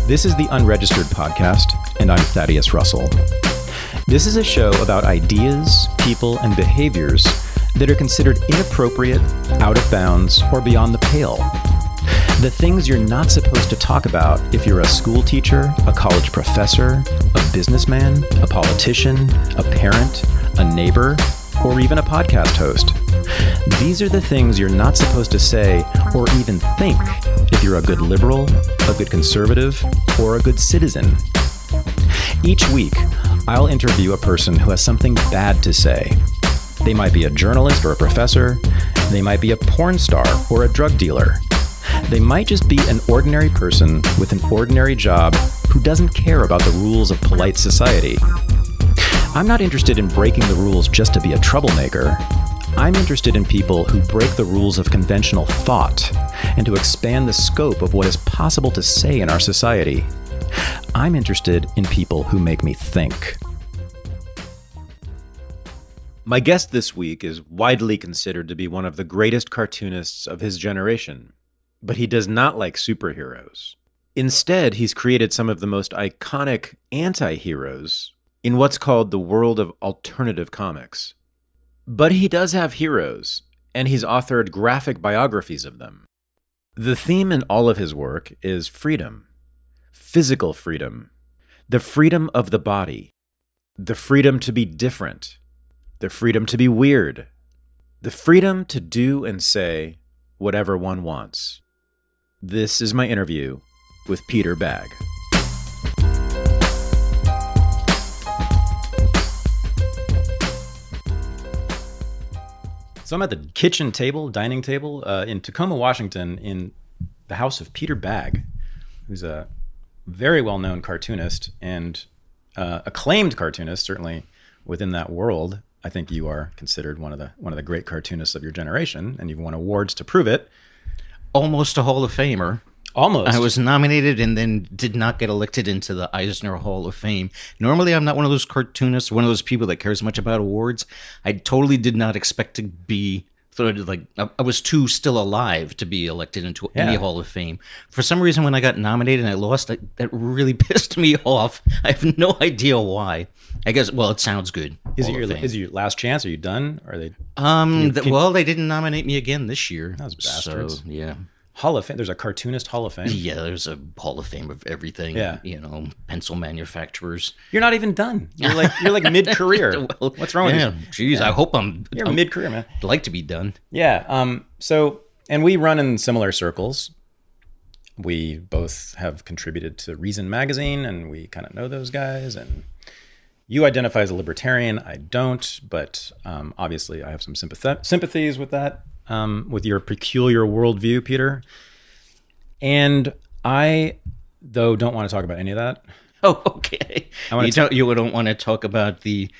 This is the Unregistered podcast, and I'm Thaddeus Russell. This is a show about ideas, people, and behaviors that are considered inappropriate, out of bounds, or beyond the pale. The things you're not supposed to talk about if you're a school teacher, a college professor, a businessman, a politician, a parent, a neighbor, or even a podcast host. These are the things you're not supposed to say or even think if you're a good liberal, a good conservative, or a good citizen. Each week, I'll interview a person who has something bad to say. They might be a journalist or a professor. They might be a porn star or a drug dealer. They might just be an ordinary person with an ordinary job who doesn't care about the rules of polite society. I'm not interested in breaking the rules just to be a troublemaker. I'm interested in people who break the rules of conventional thought and to expand the scope of what is possible to say in our society. I'm interested in people who make me think. My guest this week is widely considered to be one of the greatest cartoonists of his generation, but he does not like superheroes. Instead, he's created some of the most iconic anti-heroes in what's called the world of alternative comics. But he does have heroes, and he's authored graphic biographies of them. The theme in all of his work is freedom, physical freedom, the freedom of the body, the freedom to be different, the freedom to be weird, the freedom to do and say whatever one wants. This is my interview with Peter Bagge. So I'm at the dining table in Tacoma, Washington, in the house of Peter Bagge, who's a very well-known cartoonist and acclaimed cartoonist, certainly within that world. I think you are considered one of the great cartoonists of your generation, and you've won awards to prove it. Almost a Hall of Famer. Almost. I was nominated and then did not get elected into the Eisner Hall of Fame. Normally, I'm not one of those cartoonists, one of those people that cares much about awards. I totally did not expect to be sort of like, I was too still alive to be elected into any Hall of Fame. For some reason, when I got nominated and I lost, that really pissed me off. I have no idea why. I guess, well, it sounds good. Is it your last chance? Are you done? Are they? Well, they didn't nominate me again this year. That was bastards. So, yeah. Hall of Fame. There's a cartoonist Hall of Fame. Yeah, there's a Hall of Fame of everything. Yeah. Pencil manufacturers. You're not even done. You're like mid-career. Well, what's wrong with you? Geez, I hope You're mid-career, man. I'd like to be done. Yeah. And we run in similar circles. We both have contributed to Reason magazine, and we kind of know those guys. And you identify as a libertarian. I don't, but obviously I have some sympathies with that. With your peculiar worldview, Peter. And I, though, don't want to talk about any of that. Oh, okay. You don't want to talk about the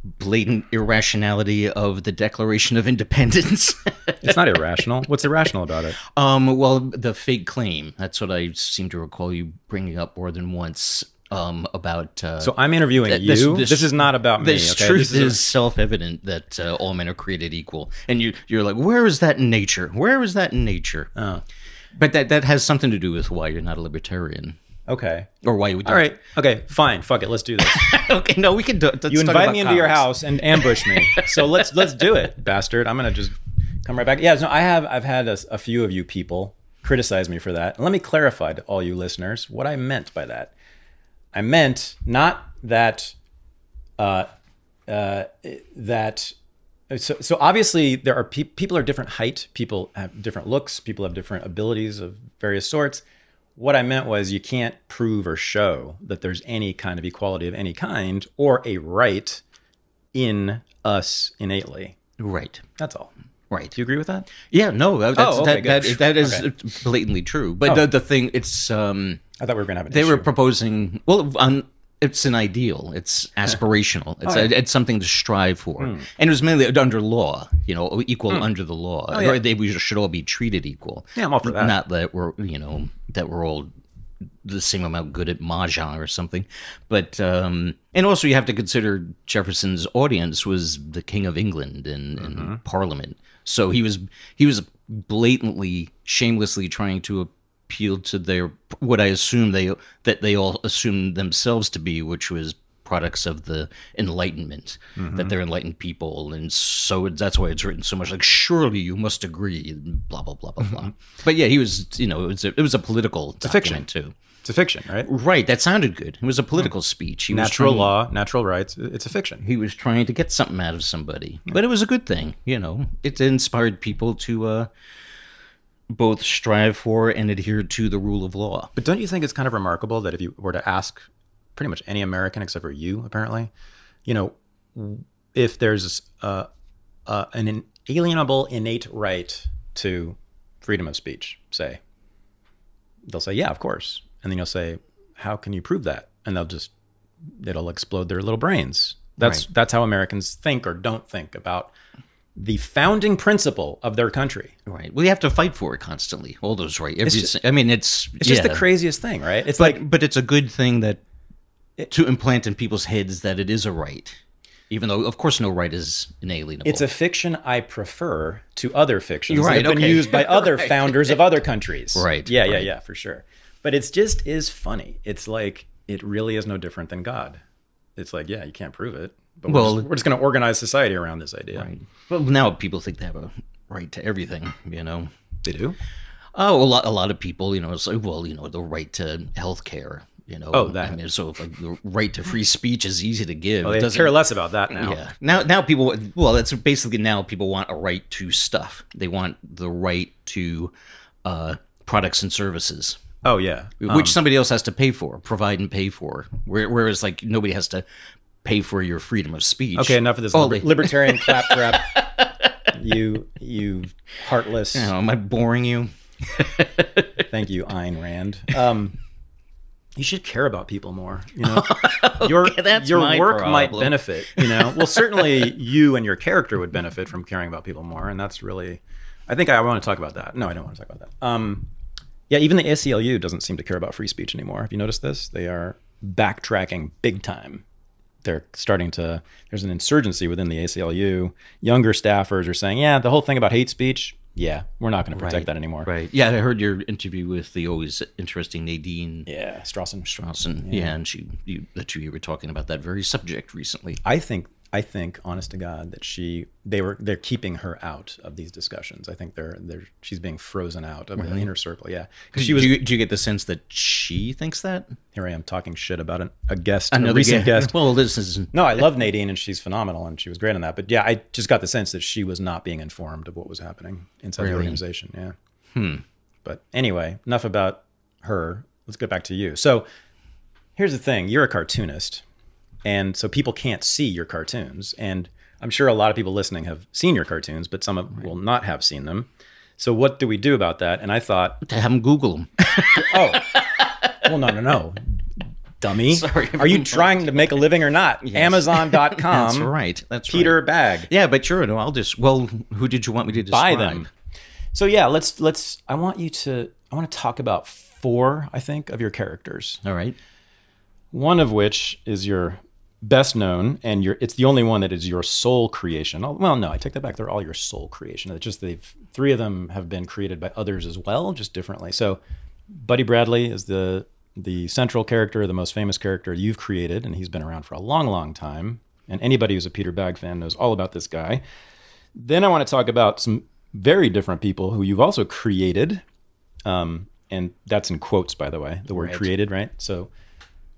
blatant irrationality of the Declaration of Independence. It's not irrational. What's irrational about it? Well, the fake claim. That's what I seem to recall you bringing up more than once. About so I'm interviewing you. This is not about me. This truth is self-evident that all men are created equal, and you're like, where is that in nature? Where is that in nature? Oh. But that has something to do with why you're not a libertarian. Okay. Or why you would. All right. Okay. Fine. Fuck it. Let's do this. Okay. No, we can do. You invite me into your house and ambush me. So let's do it, bastard. I'm gonna just come right back. Yeah. No, I've had a few of you people criticize me for that. And let me clarify to all you listeners what I meant by that. I meant not that so obviously there are people are different height, people have different looks, people have different abilities of various sorts. What I meant was you can't prove or show that there's any kind of equality of any kind or a right in us innately. Right. That's all. Right. Do you agree with that? Yeah, no, that is Okay. blatantly true. But the thing, it's I thought we were going to have an they issue. were proposing, well, it's an ideal. It's aspirational. It's something to strive for. And it was mainly under law, equal under the law. Oh, yeah. Or we should all be treated equal. Yeah, I'm all for that. Not that we're all the same amount good at mahjong or something. But and also you have to consider Jefferson's audience was the King of England and Parliament. So he was blatantly, shamelessly trying to appealed to their what I assume they all assumed themselves to be, which was products of the Enlightenment, that they're enlightened people, and so that's why it's written so much like surely you must agree, blah blah blah blah blah. But yeah, he was, you know, it was a political document too. It's a fiction, right? Right, that sounded good. It was a political speech. He Natural was law, natural rights. It's a fiction. He was trying to get something out of somebody, but it was a good thing. You know, it inspired people to both strive for and adhere to the rule of law. But don't you think it's kind of remarkable that if you were to ask pretty much any American except for you, apparently, you know, if there's an inalienable innate right to freedom of speech, say, they'll say, yeah, of course. And then you'll say, how can you prove that? And it'll explode their little brains. That's how Americans think or don't think about the founding principle of their country. Right. We have to fight for it constantly. All those rights. It's just the craziest thing, right? It's but it's a good thing that to implant in people's heads that it is a right, even though, of course, no right is inalienable. It's a fiction I prefer to other fictions that have been used by other founders of other countries. Right. Yeah, for sure. But it's just is funny. It's like, it really is no different than God. It's like, yeah, you can't prove it. But we're just going to organize society around this idea. Right. Well, now people think they have a right to everything, you know. They do? Oh, a lot of people, you know, it's like, well, you know, the right to health care, you know. Oh, that. I mean, so like the right to free speech is easy to give. Well, they care less about that now. Yeah. Now people, well, that's basically now people want a right to stuff. They want the right to products and services. Oh, yeah. Which somebody else has to pay for, provide and pay for. Whereas, like, nobody has to pay for your freedom of speech. Okay, enough of this libertarian claptrap. You heartless. You know, am I boring you? Thank you, Ayn Rand. You should care about people more. You know, your work might benefit. You know, well, certainly you and your character would benefit from caring about people more, and that's really. I think I want to talk about that. No, I don't want to talk about that. Yeah, even the ACLU doesn't seem to care about free speech anymore. Have you noticed this? They are backtracking big time. They're starting to, there's an insurgency within the ACLU. Younger staffers are saying, yeah, the whole thing about hate speech, yeah, we're not going to protect that anymore. Right. Yeah, I heard your interview with the always interesting Nadine. Yeah, Strawson. Yeah, and you were talking about that very subject recently. I think, honest to God, that they're keeping her out of these discussions. I think she's being frozen out of the inner circle. Yeah, because do you get the sense that she thinks that? Here I am talking shit about a recent guest. Well, this is no. I love Nadine, and she's phenomenal, and she was great on that. But yeah, I just got the sense that she was not being informed of what was happening inside the organization. Yeah. But anyway, enough about her. Let's get back to you. So here's the thing: you're a cartoonist. And so people can't see your cartoons. And I'm sure a lot of people listening have seen your cartoons, but some will not have seen them. So what do we do about that? And I thought... To have them Google them. Oh. Well, no. Dummy. Sorry. Are you trying to make a living or not? Yes. Amazon.com. That's right. Peter Bagge. Yeah, but sure. No, who did you want me to describe? Buy them. So yeah, I want to talk about 4, I think, of your characters. All right. One of which is your best known, and it's the only one that is your sole creation. Well, no, I take that back. They're all your sole creation. It's just 3 of them have been created by others as well, just differently. So Buddy Bradley is the central character, the most famous character you've created, and he's been around for a long, long time. And anybody who's a Peter Bagge fan knows all about this guy. Then I want to talk about some very different people who you've also created. And that's in quotes, by the way, the word created, right? So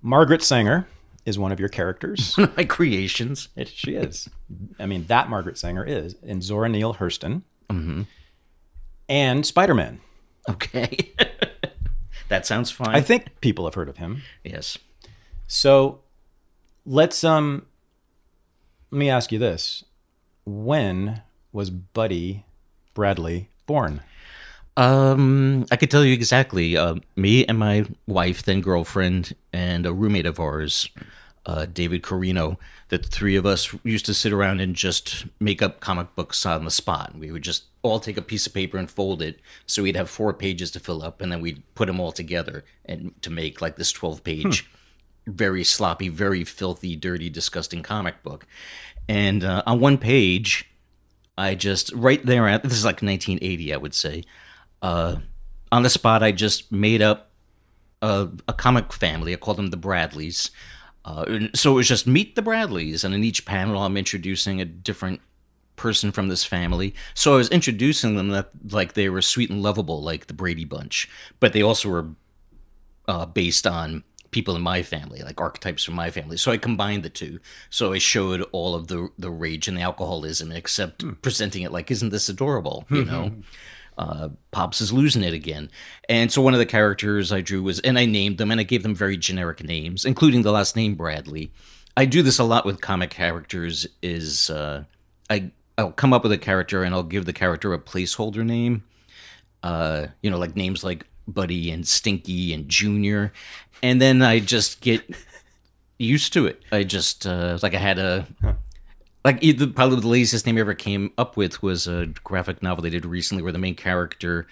Margaret Sanger is one of your characters. One of my creations. She is. I mean, that Margaret Sanger is. And Zora Neale Hurston. Mm-hmm. And Spider-Man. Okay. That sounds fine. I think people have heard of him. Yes. So let me ask you this. When was Buddy Bradley born? I could tell you exactly. Me and my wife, then girlfriend, and a roommate of ours, David Carino, the 3 of us used to sit around and just make up comic books on the spot. We would just all take a piece of paper and fold it, so we'd have 4 pages to fill up, and then we'd put them all together and to make like this 12-page, very sloppy, very filthy, dirty, disgusting comic book. And on one page, I just, right there, this is like 1980, I would say, on the spot, I just made up a comic family. I called them the Bradleys. So it was just meet the Bradleys, and in each panel, I'm introducing a different person from this family. So I was introducing them that like they were sweet and lovable, like the Brady Bunch, but they also were based on people in my family, like archetypes from my family. So I combined the two. So I showed all of the rage and the alcoholism, except presenting it like, isn't this adorable? You know, Pops is losing it again. And so one of the characters I drew was, and I named them, and I gave them very generic names, including the last name Bradley. I do this a lot with comic characters. I'll come up with a character and I'll give the character a placeholder name. Like names like Buddy and Stinky and Junior, and then I just get used to it. I just probably the laziest name I ever came up with was a graphic novel they did recently where the main character,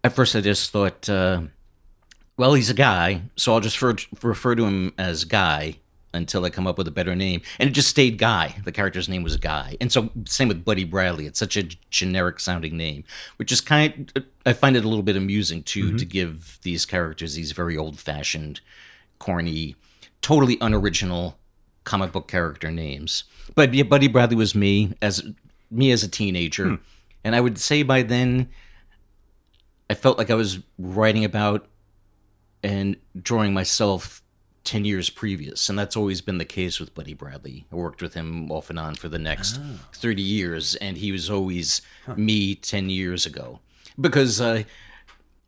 at first I just thought, well, he's a guy, so I'll just refer to him as Guy until I come up with a better name. And it just stayed Guy. The character's name was Guy. And so same with Buddy Bradley. It's such a generic sounding name, which is I find it a little bit amusing too, to give these characters these very old fashioned, corny, totally unoriginal comic book character names. But yeah, Buddy Bradley was me as a teenager. And I would say by then I felt like I was writing about and drawing myself 10 years previous, and that's always been the case with Buddy Bradley. I worked with him off and on for the next 30 years, and he was always me 10 years ago. Because, and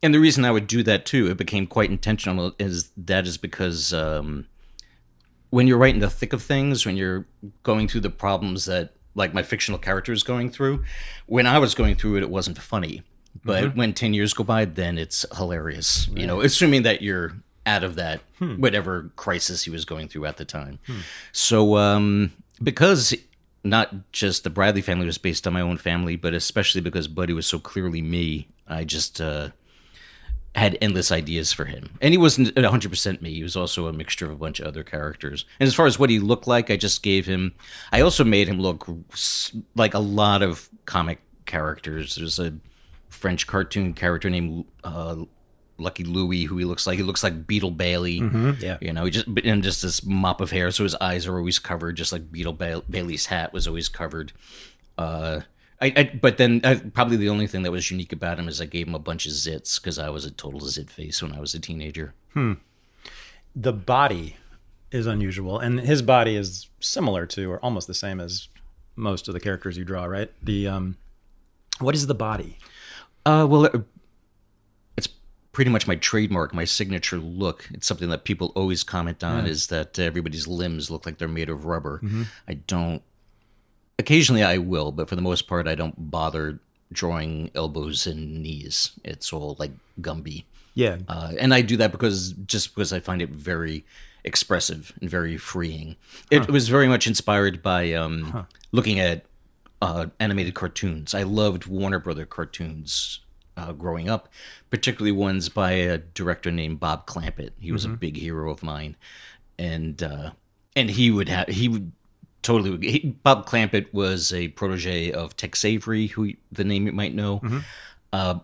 the reason I would do that too, it became quite intentional, is because when you're right in the thick of things, when you're going through the problems that, like, my fictional character is going through, when I was going through it, it wasn't funny. But when 10 years go by, then it's hilarious. Right. You know, assuming that you're out of that whatever crisis he was going through at the time. So because not just the Bradley family was based on my own family, but especially because Buddy was so clearly me, I just had endless ideas for him. And he wasn't 100% me. He was also a mixture of a bunch of other characters. And as far as what he looked like, I also made him look like a lot of comic characters. There's a French cartoon character named Lucky Louie, who he looks like Beetle Bailey. Yeah, you know, just this mop of hair, so his eyes are always covered, just like Beetle Bailey's hat was always covered. But then probably the only thing that was unique about him is I gave him a bunch of zits because I was a total zit face when I was a teenager. The body is unusual, and his body is similar to, or almost the same as most of the characters you draw, right? What is the body? It's pretty much my trademark, my signature look. It's something that people always comment on, is that everybody's limbs look like they're made of rubber. Occasionally I will, but for the most part I don't bother drawing elbows and knees. It's all like Gumby. Yeah. And I do that because I find it very expressive and very freeing. It was very much inspired by looking at animated cartoons. I loved Warner Brother cartoons growing up, particularly ones by a director named Bob Clampett. He was a big hero of mine, and Bob Clampett was a protege of Tex Avery, the name you might know.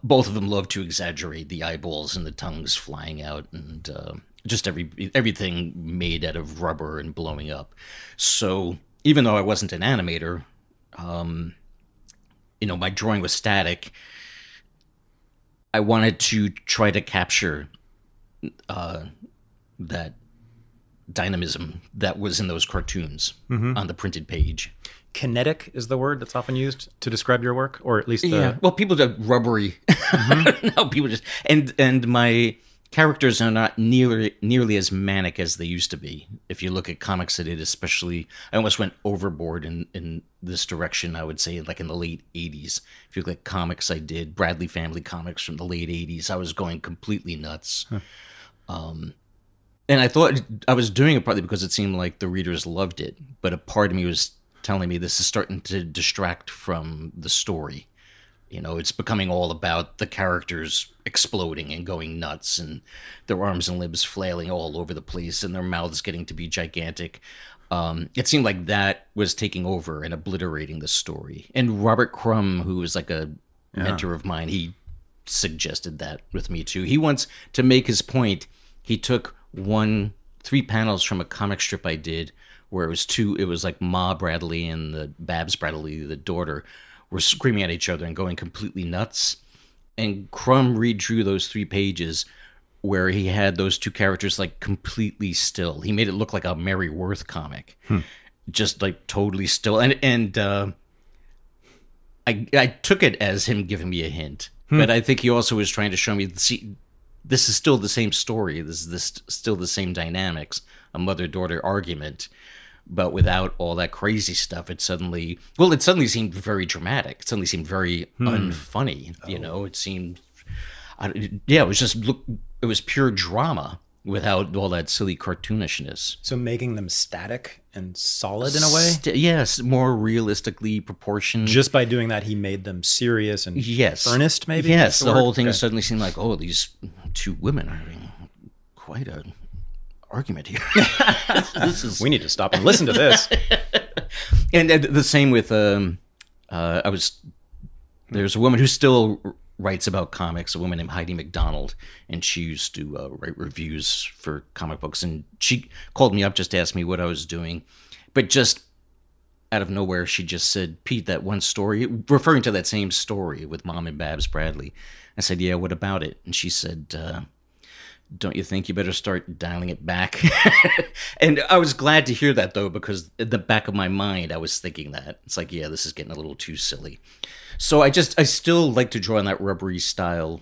Both of them loved to exaggerate the eyeballs and the tongues flying out, and just everything made out of rubber and blowing up. So even though I wasn't an animator, my drawing was static. I wanted to try to capture that dynamism that was in those cartoons on the printed page. Kinetic is the word that's often used to describe your work, or at least Well, people do rubbery. No, people just and my characters are not nearly as manic as they used to be. If you look at comics I did, especially, I almost went overboard in this direction, I would say, like in the late 80s. If you look at comics I did, Bradley Family comics from the late 80s, I was going completely nuts. And I thought I was doing it partly because it seemed like the readers loved it, but a part of me was telling me this is starting to distract from the story. You know, it's becoming all about the characters exploding and going nuts and their arms and limbs flailing all over the place and their mouths getting to be gigantic. It seemed like that was taking over and obliterating the story. And Robert Crumb, who was like a mentor of mine, he suggested that with me too. He wants to make his point. He took 3 panels from a comic strip I did where it was like Ma Bradley and the Babs Bradley, the daughter, were screaming at each other and going completely nuts. And Crumb redrew those 3 pages where he had those 2 characters like completely still. He made it look like a Mary Worth comic, just like totally still. And I took it as him giving me a hint, but I think he also was trying to show me, see, this is still the same story. This is still the same dynamics, a mother-daughter argument, but without all that crazy stuff. It suddenly seemed very dramatic. It suddenly seemed very unfunny. You know, it seemed, it was pure drama without all that silly cartoonishness. So making them static and solid in a way? Yes, more realistically proportioned. Just by doing that, he made them serious and earnest, maybe? Yes, the whole thing suddenly seemed like, oh, these 2 women are having quite an argument here. We need to stop and listen to this. And the same with, there's a woman who still writes about comics, a woman named Heidi McDonald, and she used to write reviews for comic books, and she called me up just to ask me what I was doing, but just out of nowhere she just said, Pete, that one story, referring to that same story with Mom and Babs Bradley. I said, yeah, what about it? And she said, don't you think you better start dialing it back? And I was glad to hear that, though, because in the back of my mind I was thinking that it's like, yeah, this is getting a little too silly. So I still like to draw in that rubbery style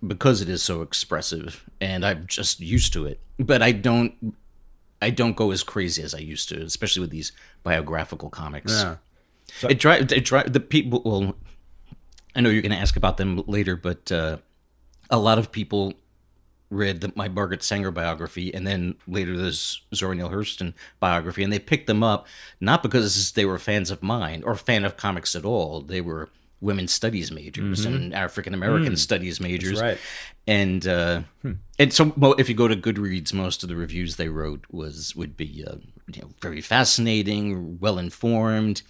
because it is so expressive, and I'm just used to it. But I don't go as crazy as I used to, especially with these biographical comics. Yeah. So it drives the people. Well, I know you're going to ask about them later, but a lot of people read my Margaret Sanger biography, and then later this Zora Neale Hurston biography, and they picked them up not because they were fans of mine or fan of comics at all. They were women's studies majors and African American studies majors. That's right. And so if you go to Goodreads, most of the reviews they wrote would be very fascinating, well informed,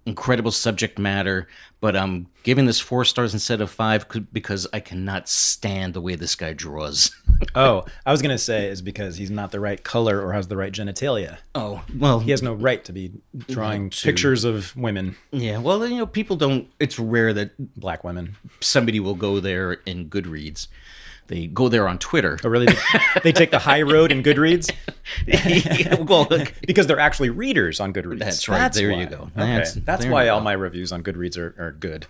incredible subject matter, but I'm giving this 4 stars instead of 5 because I cannot stand the way this guy draws. Oh, I was going to say is because he's not the right color or has the right genitalia. Oh, well. He has no right to be drawing pictures of women. Yeah, well, people don't, it's rare that black women, somebody will go there in Goodreads. They go there on Twitter. Oh, really? They take the high road in Goodreads? Well, because they're actually readers on Goodreads. That's right. There you go. Okay. That's why all my reviews on Goodreads are good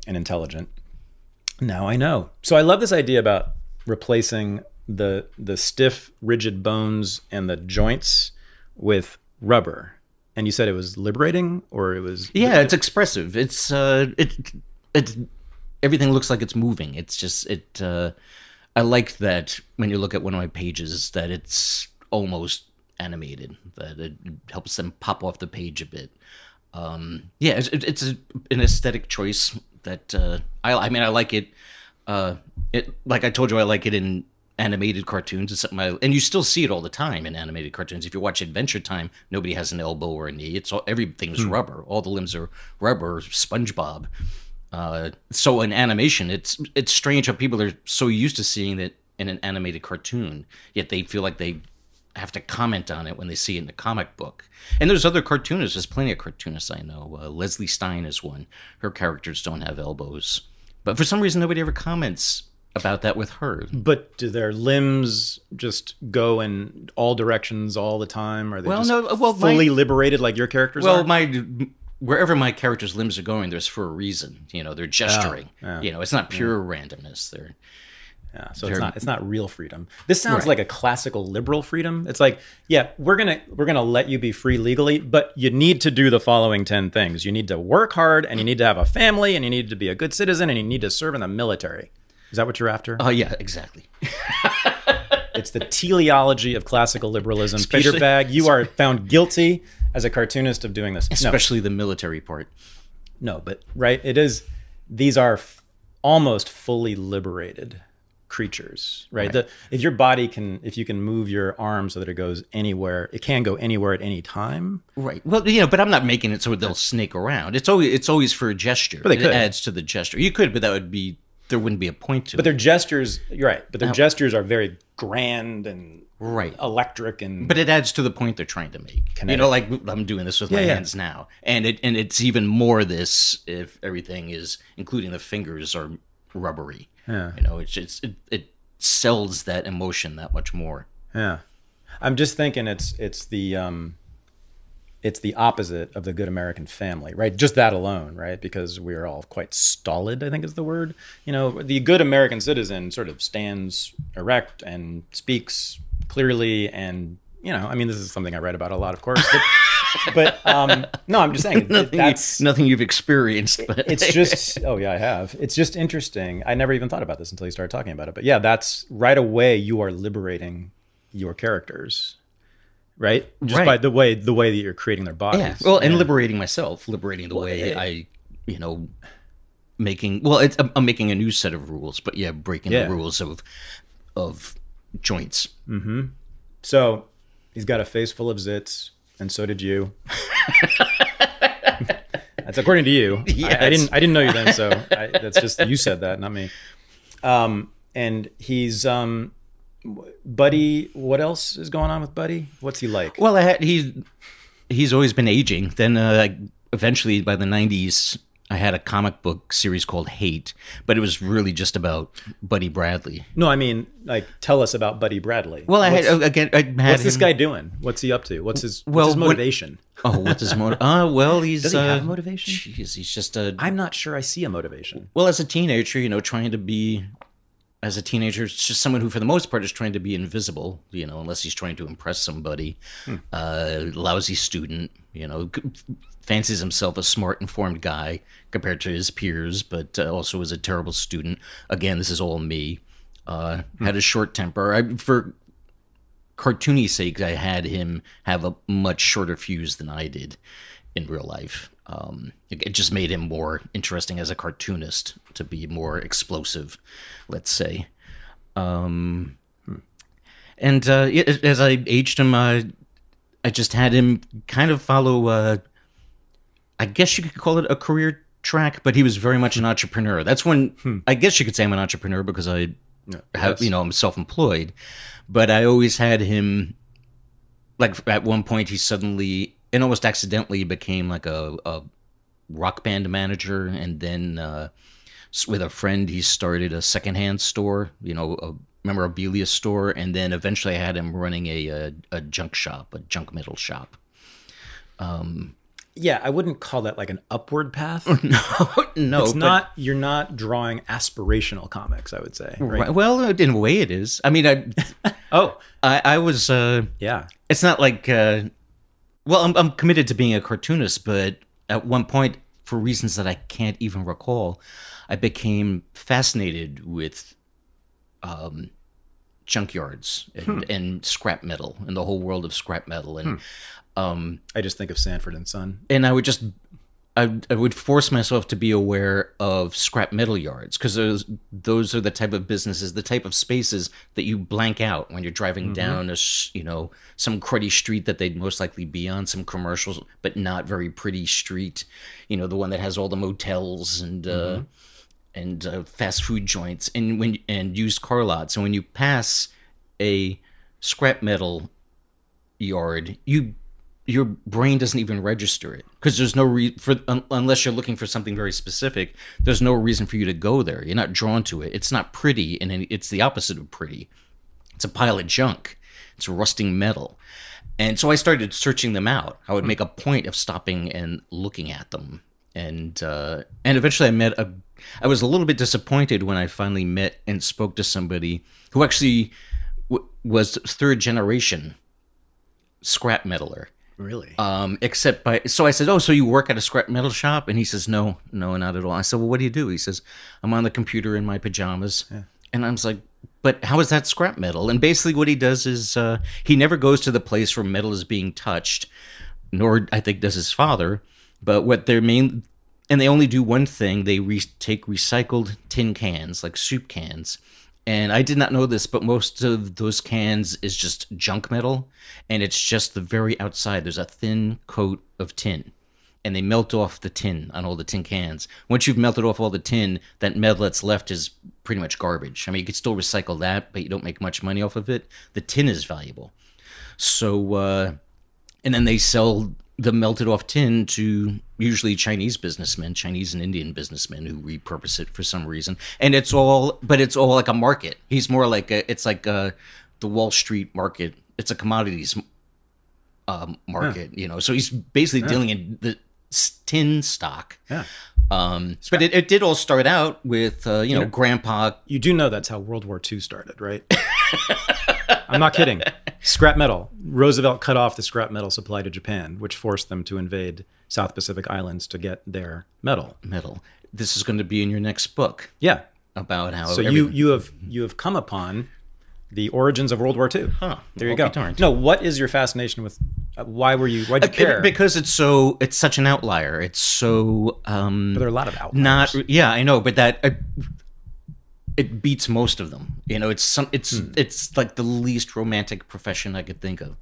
and intelligent. Now I know. So I love this idea about replacing the stiff, rigid bones and the joints with rubber. And you said it was liberating, or it was... Yeah, it's expressive. It's everything looks like it's moving. It's just I like that when you look at one of my pages that it's almost animated, that it helps them pop off the page a bit. Yeah, it's an aesthetic choice that I mean I like it. Like I told you, I like it in animated cartoons. It's something and you still see it all the time in animated cartoons. If you watch Adventure Time, nobody has an elbow or a knee. Everything's rubber. All the limbs are rubber. SpongeBob. So in animation, it's strange how people are so used to seeing it in an animated cartoon, yet they feel like they have to comment on it when they see it in a comic book. And there's other cartoonists. There's plenty of cartoonists I know. Leslie Stein is one. Her characters don't have elbows. But for some reason, nobody ever comments about that with her. But do their limbs just go in all directions all the time? Are they fully liberated like your characters are? Well, wherever my characters' limbs are going, there's for a reason. They're gesturing. Oh, yeah. It's not pure randomness. So it's not real freedom. This sounds like a classical liberal freedom. It's like, yeah, we're gonna let you be free legally, but you need to do the following 10 things. You need to work hard, and you need to have a family, and you need to be a good citizen, and you need to serve in the military. Is that what you're after? Oh, yeah, exactly. It's the teleology of classical liberalism. Peter Bagge, you are found guilty as a cartoonist of doing this. Especially the military part. No, but it is. These are almost fully liberated creatures, right? If your body if you can move your arm so that it goes anywhere, it can go anywhere at any time. Right. Well, but I'm not making it so they'll snake around. It's always for a gesture. But they could. It adds to the gesture. You could, but there wouldn't be a point to it. But their gestures, you're right. But their gestures are very grand and electric, but it adds to the point they're trying to make. Kinetic. Like I'm doing this with my hands now, and it's even more this if everything is, including the fingers, are rubbery. Yeah. It sells that emotion that much more. Yeah. I'm just thinking it's the opposite of the good American family, right? Just that alone, right? Because we're all quite stolid, I think is the word. The good American citizen sort of stands erect and speaks clearly, and this is something I read about a lot, of course. But no, I'm just saying nothing you've experienced. But it's just I have. It's just interesting. I never even thought about this until you started talking about it. But yeah, that's right away. You are liberating your characters, right? Just by the way that you're creating their bodies. Yeah. Well, and liberating myself, liberating the way I, making. Well, I'm making a new set of rules, but breaking the rules of joints. Mm-hmm. So he's got a face full of zits. And so did you. That's according to you. Yes. I didn't know you then, so that's just you said that, not me. And he's Buddy. What else is going on with Buddy? What's he like? Well, he's always been aging. Then eventually, by the 90s, I had a comic book series called Hate, but it was really just about Buddy Bradley. No, I mean, tell us about Buddy Bradley. Well, what's this guy doing? What's he up to? What's his motivation? What's his motivation? Well, does he have a motivation? Jeez, he's just I'm not sure I see a motivation. Well, as a teenager, trying to be. As a teenager, it's just someone who, for the most part, is trying to be invisible, unless he's trying to impress somebody. Lousy student, fancies himself a smart, informed guy compared to his peers, but also is a terrible student. Again, this is all me. Had a short temper. For cartoony sake, I had him have a much shorter fuse than I did in real life. It just made him more interesting as a cartoonist, to be more explosive, let's say. And as I aged him, I just had him kind of follow, I guess you could call it a career track, but he was very much an entrepreneur. That's when, I guess you could say I'm an entrepreneur because I'm self-employed. But I always had him, at one point he suddenly, and almost accidentally, became like a rock band manager, and then with a friend he started a secondhand store, a memorabilia store, and then eventually I had him running a junk shop, a junk metal shop. Yeah, I wouldn't call that like an upward path. No, it's not. You're not drawing aspirational comics, I would say. Right? Well, in a way, it is. I mean, I was. Yeah, it's not like. Well, I'm committed to being a cartoonist, but at one point, for reasons that I can't even recall, I became fascinated with junkyards and scrap metal and the whole world of scrap metal. And I just think of Sanford and Son. And I would force myself to be aware of scrap metal yards, because those are the type of businesses, the type of spaces that you blank out when you're driving down some cruddy street that they'd most likely be on, some commercials but not very pretty street, the one that has all the motels and fast food joints and used car lots. And when you pass a scrap metal yard, your brain doesn't even register it, because there's no unless you're looking for something very specific, there's no reason for you to go there. You're not drawn to it. It's not pretty, and it's the opposite of pretty. It's a pile of junk. It's rusting metal. And so I started searching them out. I would make a point of stopping and looking at them. And eventually I was a little bit disappointed when I finally met and spoke to somebody who actually was third generation scrap metaler. Really? So I said, "Oh, so you work at a scrap metal shop?" And he says, "No, not at all." I said, "Well, what do you do?" He says, "I'm on the computer in my pajamas." Yeah. And I was like, "But how is that scrap metal?" And basically what he does is he never goes to the place where metal is being touched, nor I think does his father. But what and they only do one thing. They take recycled tin cans, like soup cans, And I did not know this, but most of those cans is just junk metal, and it's just the very outside. There's a thin coat of tin, and they melt off the tin on all the tin cans. Once you've melted off all the tin, that metal that's left is pretty much garbage. I mean, you could still recycle that, but you don't make much money off of it. The tin is valuable. So, and then they sell the melted off tin to usually Chinese businessmen, Chinese and Indian businessmen who repurpose it for some reason. And it's all like a market. He's more like the Wall Street market. It's a commodities market, you know. So he's basically dealing in the tin stock. Yeah. But it did all start out with, you know, Grandpa. You do know that's how World War II started, right? I'm not kidding. Scrap metal. Roosevelt cut off the scrap metal supply to Japan, which forced them to invade South Pacific Islands to get their metal. This is going to be in your next book. Yeah. About how. So you have come upon the origins of World War II. Huh. There you go. No, what is your fascination with? Why'd you care? Because it's such an outlier. It's so. But there are a lot of outliers. Yeah, I know, but that. It beats most of them. You know, it's it's like the least romantic profession I could think of.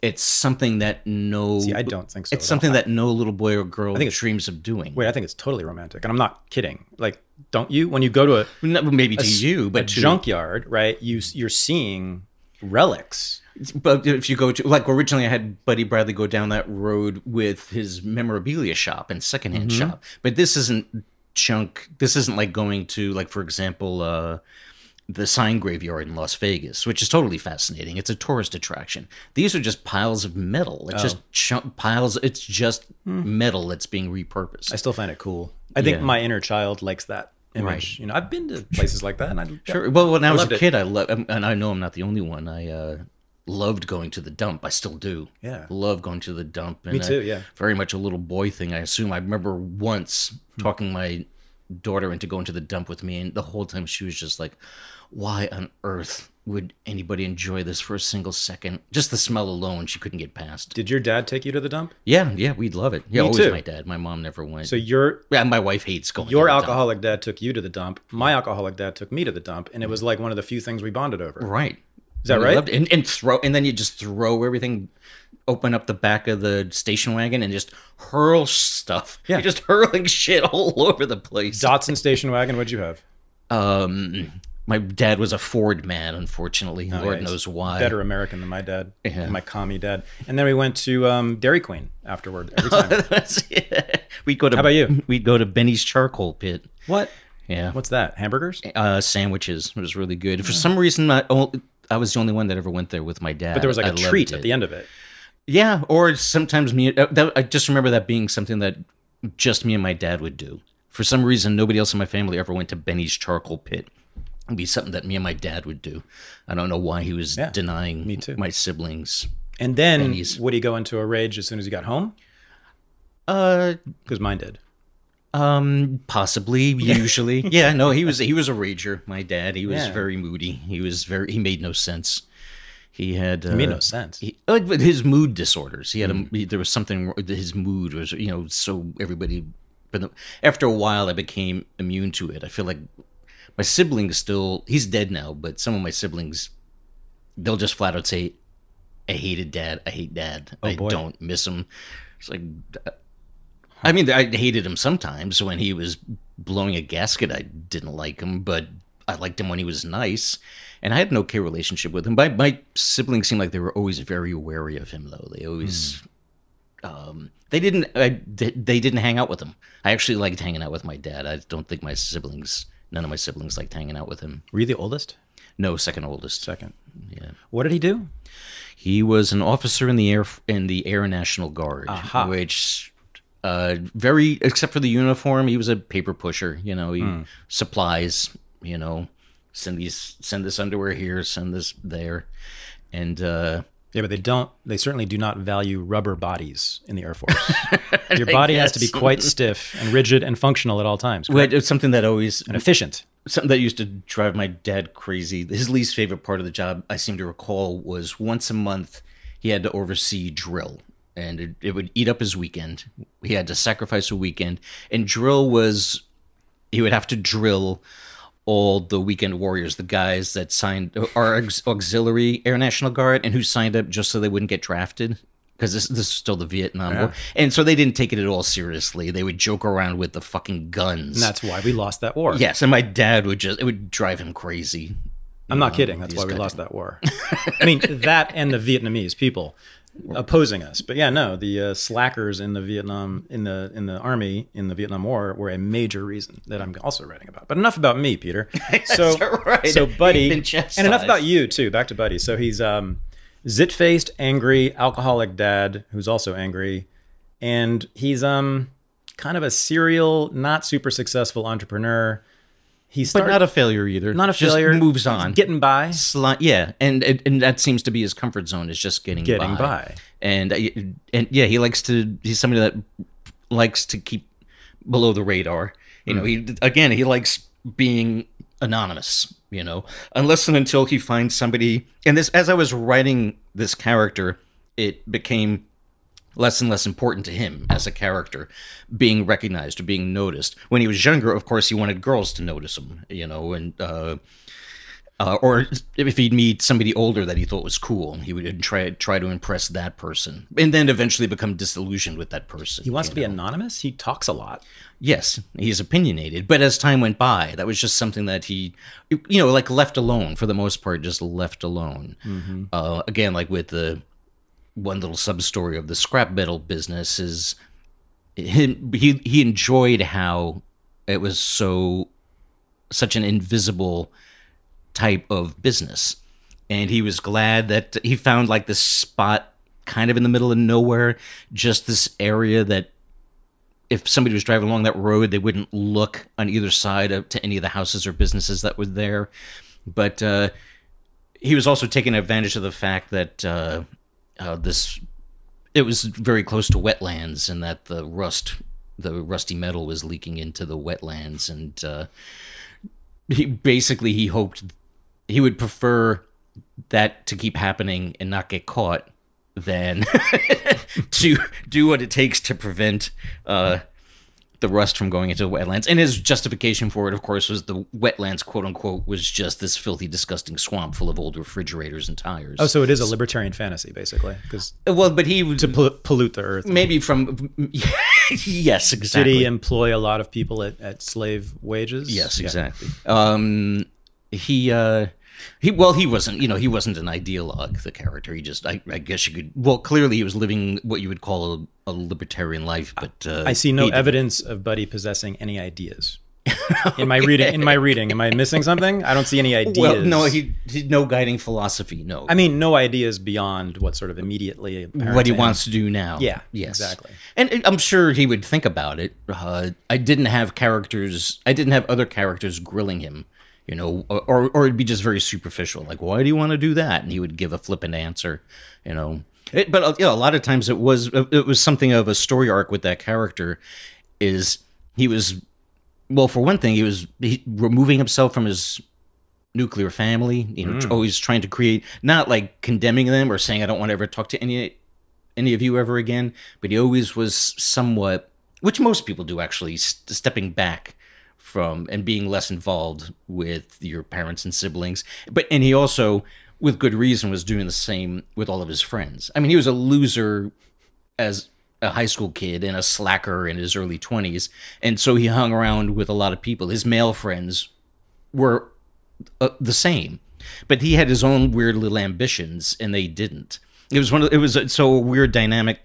It's something that I don't think so. It's something that no little boy or girl dreams of doing. Wait, I think it's totally romantic, and I'm not kidding. Like, don't you? When you go to a junkyard, right? You're seeing relics. But if you go to, like, originally I had Buddy Bradley go down that road with his memorabilia shop and secondhand shop, but this isn't junk. This isn't like going to, like, for example, the sign graveyard in Las Vegas, which is totally fascinating. It's a tourist attraction. These are just piles of metal. It's just piles. It's just metal that's being repurposed. I still find it cool. I think my inner child likes that image. Right. You know, I've been to places like that, and sure. Well, when I was a kid, I loved, and I know I'm not the only one. I loved going to the dump. I still do. Yeah, love going to the dump. And me too. Yeah, very much a little boy thing, I assume. I remember once talking my daughter into going to the dump with me, and the whole time she was just like, why on earth would anybody enjoy this for a single second? Just the smell alone, she couldn't get past. Did your dad take you to the dump? Yeah, we'd love it. Yeah, me always too. My dad. My mom never went. So my wife hates going. Your alcoholic dad took you to the dump. My alcoholic dad took me to the dump, and it was like one of the few things we bonded over. Right. Is that right? And then you just throw everything, open up the back of the station wagon and just hurl stuff. Yeah. You're just hurling shit all over the place. Datsun station wagon, what'd you have? My dad was a Ford man, unfortunately. Lord knows why. Better American than my dad, my commie dad. And then we went to Dairy Queen afterward every time. How about you? We'd go to Benny's Charcoal Pit. What? Yeah. What's that? Hamburgers? Sandwiches. It was really good. For some reason, I was the only one that ever went there with my dad. But there was like a treat at the end of it. Yeah, or sometimes I just remember that being something that just me and my dad would do. For some reason, nobody else in my family ever went to Benny's Charcoal Pit. It'd be something that me and my dad would do. I don't know why he was denying me too. My siblings. And then Benny's. Would he go into a rage as soon as he got home? Because mine did. Possibly, usually. Yeah, no, he was a rager, my dad. He was very moody. He made no sense. He made no sense. His mood disorders. He had there was something, his mood was, you know, so everybody, but after a while I became immune to it. I feel like my siblings still, he's dead now, but some of my siblings, they'll just flat out say, I hated dad. I hate dad. I don't miss him. It's like, I mean, I hated him sometimes when he was blowing a gasket. I didn't like him, but I liked him when he was nice. And I had an okay relationship with him. My siblings seemed like they were always very wary of him, though. They always, they didn't hang out with him. I actually liked hanging out with my dad. I don't think none of my siblings liked hanging out with him. Were you the oldest? No, second oldest. Second. Yeah. What did he do? He was an officer in the Air National Guard, which except for the uniform, he was a paper pusher. You know, he supplies. You know, send this underwear here, send this there, and but they certainly do not value rubber bodies in the Air Force. Your body has to be quite stiff and rigid and functional at all times. Well, it's something that and efficient. Something that used to drive my dad crazy. His least favorite part of the job, I seem to recall, was once a month he had to oversee drill, and it would eat up his weekend. He had to sacrifice a weekend, and drill was he would have to drill all the weekend warriors, the guys that signed our auxiliary Air National Guard and who signed up just so they wouldn't get drafted. Because this is still the Vietnam War. And so they didn't take it at all seriously. They would joke around with the fucking guns. And that's why we lost that war. Yes, and my dad it would drive him crazy. I'm not kidding. That's why we lost that war. I mean, that and the Vietnamese people opposing us. But yeah, no, the slackers in the army in the Vietnam War were a major reason that I'm also writing about. But enough about me, Peter. So, right. So Buddy, and enough about you too. Back to Buddy. So he's zit-faced, angry, alcoholic dad who's also angry, and he's kind of a serial, not super successful entrepreneur. But not a failure either. Not a failure. Just moves on. He's getting by. Yeah, and that seems to be his comfort zone, is just getting by. And yeah, he's somebody that likes to keep below the radar. You know, he likes being anonymous, you know, unless and until he finds somebody. And this, as I was writing this character, it became less and less important to him as a character being recognized or being noticed. When he was younger, of course, he wanted girls to notice him, you know, and or if he'd meet somebody older that he thought was cool, he would try to impress that person, and then eventually become disillusioned with that person. He wants to be anonymous. He talks a lot. Yes, he's opinionated, but as time went by, that was just something that he, you know, like left alone for the most part, just left alone. Again, like with the one little sub-story of the scrap metal business is he enjoyed how it was such an invisible type of business, and he was glad that he found like this spot kind of in the middle of nowhere, just this area that if somebody was driving along that road, they wouldn't look on either side to any of the houses or businesses that were there. But he was also taking advantage of the fact that it was very close to wetlands, and that the rusty metal was leaking into the wetlands, and he hoped he would prefer that to keep happening and not get caught than to do what it takes to prevent the rust from going into the wetlands. And his justification for it, of course, was the wetlands, quote unquote, was just this filthy, disgusting swamp full of old refrigerators and tires. Oh, so it is a libertarian fantasy, basically. But he would pollute the earth. Maybe from yes, exactly. Did he employ a lot of people at slave wages? Yes, exactly. Yeah. He wasn't, you know, he wasn't an ideologue, the character. He just, I guess you could, well, clearly he was living what you would call a libertarian life, but I see no evidence of Buddy possessing any ideas. In my reading, am I missing something? I don't see any ideas. Well, no, he no guiding philosophy. No, I mean no ideas beyond what sort of immediately what he wants to do now. Yeah, yes, exactly. And I'm sure he would think about it. I didn't have other characters grilling him, you know, or it'd be just very superficial. Like, why do you want to do that? And he would give a flippant answer, you know. But you know, a lot of times it was something of a story arc with that character. Well, for one thing, he was removing himself from his nuclear family, you know, always trying to create, not like condemning them or saying, I don't want to ever talk to any of you ever again, but he always was somewhat, which most people do actually, stepping back from and being less involved with your parents and siblings. And he also, with good reason, was doing the same with all of his friends. I mean, he was a loser as a high school kid and a slacker in his early 20s, and so he hung around with a lot of people. His male friends were the same, but he had his own weird little ambitions, and they didn't. So a weird dynamic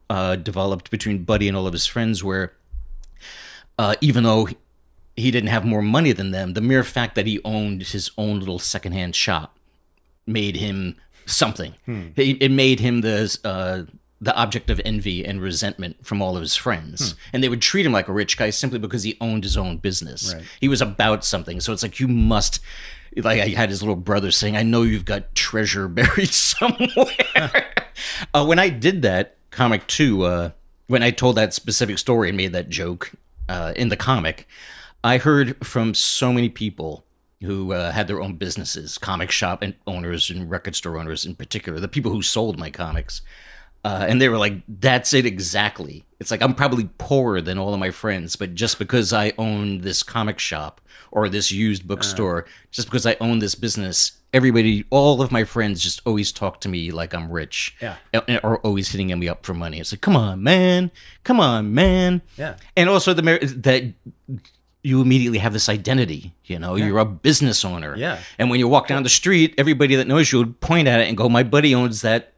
developed between Buddy and all of his friends, where even though he didn't have more money than them, the mere fact that he owned his own little secondhand shop made him something. It made him the object of envy and resentment from all of his friends. And they would treat him like a rich guy simply because he owned his own business. Right. He was about something. So it's like, you must, like I had his little brother saying, I know you've got treasure buried somewhere. When I did that comic too, when I told that specific story and made that joke in the comic, I heard from so many people who had their own businesses, comic shop and owners and record store owners in particular, the people who sold my comics. And they were like, that's it exactly. It's like, I'm probably poorer than all of my friends, but just because I own this comic shop or this used bookstore, just because I own this business, everybody, all of my friends just always talk to me like I'm rich. Yeah. Or always hitting me up for money. It's like, come on, man. Come on, man. Yeah. And also that you immediately have this identity, you're a business owner. Yeah. And when you walk down the street, everybody that knows you would point at it and go, my buddy owns that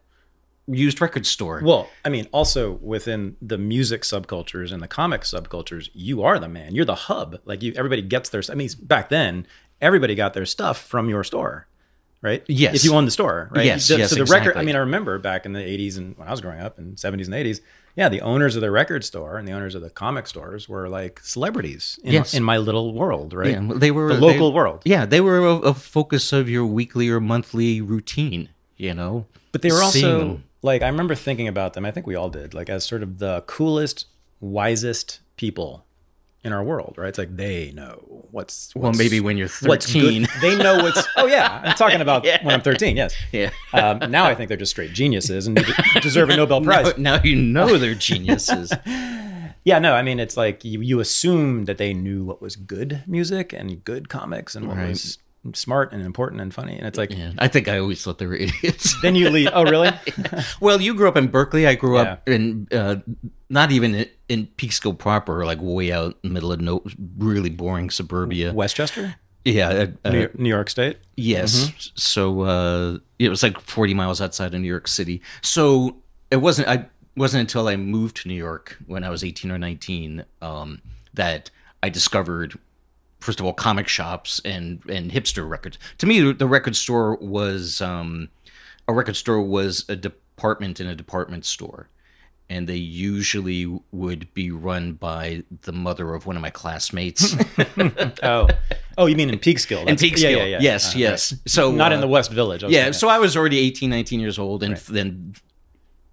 used record store. Well, I mean, also within the music subcultures and the comic subcultures, you are the man. You're the hub. Like everybody gets their. I mean, back then, everybody got their stuff from your store, right? Yes. If you owned the store, right? Yes. So the exactly. record. I mean, I remember back in the '80s and when I was growing up in '70s and '80s. Yeah, the owners of the record store and the owners of the comic stores were like celebrities in my little world, right? Yeah, they were the local world. Yeah, they were a focus of your weekly or monthly routine. But they were Seeing also them. like, I remember thinking about them. I think we all did, like as sort of the coolest, wisest people in our world, right? It's like they know what's well, maybe when you're what's 13. good. They know what's. Oh yeah, I'm talking about Yeah. when I'm 13. Yes. Yeah. Now I think they're just straight geniuses and deserve a Nobel Prize. Now you know they're geniuses. Yeah, no, I mean it's like you assume that they knew what was good music and good comics and what Right. was smart and important and funny, and it's like Yeah, I think I always thought they were idiots. then you leave. Oh really? Well, you grew up in Berkeley. I grew up Yeah. in not even in Peekskill proper, like way out in the middle of really boring suburbia. Westchester, Yeah, New York State. yes. So it was like 40 miles outside of New York City. So it wasn't until I moved to New York when I was 18 or 19 that I discovered, first of all, comic shops and hipster records. To me, the record store was a department in a department store, and they usually would be run by the mother of one of my classmates. Oh, you mean in Peekskill? In Peekskill, Yeah. yes. Right. So Not in the West Village. Yeah, so I was already 18, 19 years old, and then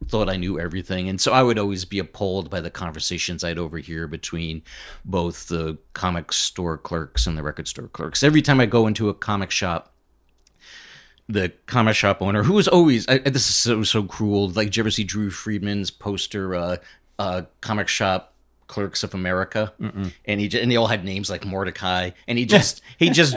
thought I knew everything. And so I would always be appalled by the conversations I'd overhear between both the comic store clerks and the record store clerks. Every time I go into a comic shop, the comic shop owner, who was always, this is so cruel, like, did you ever see Drew Friedman's poster, Comic Shop Clerks of America? Mm-mm. And they all had names like Mordecai, and he just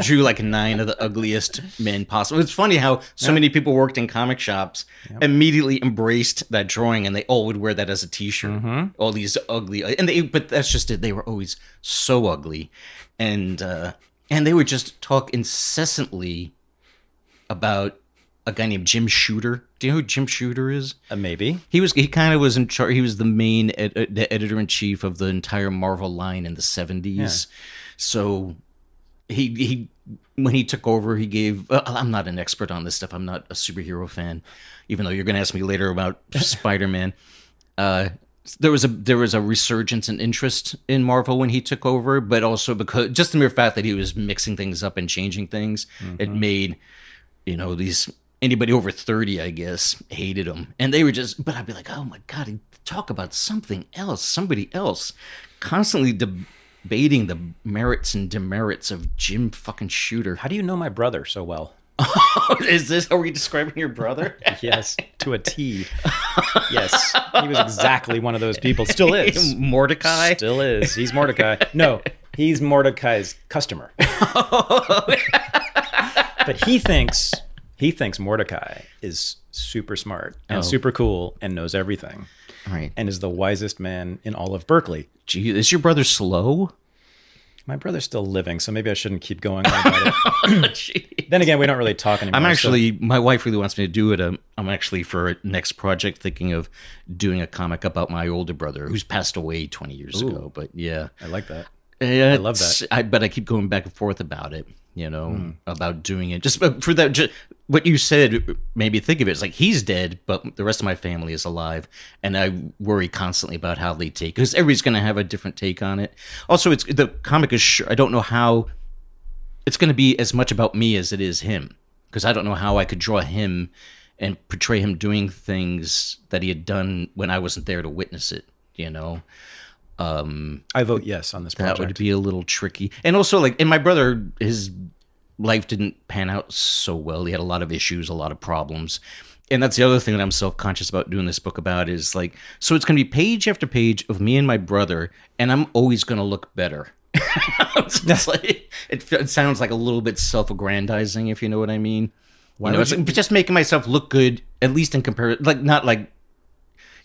drew like 9 of the ugliest men possible. It's funny how so many people worked in comic shops immediately embraced that drawing, and they all would wear that as a T-shirt. Mm-hmm. All these ugly, but that's just it. They were always so ugly, and they would just talk incessantly about a guy named Jim Shooter. Do you know who Jim Shooter is? Maybe. He kind of was in charge. He was the main the editor-in-chief of the entire Marvel line in the 70s. Yeah. So he when he took over, he gave... I'm not an expert on this stuff. I'm not a superhero fan, even though you're going to ask me later about Spider-Man. There was a resurgence in interest in Marvel when he took over, but also because just the mere fact that he was mixing things up and changing things, it made... anybody over 30, I guess, hated him. And they were but I'd be like, oh my God, talk about something else, somebody else. Constantly debating the merits and demerits of Jim fucking Shooter. How do you know my brother so well? Are we describing your brother? Yes, to a T. Yes, he was exactly one of those people. Still is. Mordecai? Still is. He's Mordecai. No, he's Mordecai's customer. But he thinks Mordecai is super smart and super cool and knows everything. Right. And is the wisest man in all of Berkeley. Gee, is your brother slow? My brother's still living, so maybe I shouldn't keep going on about it. Then again, we don't really talk anymore. My wife really wants me to do it. I'm actually, for a next project, thinking of doing a comic about my older brother, who's passed away 20 years ago. But yeah. I like that. I love that. But I keep going back and forth about it, about doing it. Just for that, what you said made me think of it. It's like, he's dead, but the rest of my family is alive. And I worry constantly about how they take, because everybody's going to have a different take on it. Also, the comic is, I don't know how it's going to be as much about me as it is him, because I don't know how I could draw him and portray him doing things that he had done when I wasn't there to witness it, I vote yes on this project. That would be a little tricky. And also, and my brother, his life didn't pan out so well. He had a lot of issues, a lot of problems. and that's the other thing that I'm self-conscious about doing this book about is like, so it's going to be page after page of me and my brother, and I'm always going to look better. It's like, it sounds like a little bit self-aggrandizing, if you know what I mean. It's like just making myself look good, at least in comparison. Like, not like,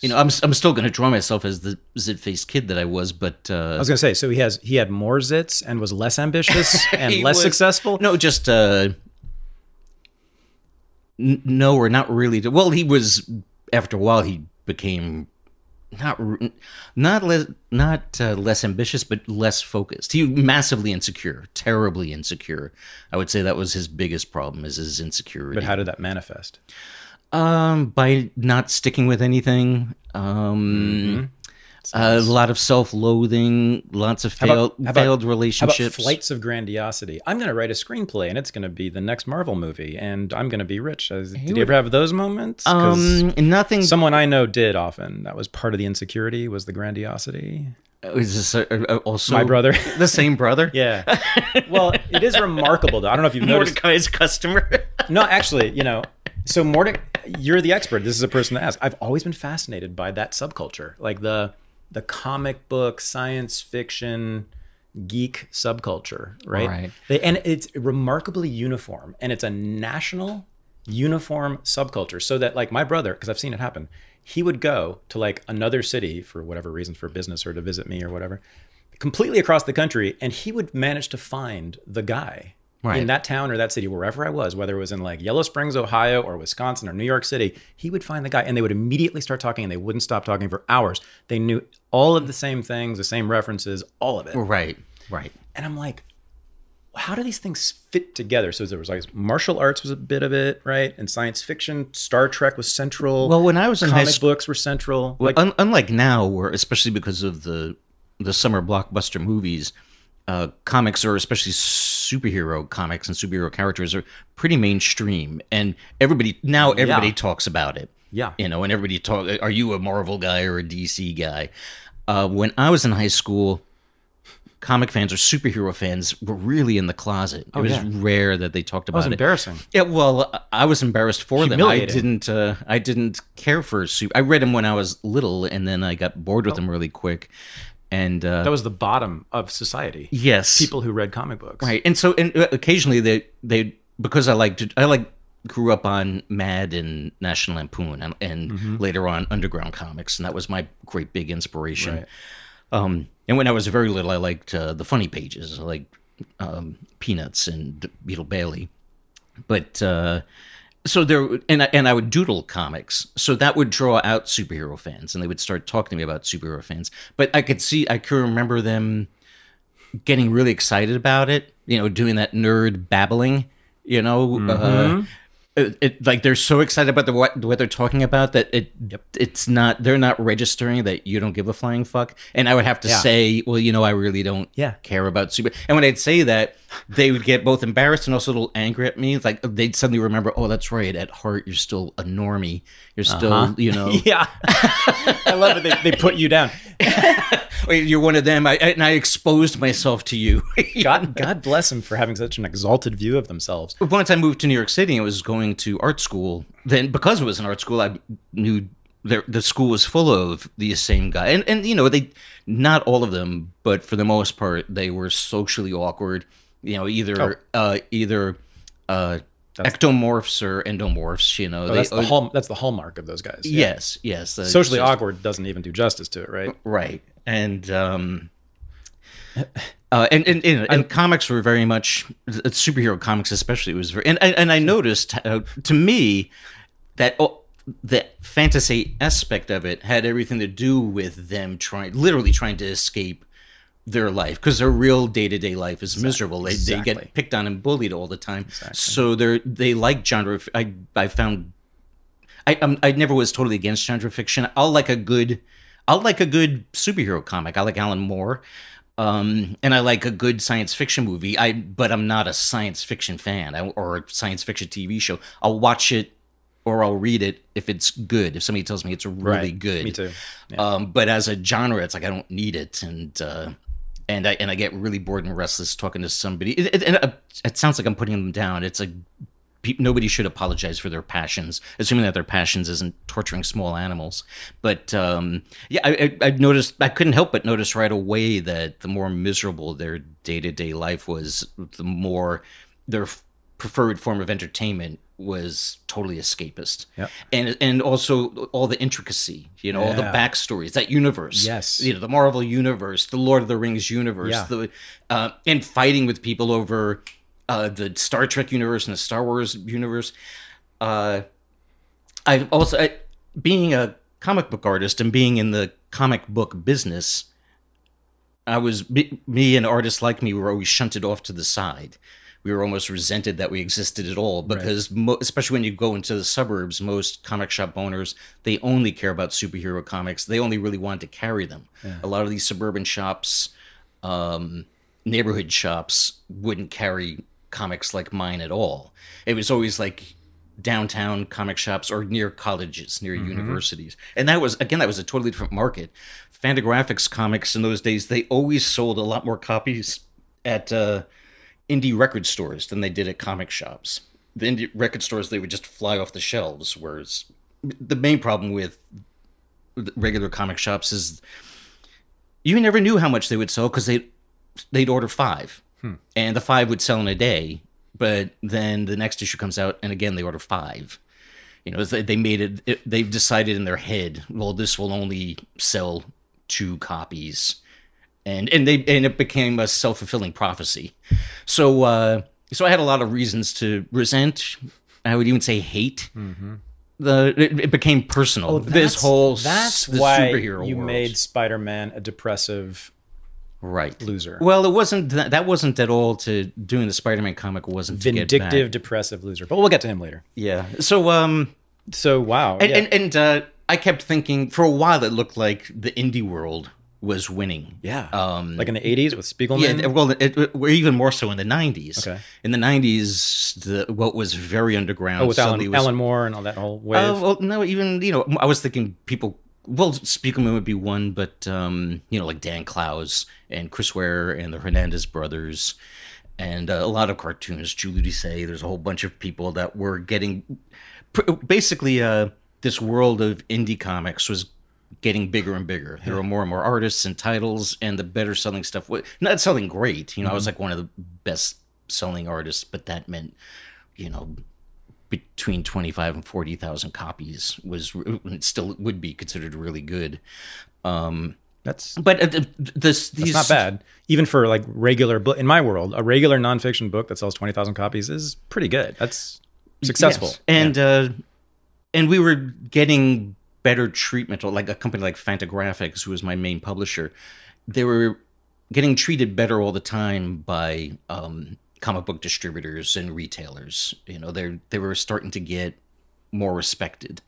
I'm still going to draw myself as the zit-faced kid that I was, but I was going to say, so he had more zits and was less ambitious and less successful. No, just no, or not really. Well, he was, after a while, he became not less ambitious, but less focused. He was massively insecure, terribly insecure. I would say that was his biggest problem, is his insecurity. But how did that manifest? By not sticking with anything. A lot of self-loathing, lots of failed relationships. How about flights of grandiosity? I'm going to write a screenplay, and it's going to be the next Marvel movie, and I'm going to be rich. Did you ever have those moments? Nothing. Someone I know did often. That was part of the insecurity, was the grandiosity. Is this also my brother? The same brother? Yeah. Well, it is remarkable, though. I don't know if you've noticed. Mordecai's customer. No, actually, so Mordecai, you're the expert. This is a person to ask. I've always been fascinated by that subculture, like the comic book, science fiction, geek subculture, right? And it's remarkably uniform, and it's a national uniform subculture. So that, like, my brother, because I've seen it happen, he would go to like another city for whatever reason, for business or to visit me or whatever, completely across the country, and he would manage to find the guy in that town or that city, wherever I was, whether it was in like Yellow Springs, Ohio, or Wisconsin or New York City. He would find the guy, and they would immediately start talking, and they wouldn't stop talking for hours. They knew all of the same things, the same references, all of it. Right. And I'm like, how do these things fit together? So there was like martial arts was a bit of it, right? And science fiction, Star Trek was central. Well, when I was in high school, school, books were central. Well, unlike now, where especially because of the summer blockbuster movies, comics, or especially superhero comics and superhero characters, are pretty mainstream, and everybody talks about it. Yeah, and everybody are you a Marvel guy or a DC guy? When I was in high school, comic fans or superhero fans were really in the closet. It was rare that they talked about it. It was embarrassing. Yeah, well, I was embarrassed for them. I didn't care for I read them when I was little, and then I got bored with them really quick. And that was the bottom of society. Yes, people who read comic books, right? And so, occasionally they because I grew up on Mad and National Lampoon, and later on Underground comics, and that was my great big inspiration. Right. And when I was very little, I liked the funny pages, I liked Peanuts and Beetle Bailey, but. So I would doodle comics, so that would draw out superhero fans, and they would start talking to me about superhero fans. But I could remember them getting really excited about it, doing that nerd babbling, like they're so excited about what they're talking about that they're not registering that you don't give a flying fuck. And I would have to say, well, I really don't care about super. And when I'd say that, they would get both embarrassed and also a little angry at me. It's like they'd suddenly remember, oh, that's right. At heart, you're still a normie. You're still, Yeah. I love it. They put you down. You're one of them. And I exposed myself to you. God bless them for having such an exalted view of themselves. Once I moved to New York City and was going to art school, then because it was an art school, I knew the school was full of these same guys. And they, not all of them, but for the most part, they were socially awkward. Either ectomorphs or endomorphs. That's the hallmark of those guys. Yeah. Yes. Socially awkward doesn't even do justice to it, right? Right. And comics were very much superhero comics, especially. It was very, and I noticed to me that the fantasy aspect of it had everything to do with them literally trying to escape their life, because their real day-to-day life is miserable. They get picked on and bullied all the time. So they like genre. I found I never was totally against genre fiction. I'll like a good superhero comic. I like Alan Moore, and I like a good science fiction movie. But I'm not a science fiction fan or a science fiction TV show. I'll watch it or I'll read it if it's good. If somebody tells me it's really good. Me too. Yeah. But as a genre, it's like I don't need it, and I get really bored and restless talking to somebody. It sounds like I'm putting them down. It's like nobody should apologize for their passions, assuming that their passions isn't torturing small animals. But yeah, I noticed, I couldn't help but notice right away that the more miserable their day-to-day life was, the more their preferred form of entertainment was totally escapist. Yep. And also all the intricacy, you know, all the backstories, that universe. Yes. You know, the Marvel universe, the Lord of the Rings universe, and fighting with people over the Star Trek universe and the Star Wars universe. Being a comic book artist and being in the comic book business, me and artists like me were always shunted off to the side. We were almost resented that we existed at all, because especially when you go into the suburbs, most comic shop owners, they only care about superhero comics. They only really want to carry them. Yeah. A lot of these suburban shops, neighborhood shops, wouldn't carry comics like mine at all. It was always like downtown comic shops or near colleges, near universities. And that was a totally different market. Fantagraphics comics in those days, they always sold a lot more copies at indie record stores than they did at comic shops. The indie record stores, they would just fly off the shelves, whereas the main problem with regular comic shops is you never knew how much they would sell, because they'd order 5. And the 5 would sell in a day, but then the next issue comes out and again they order 5. You know, they've decided in their head, well, this will only sell 2 copies. And it became a self-fulfilling prophecy. So I had a lot of reasons to resent. I would even say hate. It became personal. Oh, that's why superhero you world. made Spider-Man a depressive loser. Well, it wasn't that wasn't at all to doing the Spider-Man comic. Wasn't vindictive, depressive loser. But we'll get to him later. Yeah. So wow. And I kept thinking for a while it looked like the indie world was winning. Yeah. Like in the 80s with Spiegelman? Yeah, well, we're even more so in the 90s. Okay. In the 90s, what was very underground. With Alan Moore and all that whole wave? Well, no, even, you know, I was thinking people, well, Spiegelman would be one, but, you know, like Dan Clowes and Chris Ware and the Hernandez brothers and a lot of cartoonists, Julie Doucet, there's a whole bunch of people that were getting, basically, this world of indie comics was getting bigger and bigger. There were more and more artists and titles, and the better selling stuff was not selling great. You know, I was like one of the best selling artists, but that meant, you know, between 25 and 40,000 copies it still would be considered really good. That's not bad. Even for like regular book in my world, a regular nonfiction book that sells 20,000 copies is pretty good. That's successful. Yes. And we were getting better treatment, or like a company like Fantagraphics, who was my main publisher, they were getting treated better all the time by comic book distributors and retailers. You know, they were starting to get more respected.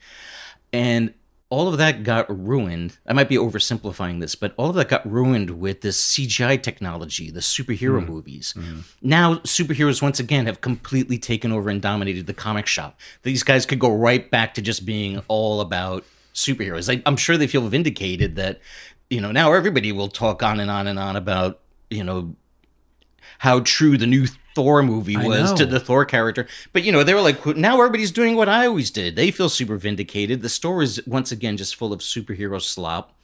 And all of that got ruined. I might be oversimplifying this, but all of that got ruined with this CGI technology, the superhero movies. Now, superheroes, once again, have completely taken over and dominated the comic shop. These guys could go right back to just being all about superheroes. I'm sure they feel vindicated that, you know, now everybody will talk on and on and on about, you know, how true the new Thor movie was to the Thor character. But, you know, they were like, now everybody's doing what I always did. They feel super vindicated. The store is, once again, just full of superhero slop.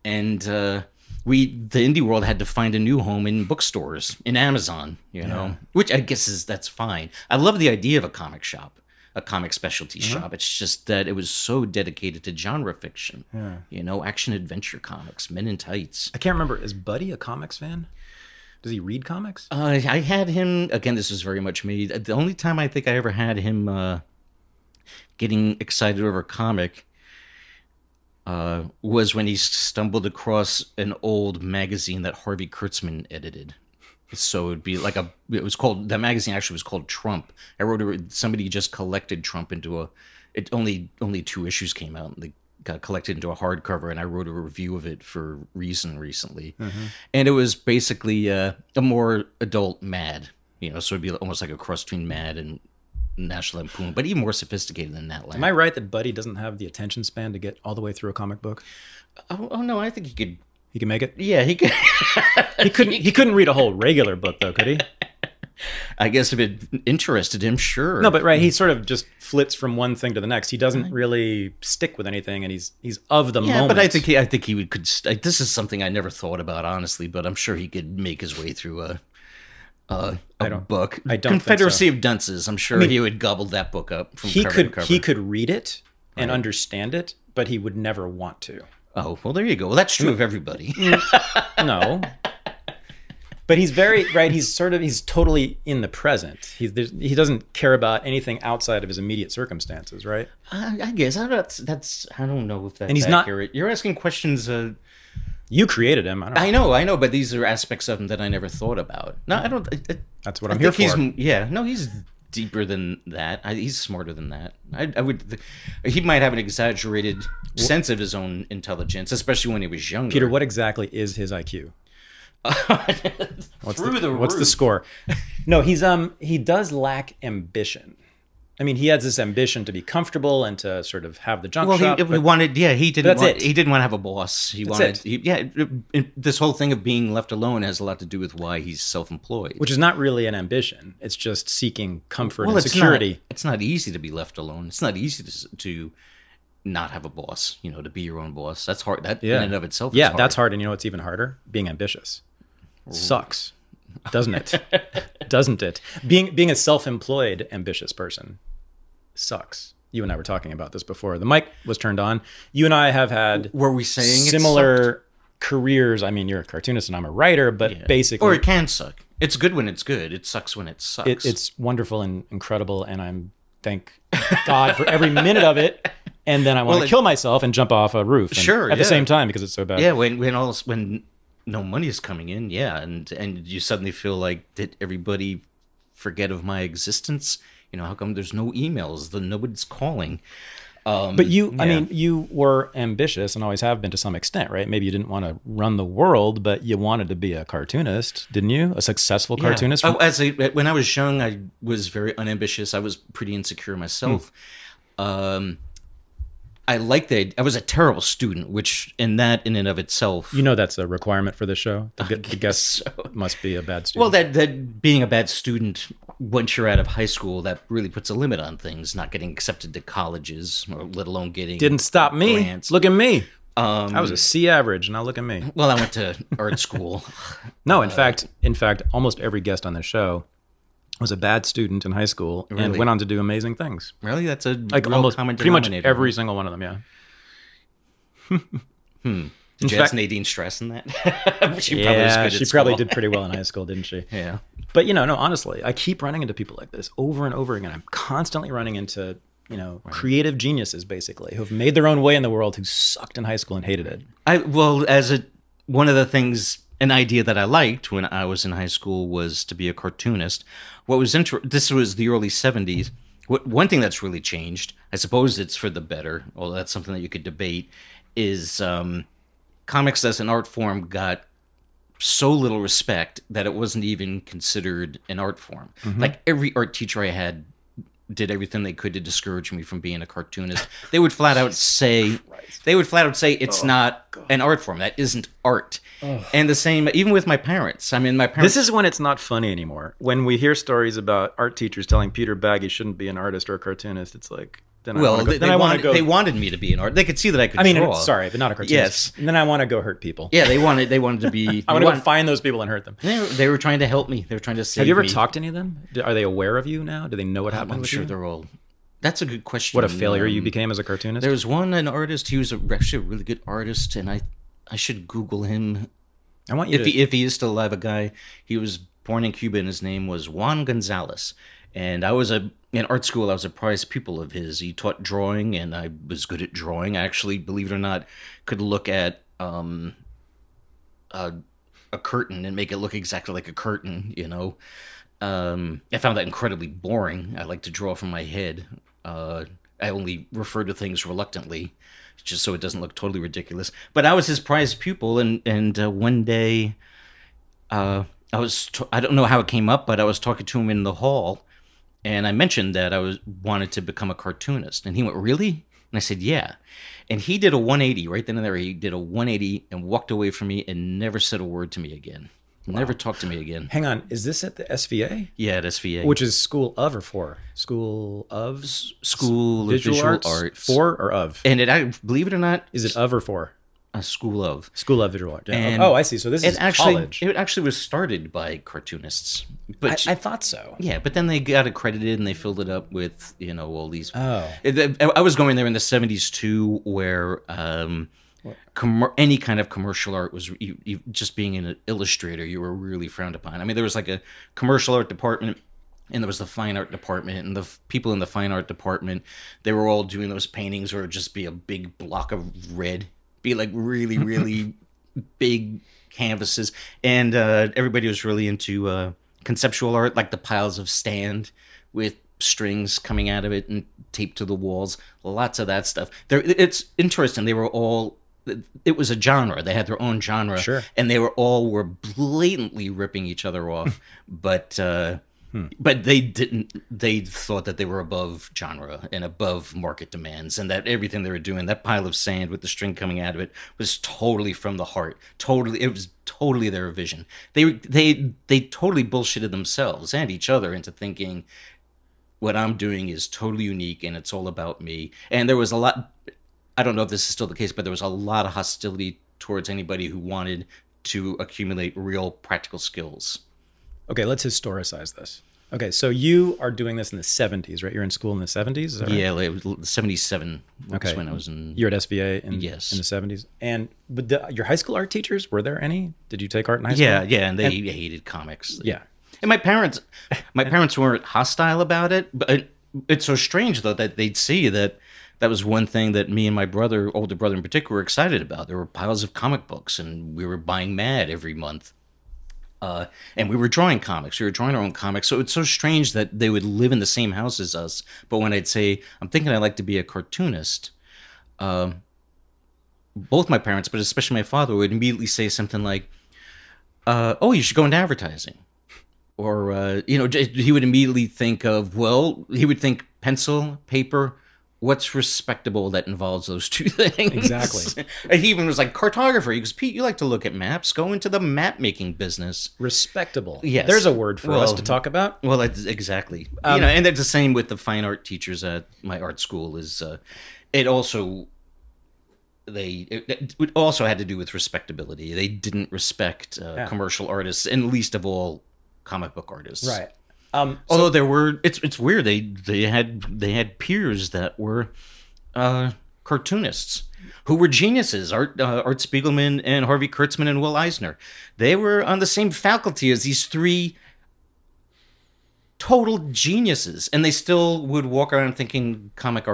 And the indie world had to find a new home in bookstores, in Amazon, you know, which I guess that's fine. I love the idea of a comic shop, a comic specialty shop. It's just that it was so dedicated to genre fiction, you know, action adventure comics, Men in Tights. I can't remember. Is Buddy a comics fan? Does he read comics? I had him, again, this is very much me. The only time I think I ever had him getting excited over a comic was when he stumbled across an old magazine that Harvey Kurtzman edited. So it'd be like the magazine actually was called Trump. Somebody just collected Trump into only 2 issues came out, and they got collected into a hardcover, and I wrote a review of it for Reason recently. And it was basically a more adult Mad, you know, so it'd be almost like a cross between Mad and National Lampoon, but even more sophisticated than that. Am I right that Buddy doesn't have the attention span to get all the way through a comic book? Oh no, I think he could. He can make it? Yeah, he could. He couldn't read a whole regular book, though, could he? I guess if it interested him, sure. No, but right, he sort of just flits from one thing to the next. He doesn't really stick with anything, and he's of the moment. But I think he could. This is something I never thought about, honestly. But I'm sure he could make his way through a book. I don't Confederacy think so. of Dunces. I'm sure he would gobble that book up from cover to cover. He could read it and understand it, but he would never want to. Oh, well, there you go. Well, that's true of everybody. No. But he's very right. He's totally in the present. He doesn't care about anything outside of his immediate circumstances, right? I guess I don't know if that's and he's accurate. You're asking questions. You created him. I know, but these are aspects of him that I never thought about. No, I don't. That's what I'm here for. He's deeper than that. He's smarter than that. He might have an exaggerated sense of his own intelligence, especially when he was younger. Peter, what exactly is his IQ? What's the score? No, he does lack ambition. I mean, he has this ambition to be comfortable and to sort of have the junk shop. He didn't want to have a boss. This whole thing of being left alone has a lot to do with why he's self-employed. Which is not really an ambition. It's just seeking comfort and security. It's not easy to be left alone. It's not easy to not have a boss, to be your own boss. That's hard. That in and of itself is hard. That's hard. And you know what's even harder? Being ambitious. Sucks. Doesn't it? Doesn't it? Being a self-employed, ambitious person sucks. You and I were talking about this before the mic was turned on. You and I have had similar careers. I mean, you're a cartoonist and I'm a writer, but basically... Or it can suck. It's good when it's good. It sucks when it sucks. It's wonderful and incredible, and thank God for every minute of it. And then I want to kill myself and jump off a roof at the same time because it's so bad. Yeah, when no money is coming in, and you suddenly feel like, did everybody forget of my existence? How come there's no emails? Nobody's calling. But you, I mean, you were ambitious and always have been to some extent, right? Maybe you didn't want to run the world, but you wanted to be a cartoonist, didn't you? A successful cartoonist? When I was young, I was very unambitious. I was pretty insecure myself. I was a terrible student, which in and of itself... that's a requirement for this show? The guest must be a bad student. Well, that being a bad student, once you're out of high school, that really puts a limit on things, not getting accepted to colleges, or let alone getting Didn't stop me. grants. Look at me. I was a C average, now look at me. Well, I went to art school. No, in fact, almost every guest on this show was a bad student in high school and went on to do amazing things. Really? That's a almost common pretty much denominator. every single one of them, yeah. Did you ask Nadine Stress in that? She probably did pretty well in high school, didn't she? Yeah. But no, honestly, I keep running into people like this over and over again. I'm constantly running into, creative geniuses basically who have made their own way in the world, who sucked in high school and hated it. One of the things, an idea that I liked when I was in high school was to be a cartoonist. This was the early 70s. One thing that's really changed, I suppose it's for the better, although that's something that you could debate, is comics as an art form got so little respect that it wasn't even considered an art form. Mm-hmm. Like every art teacher I had did everything they could to discourage me from being a cartoonist. They would flat out say it's not an art form. That isn't art. And the same even with my parents. I mean, my parents... This is when it's not funny anymore. When we hear stories about art teachers telling Peter Bagge he shouldn't be an artist or a cartoonist, it's like... They wanted me to be an artist. They could see that I could draw. Sorry, but not a cartoonist. Yes. And then I want to go hurt people. Yeah, they wanted to be... I want to go find those people and hurt them. They were trying to help me. They were trying to save me. Have you ever talked to any of them? Are they aware of you now? Do they know what happened I'm with sure you? they're all... That's a good question. What a failure you became as a cartoonist? There was an artist. He was actually a really good artist, and I should Google him. I want you if he is still alive, a guy. He was born in Cuba, and his name was Juan Gonzalez. And I was in art school. I was a prize pupil of his. He taught drawing, and I was good at drawing. I actually, believe it or not, could look at a curtain and make it look exactly like a curtain. I found that incredibly boring. I like to draw from my head. I only refer to things reluctantly, just so it doesn't look totally ridiculous. But I was his prized pupil, and one day, I don't know how it came up, but I was talking to him in the hall, and I mentioned that I wanted to become a cartoonist, and he went, "Really?" And I said, "Yeah." And he did a 180 right then and there. He did a 180 and walked away from me and never said a word to me again. Never talk to me again. Hang on, is this at the SVA? Yeah, at SVA. Which is School of or for? School of Visual Arts. For or of? And believe it or not, Is it of or for? a School of. School of Visual Arts. Yeah. And Oh, I see. So this is college. It actually was started by cartoonists. But I thought so. yeah, but then they got accredited and they filled it up with, all these. Oh. I was going there in the 70s too, where any kind of commercial art was just being an illustrator, you were really frowned upon. I mean, there was like a commercial art department. And there was the fine art department, and the people in the fine art department, they were all doing those paintings, or just be a big block of red, be like really, really big canvases. And everybody was really into conceptual art, like the piles of stand with strings coming out of it and taped to the walls. Lots of that stuff. It's interesting. They were all. It was a genre. They had their own genre, Sure. And they were blatantly ripping each other off, but. But they didn't. They thought that they were above genre and above market demands, and that everything they were doing, that pile of sand with the string coming out of it, was totally from the heart. Totally, it was totally their vision. They totally bullshitted themselves and each other into thinking what I'm doing is totally unique and it's all about me. And there was a lot. I don't know if this is still the case, but there was a lot of hostility towards anybody who wanted to accumulate real practical skills. Okay, let's historicize this. Okay, so you are doing this in the 70s, right? You're in school in the 70s? Is that right? Yeah, it was 77 was when I was in... You're at SVA in the Yes. 70s? But your high school art teachers, were there any? Did you take art in high school? Yeah, and they hated comics. Yeah. And my parents weren't hostile about it, but it's so strange, though, that they'd see that was one thing that me and my older brother in particular, were excited about. There were piles of comic books, and we were buying Mad every month. And we were drawing comics. We were drawing our own comics. So it's so strange that they would live in the same house as us. But when I'd say, I'm thinking I'd like to be a cartoonist, both my parents, but especially my father, would immediately say something like, oh, you should go into advertising. Or, he would immediately think of, he would think pencil, paper, what's respectable that involves those two things? Exactly. And he even was like, cartographer. He goes, Pete, you like to look at maps. Go into the map making business. Respectable. Yes. There's a word for us to talk about. Well, exactly. And that's the same with the fine art teachers at my art school. It also had to do with respectability. They didn't respect commercial artists, and least of all comic book artists. Right. Although there were, it's weird. They had peers that were cartoonists who were geniuses. Art Spiegelman and Harvey Kurtzman and Will Eisner. They were on the same faculty as these three total geniuses, and they still would walk around thinking comics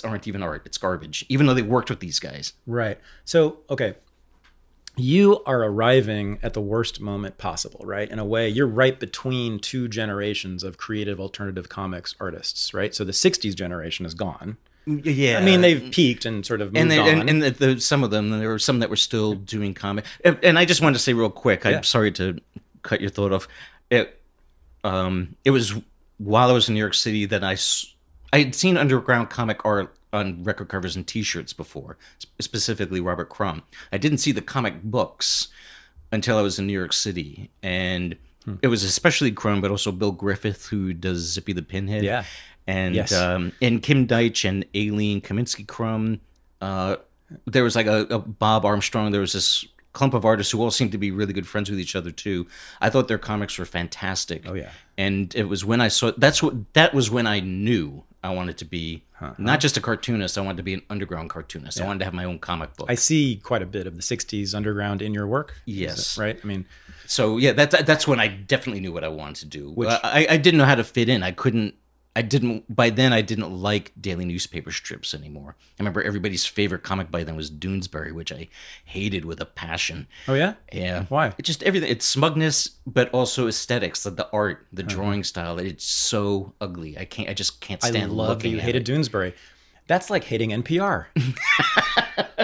aren't even art. It's garbage, even though they worked with these guys. Right. So, okay. You are arriving at the worst moment possible, right? In a way, you're right between two generations of creative alternative comics artists, right? So the 60s generation is gone. Yeah. I mean, they've peaked and sort of moved on. And some of them, there were some that were still doing comics. And I just wanted to say real quick, I'm sorry to cut your thought off. It was while I was in New York City that I had seen underground comic art on record covers and T-shirts before, specifically Robert Crumb. I didn't see the comic books until I was in New York City, and it was especially Crumb, but also Bill Griffith, who does Zippy the Pinhead. Yeah, and yes. And Kim Deitch and Aileen Kaminsky Crumb. There was like a Bob Armstrong. There was this clump of artists who all seemed to be really good friends with each other too. I thought their comics were fantastic. Oh yeah, and it was when I saw that was when I knew I wanted to be not just a cartoonist. I wanted to be an underground cartoonist. I wanted to have my own comic book. I see quite a bit of the 60s underground in your work. Yes. Right? I mean... So, yeah, that's when I definitely knew what I wanted to do. I didn't know how to fit in. By then, I didn't like daily newspaper strips anymore. I remember everybody's favorite comic by then was Doonesbury, which I hated with a passion. Oh, yeah? Yeah. Why? It's just everything. It's smugness, but also aesthetics, like the art, the drawing style. It's so ugly. I just can't stand looking at it. I love that you hated Doonesbury. That's like hating NPR.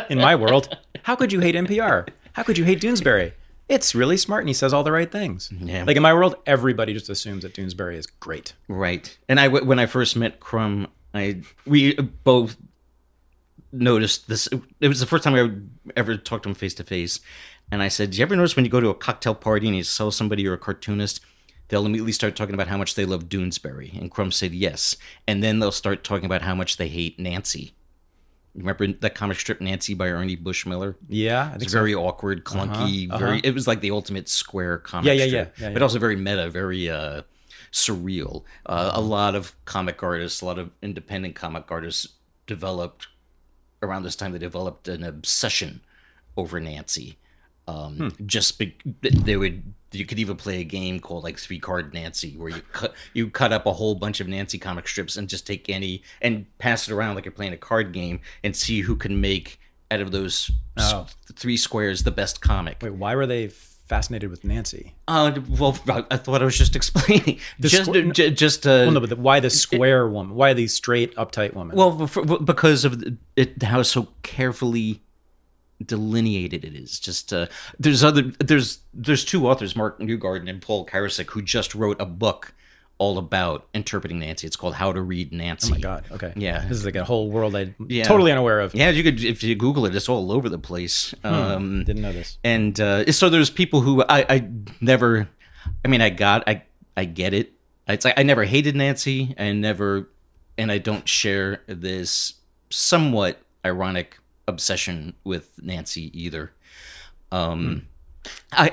In my world, how could you hate NPR? How could you hate Doonesbury? It's really smart, and he says all the right things. Yeah. Like in my world, everybody just assumes that Doonesbury is great. Right. And when I first met Crumb, we both noticed this. It was the first time I ever talked to him face to face, And I said, do you ever notice when you go to a cocktail party and you tell somebody you're a cartoonist, they'll immediately start talking about how much they love Doonesbury? And Crumb said yes. And then they'll start talking about how much they hate Nancy. Remember that comic strip Nancy by Ernie Bushmiller? Yeah, I think it's very awkward, clunky, very. It was like the ultimate square comic strip, yeah. But also very meta, very surreal. A lot of comic artists, a lot of independent comic artists developed around this time. They developed an obsession over Nancy. You could even play a game called like 3-Card Nancy, where you cut up a whole bunch of Nancy comic strips and just take any and pass it around like you're playing a card game and see who can make out of those 3 squares the best comic. Wait, why were they fascinated with Nancy? Well, I thought I was just explaining. But why the square woman? Why the straight, uptight woman? Well, because of how so carefully delineated it is. Just there's 2 authors, Mark Newgarden and Paul Karasek, who just wrote a book all about interpreting Nancy. It's called How to Read Nancy. Oh my God. Okay. Yeah. This is like a whole world I'm totally unaware of. Yeah, if you Google it, it's all over the place. Didn't know this. And so there's people who I never, I mean, I get it. It's like I never hated Nancy and I don't share this somewhat ironic obsession with Nancy either. I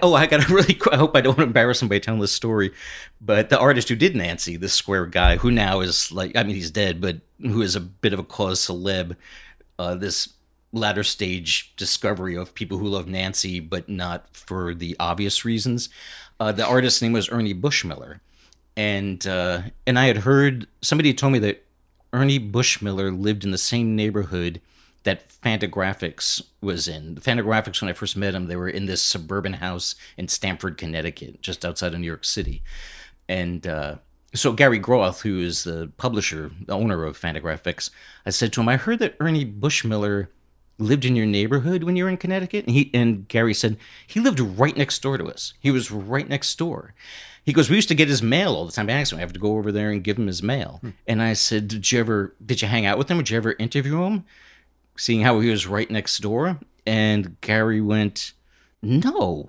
hope I don't embarrass him by telling this story, but the artist who did Nancy, this square guy who now is like, I mean, he's dead, but who is a bit of a cause celeb, this latter stage discovery of people who love Nancy, but not for the obvious reasons. The artist's name was Ernie Bushmiller. And I had heard, somebody told me that Ernie Bushmiller lived in the same neighborhood that Fantagraphics was in. The Fantagraphics, when I first met him, they were in this suburban house in Stamford, Connecticut, just outside of New York City. And so Gary Groth, who is the publisher, the owner of Fantagraphics, I said to him, I heard that Ernie Bushmiller lived in your neighborhood when you were in Connecticut? And Gary said, he lived right next door to us. He was right next door. He goes, we used to get his mail all the time. I asked him, I have to go over there and give him his mail. And I said, did you hang out with him? Did you ever interview him? Seeing how he was right next door? And Gary went, no.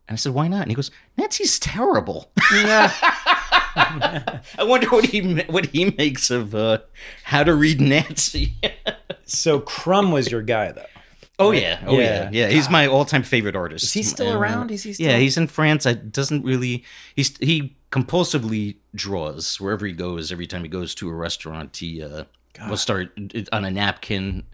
And I said, why not? And he goes, Nancy's terrible. I wonder what he makes of How to Read Nancy. So Crumb was your guy, though. Oh, right? Yeah. He's my all-time favorite artist. Is he still around? Is he still? Yeah, he's in France. He compulsively draws wherever he goes. Every time he goes to a restaurant, he will start on a napkin.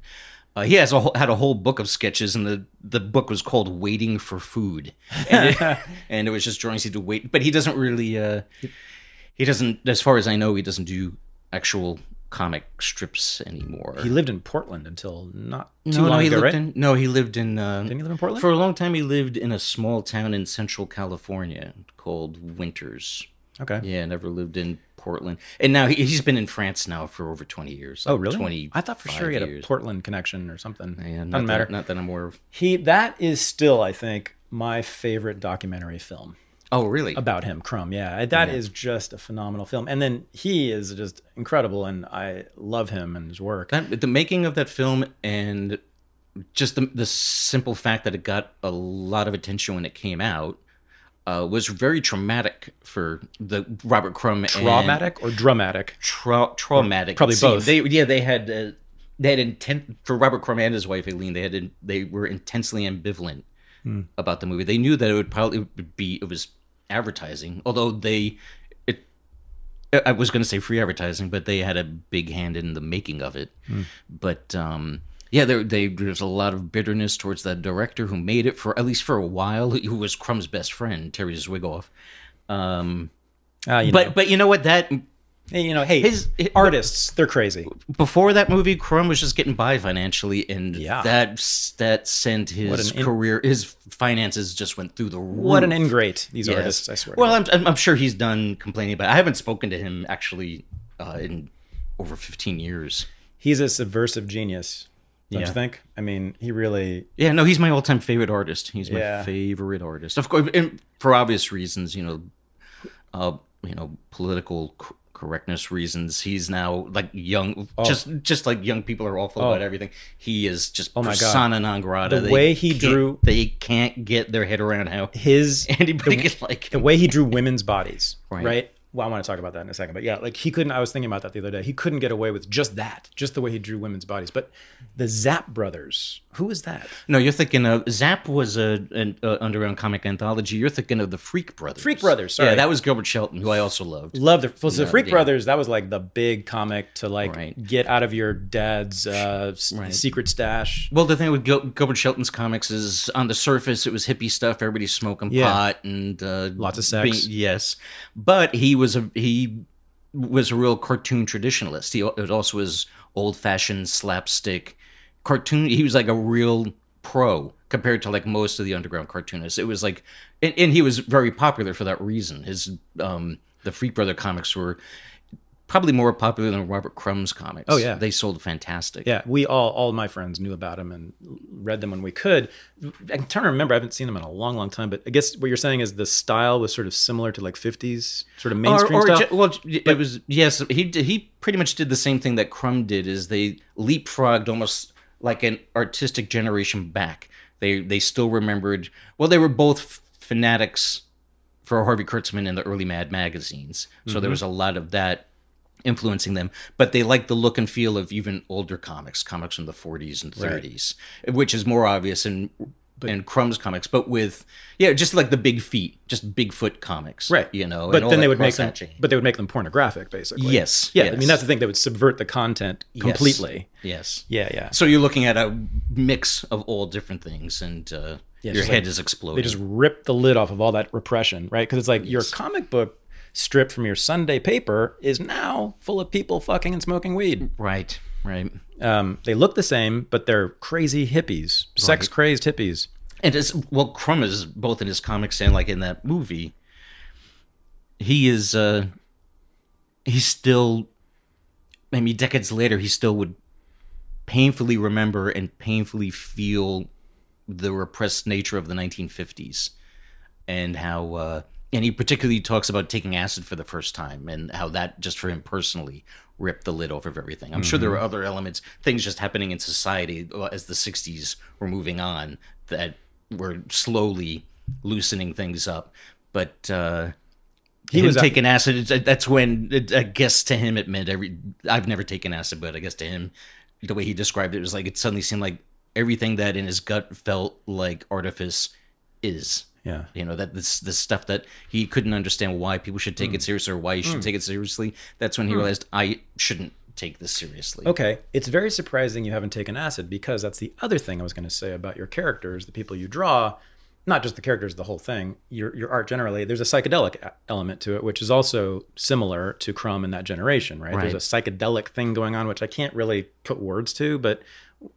He had a whole book of sketches, and the book was called Waiting for Food. And it was just drawings he to wait. But he doesn't really, he doesn't, as far as I know, he doesn't do actual comic strips anymore. He lived in Portland until not too long ago, right? He lived in... Didn't he live in Portland? For a long time, he lived in a small town in Central California called Winters. Okay. Yeah, never lived in Portland. And now he's been in France now for over 20 years. Oh, really? I thought for sure he had a Portland connection or something. Yeah, doesn't matter. Not that I'm aware of. That is still, I think, my favorite documentary film. Oh, really? About him, Crumb. Yeah, that is just a phenomenal film. And then he is just incredible, and I love him and his work. The making of that film and just the simple fact that it got a lot of attention when it came out was very traumatic for the Robert Crumb. Traumatic or dramatic? Traumatic. Probably both. They had intent for Robert Crumb and his wife Aileen. They were intensely ambivalent about the movie. They knew that it was advertising, although I was going to say free advertising, but they had a big hand in the making of it. But there's a lot of bitterness towards that director who made it at least for a while, who was Crumb's best friend, Terry Zwigoff. But you know what? His artists, they're crazy. Before that movie, Crumb was just getting by financially, and that sent his career, his finances just went through the roof. What an ingrate, these artists, I swear. Well, I'm sure he's done complaining about it. I haven't spoken to him, actually, in over 15 years. He's a subversive genius, don't you think? I mean, he really... Yeah, no, he's my all-time favorite artist. He's my favorite artist. Of course, and for obvious reasons, political correctness reasons, he's now like young, Oh. just like young people are awful about everything. He is just my God. persona non grata. The way he drew, they can't get their head around how his anybody could like the way he drew women's bodies, Right. right? Well, I want to talk about that in a second, but yeah, like he couldn't. I was thinking about that the other day. He couldn't get away with just the way he drew women's bodies. But the Zapp brothers, who is that? No, you're thinking of Zapp was an underground comic anthology. You're thinking of the Freak Brothers. Freak Brothers, sorry. Yeah, that was Gilbert Shelton, who I also loved. Love the the Freak yeah. Brothers. That was like the big comic to like Right. get out of your dad's secret stash. Well, the thing with Gilbert Shelton's comics is, on the surface, it was hippie stuff. Everybody's smoking Yeah. pot and Lots of sex. yes, but he was a real cartoon traditionalist. It also was old-fashioned slapstick cartoon. He was like a real pro compared to like most of the underground cartoonists. It was like, and he was very popular for that reason. His the Freak Brother comics were probably more popular than Robert Crumb's comics. Oh, yeah. They sold fantastic. Yeah, we all my friends knew about him and read them when we could. I'm trying to remember. I haven't seen them in a long, long time. But I guess what you're saying is the style was sort of similar to like 50s sort of mainstream style. It was, yes. He pretty much did the same thing that Crumb did. Is they leapfrogged almost like an artistic generation back. They still remembered. Well, they were both fanatics for Harvey Kurtzman in the early Mad magazines, so there was a lot of that influencing them, but they like the look and feel of even older comics from the 40s and 30s, which is more obvious in Crumb's comics, but with just like the big feet, just Bigfoot comics, Right. You know, But and all then they that would make them. cross-hatching. But they would make them pornographic, basically. Yes, Yeah. yes. I mean, that's the thing. They would subvert the content completely. Yes. Yeah. Yeah. So you're looking at a mix of all different things, and your just head like- is exploding. They just rip the lid off of all that repression, right? Because it's like your comic book strip from your Sunday paper is now full of people fucking and smoking weed. right. They look the same, but they're crazy hippies, sex crazed hippies. And Crumb is both in his comics and like in that movie. He is, he's still, I mean, decades later, he still would painfully remember and painfully feel the repressed nature of the 1950s, and how, and he particularly talks about taking acid for the first time and how that just for him personally ripped the lid off of everything. I'm sure there were other elements, things just happening in society as the 60s were moving on that were slowly loosening things up. But he was taking acid. That's when, I guess to him it meant I've never taken acid, but I guess to him, the way he described it was like it suddenly seemed like everything that in his gut felt like artifice is. Yeah. You know, that this stuff that he couldn't understand why people should take it seriously or why you should take it seriously. That's when he realized I shouldn't take this seriously. Okay. It's very surprising you haven't taken acid, because that's the other thing I was going to say about your characters, the people you draw, not just the characters, the whole thing, your art generally. There's a psychedelic element to it, which is also similar to Crumb in that generation, right? There's a psychedelic thing going on, which I can't really put words to, but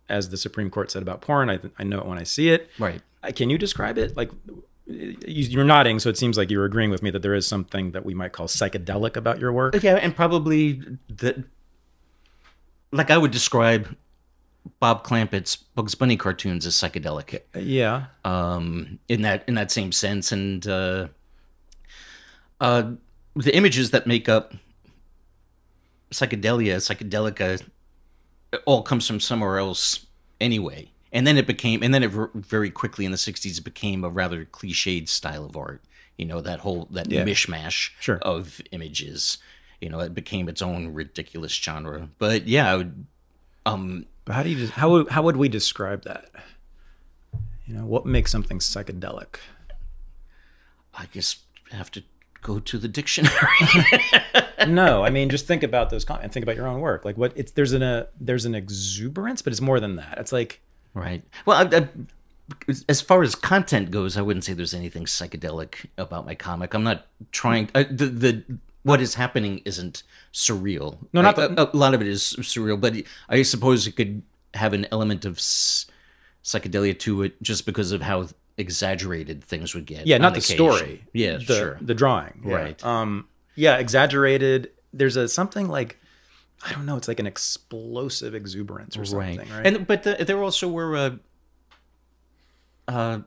as the Supreme Court said about porn, I know it when I see it. Right. Can you describe it? Like, you're nodding, so it seems like you're agreeing with me that there is something that we might call psychedelic about your work. Yeah, and probably that, like I would describe Bob Clampett's Bugs Bunny cartoons as psychedelic. Yeah. In that same sense, and the images that make up psychedelica, it all comes from somewhere else anyway. And then it very quickly in the 60s, it became a rather cliched style of art. You know, that mishmash of images. You know, it became its own ridiculous genre. But yeah, But how would we describe that? You know, what makes something psychedelic? I guess I have to go to the dictionary. No, I mean, just think about those and think about your own work. Like, there's an exuberance, but it's more than that. It's like, right. Well, as far as content goes, I wouldn't say there's anything psychedelic about my comic. I'm not trying. What is happening isn't surreal. No, not a lot of it is surreal, but I suppose it could have an element of psychedelia to it just because of how exaggerated things would get. yeah, not the occasion. story. Yeah, sure. The drawing. Yeah. Right. Yeah, exaggerated. There's something like, I don't know. It's like an explosive exuberance or something, right? And but there also were. And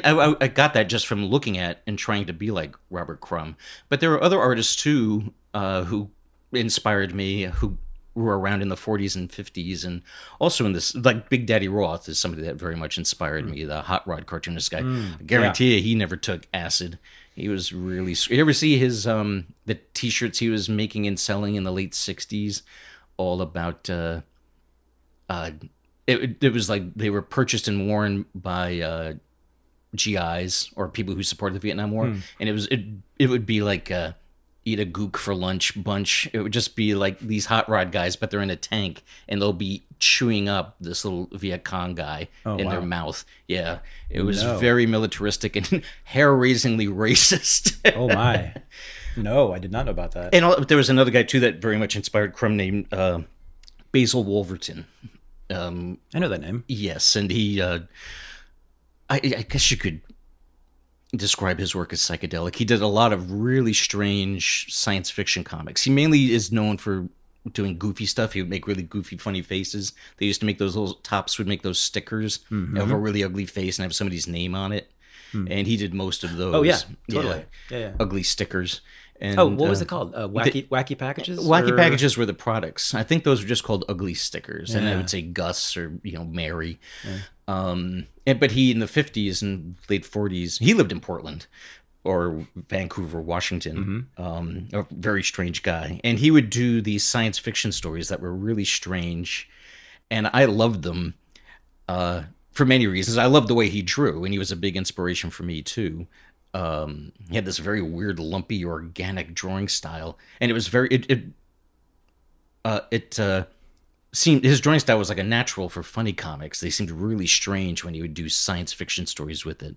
I got that just from looking at and trying to be like Robert Crumb. But there were other artists too who inspired me, who were around in the 40s and 50s, and also in this, like Big Daddy Roth is somebody that very much inspired me, the hot rod cartoonist guy. I guarantee you he never took acid. He was really... You ever see his the T-shirts he was making and selling in the late 60s? All about... It was like they were purchased and worn by GIs or people who supported the Vietnam War, and it would be like eat a gook for lunch bunch. It would just be like these hot rod guys, but they're in a tank, and they'll be chewing up this little Viet Cong guy in their mouth. Yeah, it was very militaristic and hair-raisingly racist. Oh my! No, I did not know about that. And there was another guy too that very much inspired Crumb named Basil Wolverton. I know that name. Yes, and he, I guess you could describe his work as psychedelic. He did a lot of really strange science fiction comics. He mainly is known for doing goofy stuff. He would make really goofy, funny faces. They used to make those little tops, would make those stickers of a really ugly face and have somebody's name on it. And he did most of those. Oh, yeah, totally. Yeah. Ugly stickers. And, what was it called? Wacky Packages? Wacky Packages were the products. I think those were just called ugly stickers. And I would say Gus or, Mary. Yeah. But he, in the 50s and late 40s, he lived in Portland or Vancouver, Washington. A very strange guy. And he would do these science fiction stories that were really strange. And I loved them for many reasons. I loved the way he drew, and he was a big inspiration for me, too. He had this very weird, lumpy, organic drawing style, and it was very. It seemed his drawing style was like a natural for funny comics. They seemed really strange when he would do science fiction stories with it,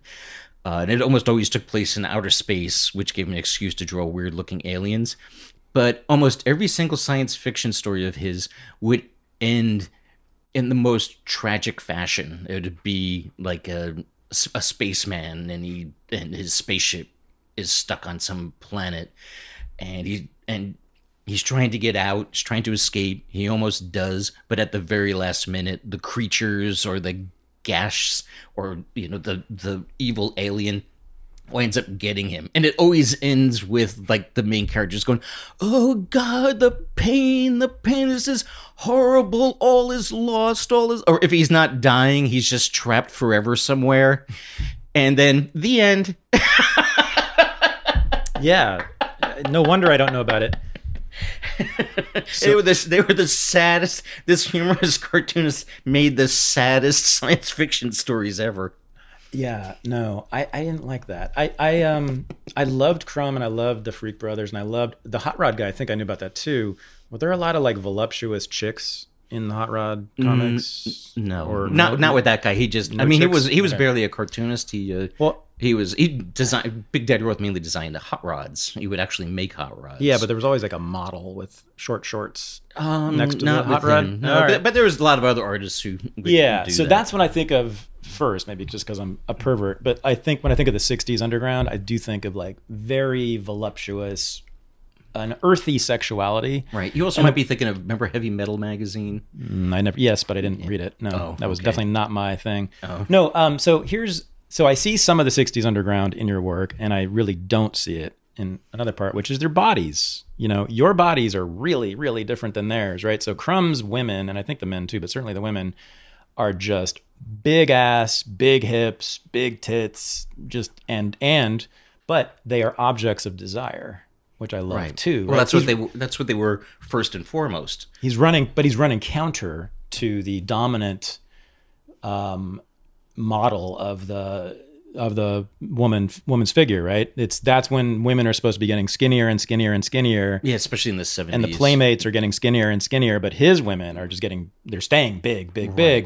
and it almost always took place in outer space, which gave him an excuse to draw weird-looking aliens. But almost every single science fiction story of his would end in the most tragic fashion. It would be like a spaceman, and his spaceship is stuck on some planet, and he's trying to get out. He's trying to escape. He almost does, but at the very last minute, the creatures or the gash or the evil alien winds up getting him, and it always ends with like the main character just going, "Oh God, the pain! This is horrible. All is lost. Or if he's not dying, he's just trapped forever somewhere." And then the end. Yeah, no wonder I don't know about it. They were the saddest. This humorous cartoonist made the saddest science fiction stories ever. Yeah, no, I didn't like that. I loved Crumb, and I loved the Freak Brothers, and I loved the Hot Rod guy. I think I knew about that too. Were there a lot of like voluptuous chicks in the Hot Rod comics? No, or not with that guy. He just, no he chicks? was Okay. barely a cartoonist. He designed. Big Daddy Roth mainly designed hot rods. He would actually make hot rods. Yeah, but there was always like a model with short shorts next to not the Hot with Rod. him. No, All right. but there was a lot of other artists who would Yeah, do so that. that's when I think of first, maybe just because I'm a pervert, but I think when I think of the 60s underground, I do think of like very voluptuous, an earthy sexuality. Right. You also might be thinking of, remember Heavy Metal magazine? Yes, but I didn't read it. No, Oh, that was okay. definitely not my thing. Oh. No, so I see some of the 60s underground in your work, and I really don't see it in another part, which is their bodies. Your bodies are really, really different than theirs, right? So Crumb's women, and I think the men too, but certainly the women, are just big ass, big hips, big tits, but they are objects of desire, which I love too. Well, right? that's what they were first and foremost. He's running counter to the dominant model of the woman's figure, right? That's when women are supposed to be getting skinnier and skinnier and skinnier. Yeah, especially in the 70s. And the playmates are getting skinnier and skinnier, but his women are just they're staying big,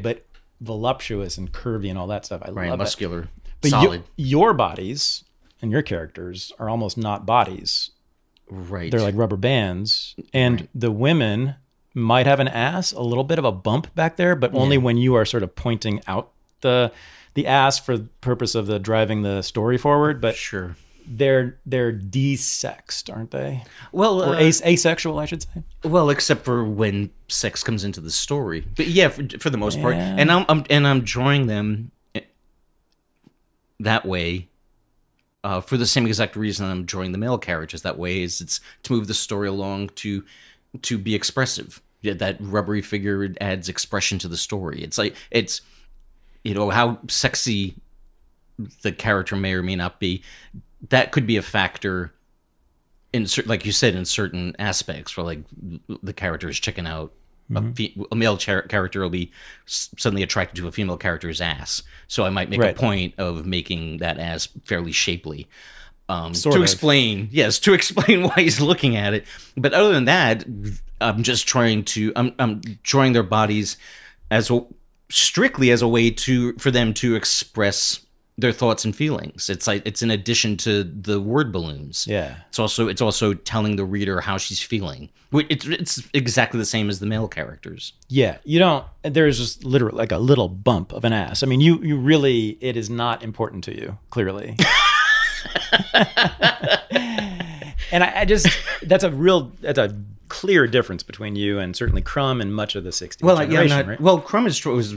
but voluptuous and curvy and all that stuff. I love muscular, it. But solid. Your bodies and your characters are almost not bodies. Right. They're like rubber bands. And the women might have an ass, a little bit of a bump back there, but only when you are sort of pointing out the ass for the purpose of driving the story forward. But sure. They're desexed, aren't they? Well, or asexual, I should say. Well, except for when sex comes into the story. But yeah, for the most part, and I'm drawing them that way for the same exact reason I'm drawing the male characters that way. Is it's to move the story along, to to be expressive. Yeah, that rubbery figure adds expression to the story. It's like, it's, you know, how sexy the character may or may not be. That could be a factor in, like you said, in certain aspects where like the character is checking out. A male character will be suddenly attracted to a female character's ass. So I might make a point of making that ass fairly shapely. To explain why he's looking at it. But other than that, I'm just trying to, I'm drawing their bodies as strictly as a way for them to express their thoughts and feelings. It's like, it's in addition to the word balloons. Yeah. It's also telling the reader how she's feeling. It's exactly the same as the male characters. Yeah. You don't, there's just literally like a little bump of an ass. I mean, you really, it is not important to you, clearly. And I just, that's a clear difference between you and certainly Crumb and much of the 60s generation, right? Well, Crumb was,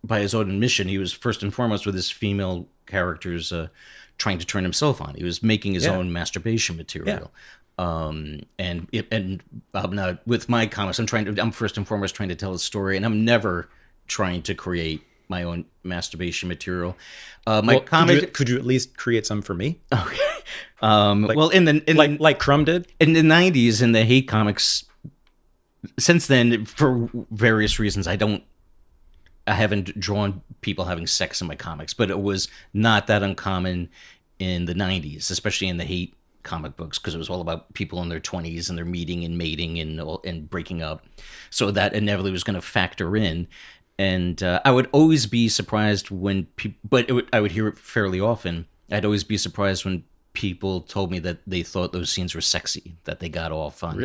by his own admission, he was first and foremost with his female characters trying to turn himself on. He was making his own masturbation material. And now with my comics, I'm first and foremost trying to tell a story, and I'm never trying to create my own masturbation material. Could you at least create some for me? Okay. Like Crumb did in the 90s in the hate comics. Since then, for various reasons, I haven't drawn people having sex in my comics, but it was not that uncommon in the 90s, especially in the hate comic books, because it was all about people in their 20s and they're meeting and mating and breaking up. So that inevitably was going to factor in. And I would always be surprised when people, I would hear it fairly often. I'd always be surprised when people told me that they thought those scenes were sexy, that they got off on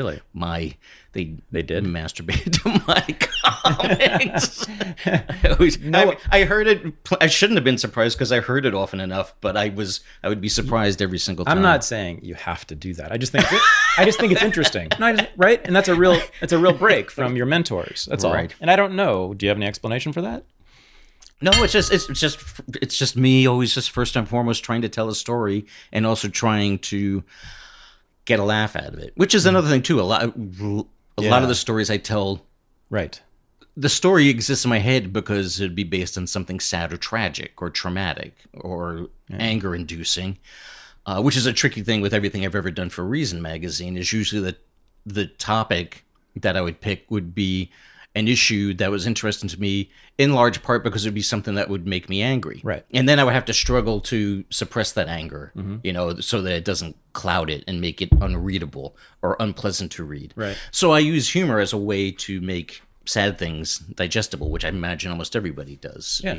they did masturbate to my comics. I heard it. I shouldn't have been surprised because I heard it often enough, but I would be surprised every single time. I'm not saying you have to do that. I just think it's interesting. Right? And that's a real break from your mentors. That's all. Right. And I don't know. Do you have any explanation for that? No, it's just me always just first and foremost trying to tell a story and also trying to get a laugh out of it, which is another thing too. A lot of the stories I tell, the story exists in my head because it'd be based on something sad or tragic or traumatic or anger inducing, which is a tricky thing with everything I've ever done for Reason magazine. Is usually the topic that I would pick would be an issue that was interesting to me in large part because it'd be something that would make me angry. Right. And then I would have to struggle to suppress that anger, so that it doesn't cloud it and make it unreadable or unpleasant to read. Right. So I use humor as a way to make sad things digestible, which I imagine almost everybody does. Yeah.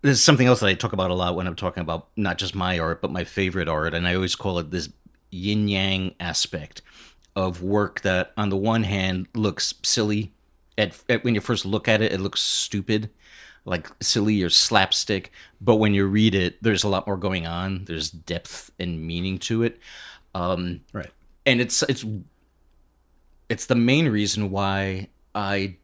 There's something else that I talk about a lot when I'm talking about not just my art, but my favorite art. And I always call it this yin-yang aspect of work that on the one hand looks silly. When you first look at it, it looks stupid, like silly or slapstick. But when you read it, there's a lot more going on. There's depth and meaning to it. Right. And it's the main reason why I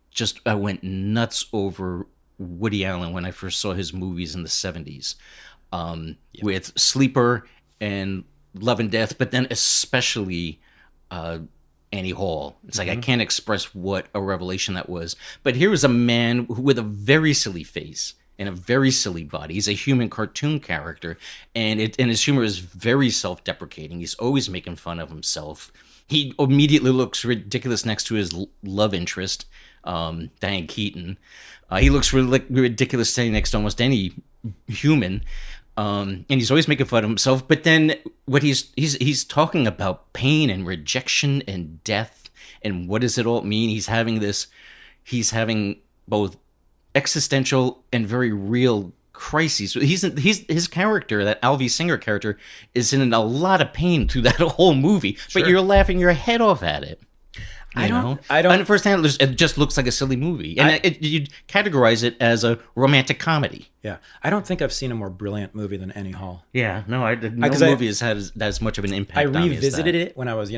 went nuts over Woody Allen when I first saw his movies in the 70s, with Sleeper and Love and Death, but then especially Annie Hall. It's like I can't express what a revelation that was. But here was a man with a very silly face and a very silly body. He's a human cartoon character, and his humor is very self-deprecating. He's always making fun of himself. He immediately looks ridiculous next to his love interest, Diane Keaton. He looks really ridiculous standing next to almost any human. And he's always making fun of himself. But then what he's talking about pain and rejection and death and what does it all mean? He's having both existential and very real crises. His character, that Harvey Singer character, is in a lot of pain through that whole movie. Sure. But you're laughing your head off at it. I don't. On the first hand, it just looks like a silly movie, and you'd categorize it as a romantic comedy. Yeah, I don't think I've seen a more brilliant movie than Annie Hall. Yeah, no movie has had as much of an impact. I on me as revisited that. it when I was,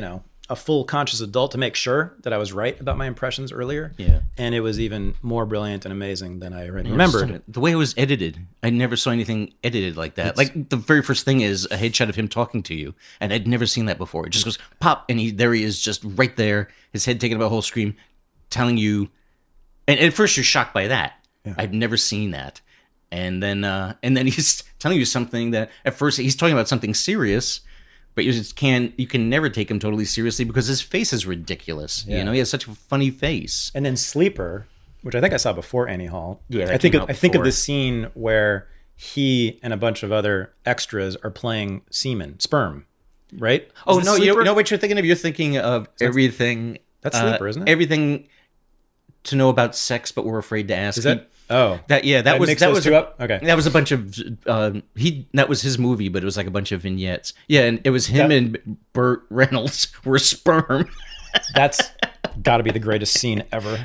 a full conscious adult to make sure that I was right about my impressions earlier. Yeah. And it was even more brilliant and amazing than I already remembered. The way it was edited, I never saw anything edited like that. Like the very first thing is a headshot of him talking to you, and I'd never seen that before. It just goes pop, and there he is, just right there, his head taking up a whole screen, telling you. And at first you're shocked by that. Yeah. I've never seen that. And then he's telling you something that at first he's talking about something serious, but you can never take him totally seriously because his face is ridiculous. Yeah. You know, he has such a funny face. And then Sleeper, which I think I saw before Annie Hall. Yeah, I think of the scene where he and a bunch of other extras are playing sperm, right? Oh no, you know what you're thinking of? You're thinking of everything. That's Sleeper, isn't it? Everything to know about sex, but we're afraid to ask. Is that? Oh, that was two up. Okay, that was a bunch of that was his movie, but it was like a bunch of vignettes. Yeah, and it was him and Burt Reynolds were sperm. That's got to be the greatest scene ever.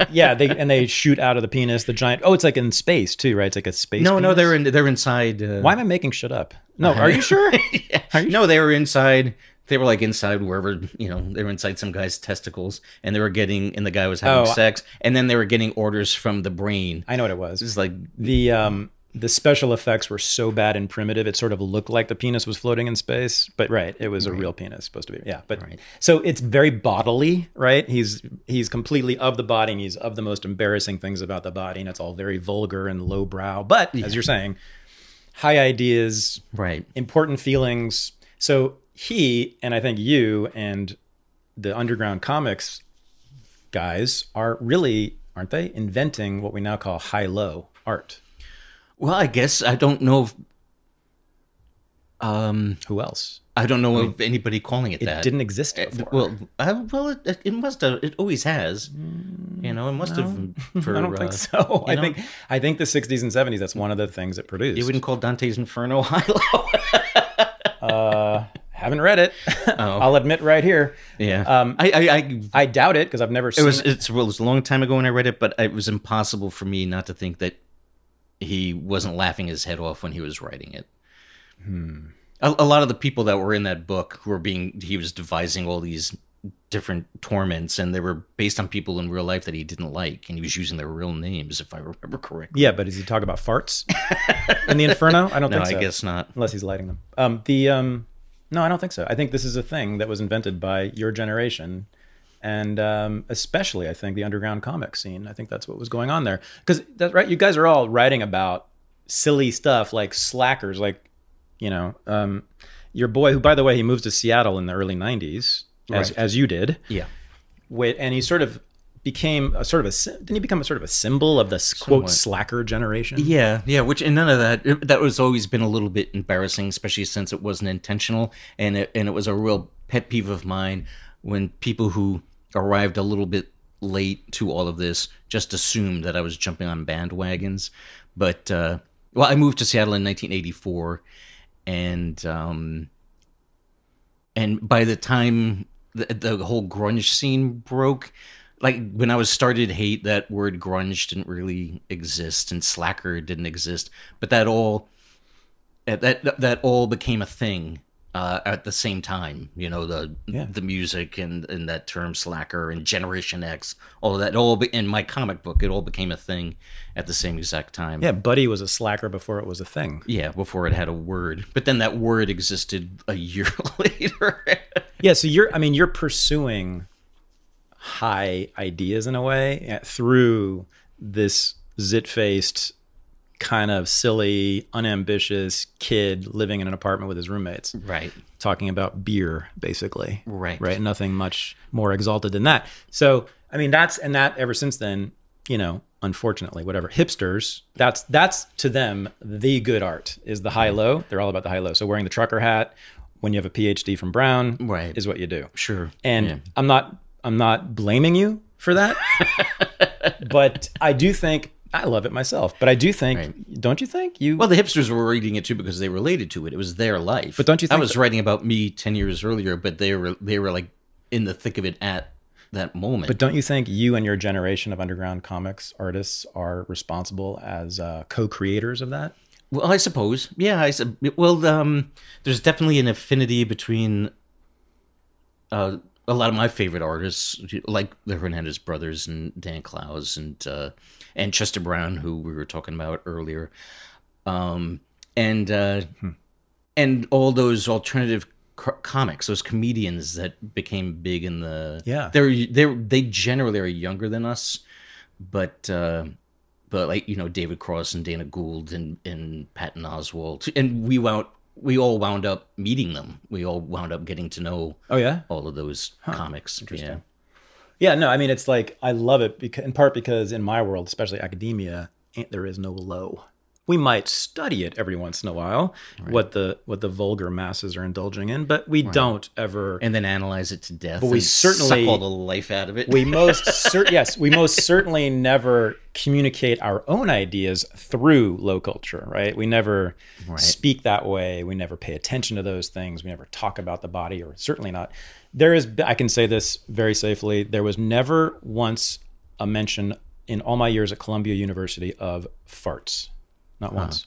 Yeah, they shoot out of the penis, the giant. Oh, it's like in space too, right? It's like a space. No, penis? no, they're inside. Why am I making shit up? No, are you sure? Yeah. No, they were inside. They were like inside wherever, you know, they were inside some guy's testicles, and the guy was having sex, and then they were getting orders from the brain. I know what it was. It's like the special effects were so bad and primitive, it sort of looked like the penis was floating in space, but it was a real penis supposed to be. Yeah, but so it's very bodily, right? He's completely of the body, and he's of the most embarrassing things about the body, and it's all very vulgar and lowbrow. But as you're saying, high ideas, right? Important feelings. So he, and I think you and the underground comics guys are really, aren't they, inventing what we now call high-low art? Well, I guess I don't know if who else? I don't know of anybody calling it that. It didn't exist before. It must have. It always has. You know, it must have. I don't think so. I think the 60s and 70s. That's one of the things it produced. You wouldn't call Dante's Inferno high-low. Haven't read it. I'll admit right here. Yeah. I doubt it because I've never seen it. It was a long time ago when I read it, but it was impossible for me not to think that he wasn't laughing his head off when he was writing it. A lot of the people that were in that book he was devising all these different torments, and they were based on people in real life that he didn't like, and he was using their real names, if I remember correctly. Yeah, but does he talk about farts in the Inferno? I don't think so. No, I guess not. Unless he's lighting them. No, I don't think so. I think this is a thing that was invented by your generation, and especially, I think, the underground comic scene. I think that's what was going on there. Because that's right. You guys are all writing about silly stuff like slackers, like, you know, your boy, who, by the way, he moved to Seattle in the early 90s, as you did. Yeah. And he sort of became didn't he become a sort of a symbol of the quote slacker generation? Yeah, which, and none of that was always been a little bit embarrassing, especially since it wasn't intentional, and it was a real pet peeve of mine when people who arrived a little bit late to all of this just assumed that I was jumping on bandwagons. But I moved to Seattle in 1984, and by the time the whole grunge scene broke, like when I was started to hate that word, grunge didn't really exist and slacker didn't exist, but that all became a thing at the same time. You know, the music and that term slacker and Generation X, all of that, in my comic book, it all became a thing at the same exact time. Yeah, Buddy was a slacker before it was a thing. Yeah, before it had a word, but then that word existed a year later. Yeah, so you're pursuing high ideas in a way through this zit-faced, kind of silly, unambitious kid living in an apartment with his roommates. Right. Talking about beer, basically. Right. Right. Nothing much more exalted than that. So, I mean, that ever since then, you know, unfortunately, whatever, hipsters, that's to them, the good art is the high-low. They're all about the high-low. So wearing the trucker hat when you have a PhD from Brown is what you do. Sure. And I'm not blaming you for that, but I do think, I love it myself, but I do think, don't you think? Well, the hipsters were reading it too because they related to it. It was their life. But don't you think I was writing about me 10 years earlier, but they were like in the thick of it at that moment. But don't you think you and your generation of underground comics artists are responsible as co-creators of that? Well, I suppose. Yeah, there's definitely an affinity between a lot of my favorite artists, like the Hernandez brothers and Dan Clowes and Chester Brown, who we were talking about earlier, and all those alternative comics, those comedians that became big in the they generally are younger than us, but like David Cross and Dana Gould and Patton Oswalt, and we all wound up meeting them. We all wound up getting to know all of those comics. Interesting. Yeah, no, I mean, it's like, I love it in part because in my world, especially academia, there is no low. We might study it every once in a while, what the vulgar masses are indulging in, but we don't ever, and then analyze it to death. But we certainly suck all the life out of it. We most certainly never communicate our own ideas through low culture, right? We never speak that way. We never pay attention to those things. We never talk about the body, or certainly not. I can say this very safely. There was never once a mention in all my years at Columbia University of farts. Not once.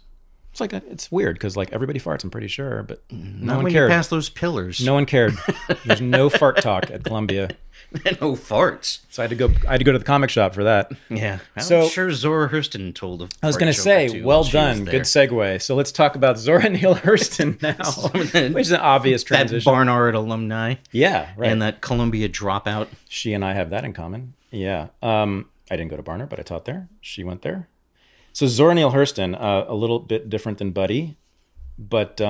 It's like it's weird because like everybody farts, I'm pretty sure, but no one cared. You pass those pillars. No one cared. There's no fart talk at Columbia. No farts. So I had to go to the comic shop for that. Yeah. I'm sure Zora Hurston told of. I was going to say, well done, good segue. So let's talk about Zora Neale Hurston now, which is an obvious transition. That Barnard alumni. Yeah, right. And that Columbia dropout. She and I have that in common. Yeah. I didn't go to Barnard, but I taught there. She went there. So Zora Neale Hurston, a little bit different than Buddy, but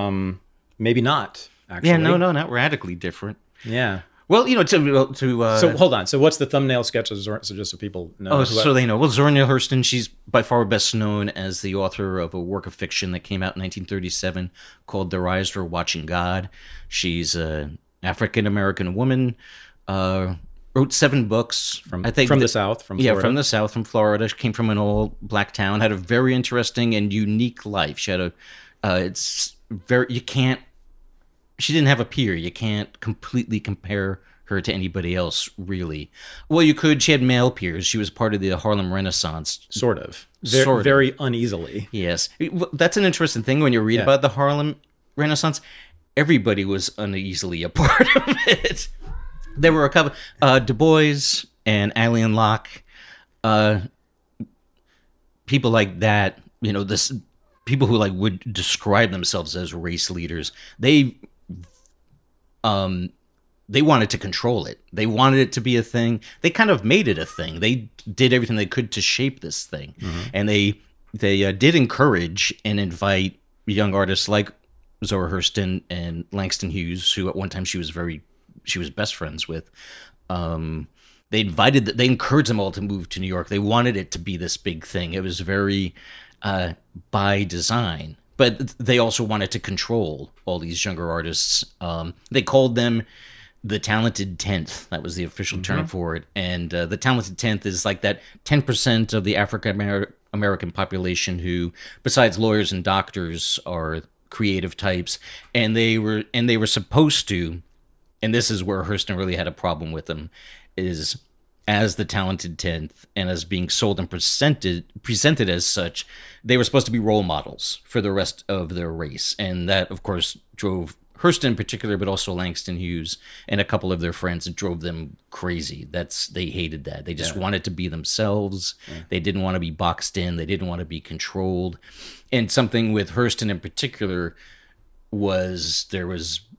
maybe not, actually. Yeah, no, not radically different. Yeah. Well, So hold on. So what's the thumbnail sketch of Zora? So just so people know. Oh, so they know. Well, Zora Neale Hurston, she's by far best known as the author of a work of fiction that came out in 1937 called Their Eyes Were Watching God. She's an African-American woman, wrote 7 books from the South, from Florida. Yeah, from the South, from Florida. She came from an all-black town, had a very interesting and unique life. She had she didn't have a peer. You can't completely compare her to anybody else, really. Well, you could. She had male peers. She was part of the Harlem Renaissance. Sort of. Very uneasily. Yes. That's an interesting thing when you read about the Harlem Renaissance. Everybody was uneasily a part of it. There were a couple, Du Bois and Alien Locke, people like that, people who like would describe themselves as race leaders. They wanted to control it. They wanted it to be a thing. They kind of made it a thing. They did everything they could to shape this thing. Mm-hmm. And they did encourage and invite young artists like Zora Hurston and Langston Hughes, who at one time she was best friends with. They encouraged them all to move to New York. They wanted it to be this big thing. It was very by design, but they also wanted to control all these younger artists. They called them the Talented 10th. That was the official term for it. And the Talented 10th is like that 10% of the African American population who, besides lawyers and doctors, are creative types. And they were supposed to, and this is where Hurston really had a problem with them, is as the Talented 10th and as being sold and presented as such, they were supposed to be role models for the rest of their race. And that, of course, drove Hurston in particular, but also Langston Hughes and a couple of their friends, it drove them crazy. They hated that. They just wanted to be themselves. Yeah. They didn't want to be boxed in. They didn't want to be controlled. And something with Hurston in particular was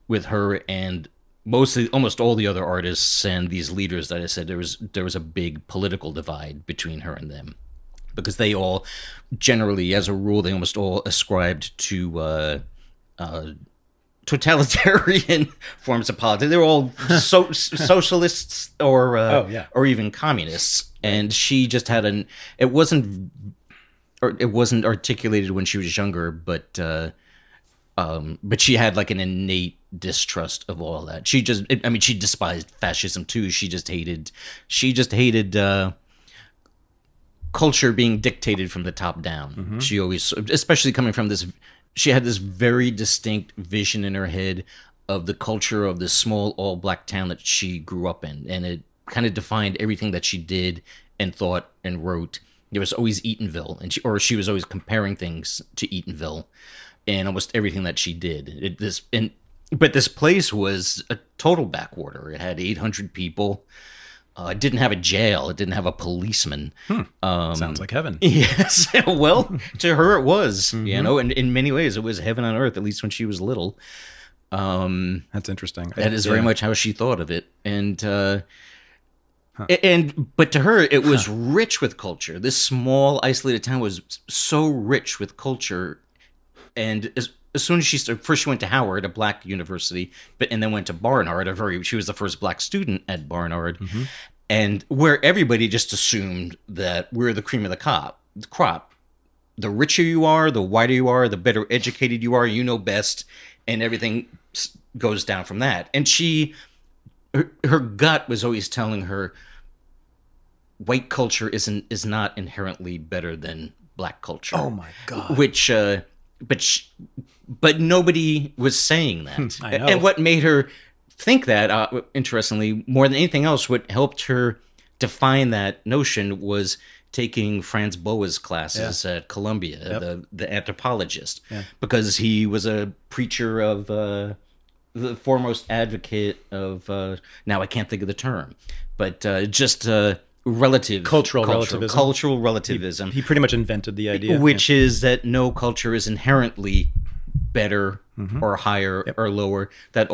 with her and almost all the other artists and these leaders that I said, there was a big political divide between her and them, because they all generally, as a rule, they almost all ascribed to totalitarian forms of politics. They were all socialists or even communists, and she just had it wasn't articulated when she was younger, but she had like an innate distrust of all that. She despised fascism too. She just hated culture being dictated from the top down. Mm-hmm. She always, especially coming from this, she had this very distinct vision in her head of the culture of this small all-black town that she grew up in, and it kind of defined everything that she did and thought and wrote. There was always Eatonville, and she was always comparing things to Eatonville. And almost everything that she did, But this place was a total backwater. It had 800 people. It didn't have a jail. It didn't have a policeman. Sounds like heaven. Yes. Well, to her it was, you know, and in many ways it was heaven on earth, at least when she was little. That's interesting. That is very much how she thought of it. And but to her, it was rich with culture. This small, isolated town was so rich with culture. And as soon as she started, first she went to Howard, a black university, and then went to Barnard. She was the first black student at Barnard, and where everybody just assumed that we're the cream of the crop. The richer you are, the whiter you are, the better educated you are. You know best, and everything goes down from that. And her gut was always telling her, white culture is not inherently better than black culture. Oh my God! Which, but nobody was saying that. I know. And what made her think that, interestingly, more than anything else, what helped her define that notion was taking Franz Boas classes at Columbia, the anthropologist, because he was a preacher of the foremost advocate of now I can't think of the term, but just cultural relativism. He pretty much invented the idea, which is that no culture is inherently better or higher or lower. That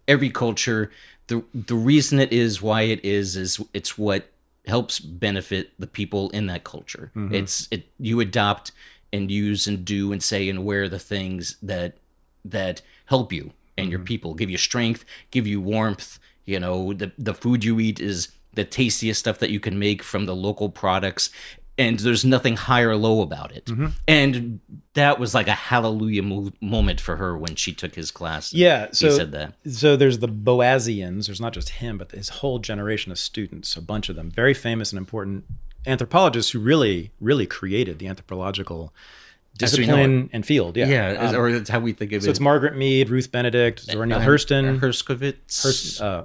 every culture, the reason it is why it is it's what helps benefit the people in that culture. You adopt and use and do and say and wear the things that help you and your people, give you strength, give you warmth. You know, the food you eat is the tastiest stuff that you can make from the local products, and there's nothing high or low about it. And that was like a hallelujah moment for her when she took his class. Yeah, so he said that. So there's the Boasians. There's not just him, but his whole generation of students, a bunch of them, very famous and important anthropologists who really, really created the anthropological discipline and field. Yeah, or that's how we think of it. So it's Margaret Mead, Ruth Benedict, Zora Neale Hurston,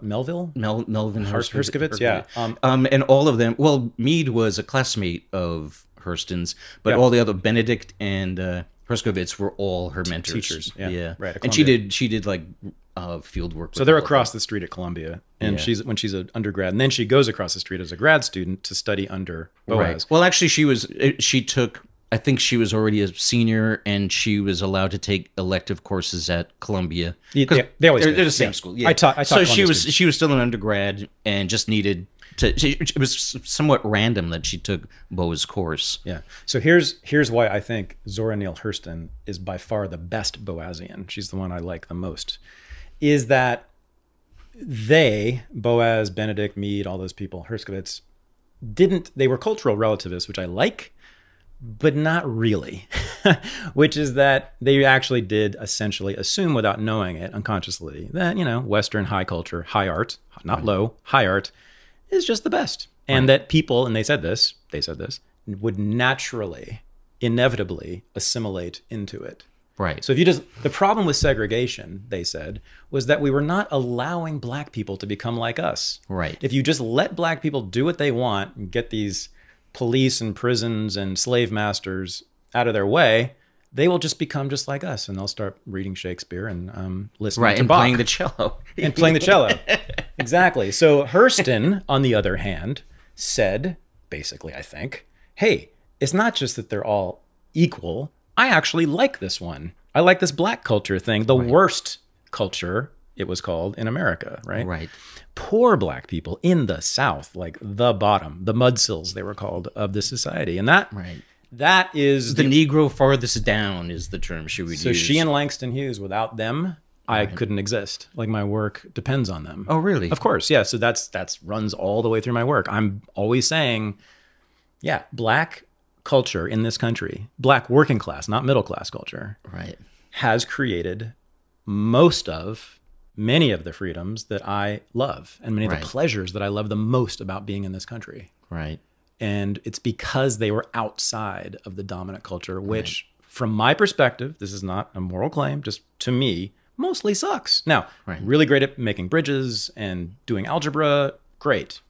Melvin Herskovits, yeah. And all of them. Well, Mead was a classmate of Hurston's, but all the other Benedict and Herskovits were all her mentors, teachers. Yeah, right. And she did like field work. So they're across the street at Columbia, and she's an undergrad, and then she goes across the street as a grad student to study under Boas. Right. Well, actually, she took. I think she was already a senior, and she was allowed to take elective courses at Columbia. They always they're the same school. Yeah. I taught so Columbia she was still an undergrad and just needed to. It was somewhat random that she took Bo's course. Yeah. So here's why I think Zora Neale Hurston is by far the best Boasian. She's the one I like the most. Is that Boas, Benedict, Mead, all those people, Herskovits, they were cultural relativists, which I like, but not really, which is that they actually did essentially assume without knowing it unconsciously that, Western high culture, high art, not low, high art is just the best. And that people, and they said this, would naturally, inevitably assimilate into it. Right. So the problem with segregation, they said, was that we were not allowing black people to become like us. Right. If you just let black people do what they want and get these police and prisons and slave masters out of their way, they will just become just like us, and they'll start reading Shakespeare and listening to Bach. Playing the cello. And playing the cello. Exactly. So Hurston, on the other hand, said, basically, I think, hey, it's not just that they're all equal. I actually like this one. I like this black culture thing, the worst culture, it was called, in America, right? Right. Poor black people in the South, like the bottom, the mudsills, they were called, of the society. And that is the Negro farthest down is the term she would use. So she and Langston Hughes, without them, I couldn't exist. Like, my work depends on them. Oh, really? Of course, yeah. So that's runs all the way through my work. I'm always saying, yeah, black culture in this country, black working class, not middle class culture, has created many of the freedoms that I love and many of the pleasures that I love the most about being in this country. Right. And it's because they were outside of the dominant culture, which from my perspective, this is not a moral claim, just to me, mostly sucks. Now, really great at making bridges and doing algebra, great.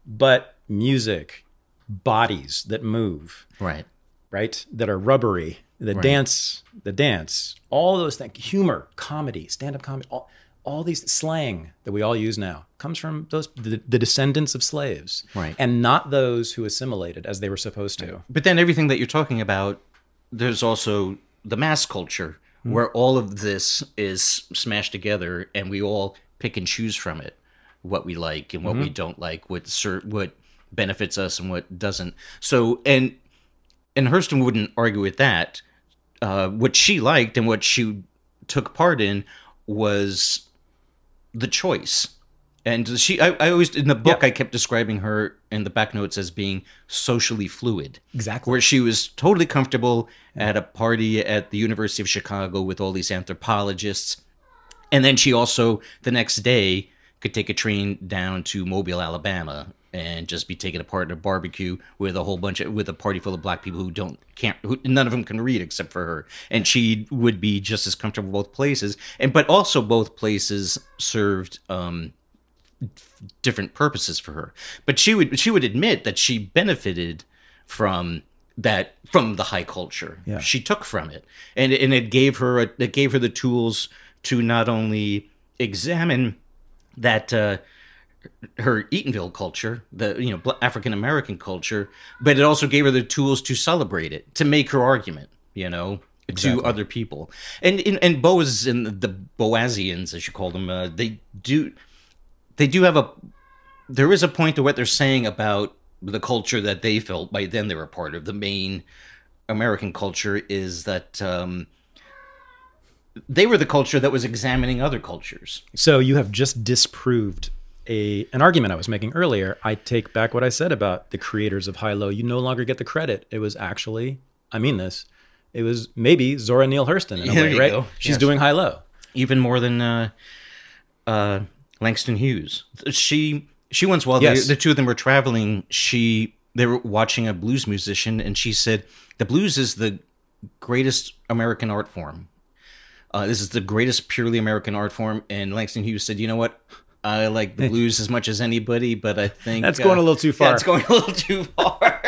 But music, bodies that move, that are rubbery, the dance, all those things, humor, comedy, stand-up comedy, all these slang that we all use now comes from the descendants of slaves, Right. and not those who assimilated as they were supposed to. But then everything that you're talking about, there's also the mass culture where all of this is smashed together, and we all pick and choose from it what we like and what we don't like, what benefits us and what doesn't. So and Hurston wouldn't argue with that. What she liked and what she took part in was the choice. And I always, in the book, I kept describing her in the back notes as being socially fluid. Exactly. Where she was totally comfortable at a party at the University of Chicago with all these anthropologists. And then she also, the next day, could take a train down to Mobile, Alabama, and just be taken apart in a barbecue with a party full of black people who none of them can read except for her. And she would be just as comfortable both places. But also both places served different purposes for her. But she would admit that she benefited from the high culture. Yeah. She took from it, and it gave her the tools to not only examine that her Eatonville culture, the African American culture, but it also gave her the tools to celebrate it, to make her argument, to other people. And Boaz and the Boazians, as you call them, they do have there is a point to what they're saying about the culture that they felt by then they were part of. The main American culture is that they were the culture that was examining other cultures. So you have just disproved an argument I was making earlier. I take back what I said about the creators of High Low. You no longer get the credit. It was actually, I mean this, it was maybe Zora Neale Hurston in a way, right? Go. She's doing High Low. Even more than Langston Hughes. She once, while Yes. the two of them were traveling, they were watching a blues musician, and she said, "The blues is the greatest American art form. This is the greatest purely American art form." And Langston Hughes said, "You know what? I like the blues as much as anybody, but I think That's going a little too far." Yeah, it's going a little too far.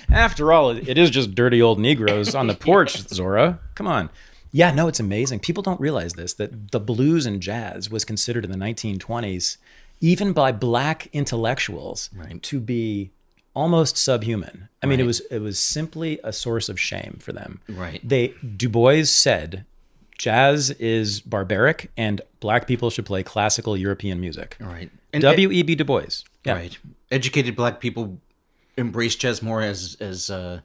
After all, it is just dirty old Negroes on the porch, Zora. Come on. Yeah, no, it's amazing. People don't realize this, that the blues and jazz was considered in the 1920s, even by black intellectuals, Right. to be almost subhuman. I mean, Right. it was simply a source of shame for them. Right. Du Bois said, jazz is barbaric and black people should play classical European music. Right. W.E.B. Du Bois. Yeah. Right. Educated black people embrace jazz more but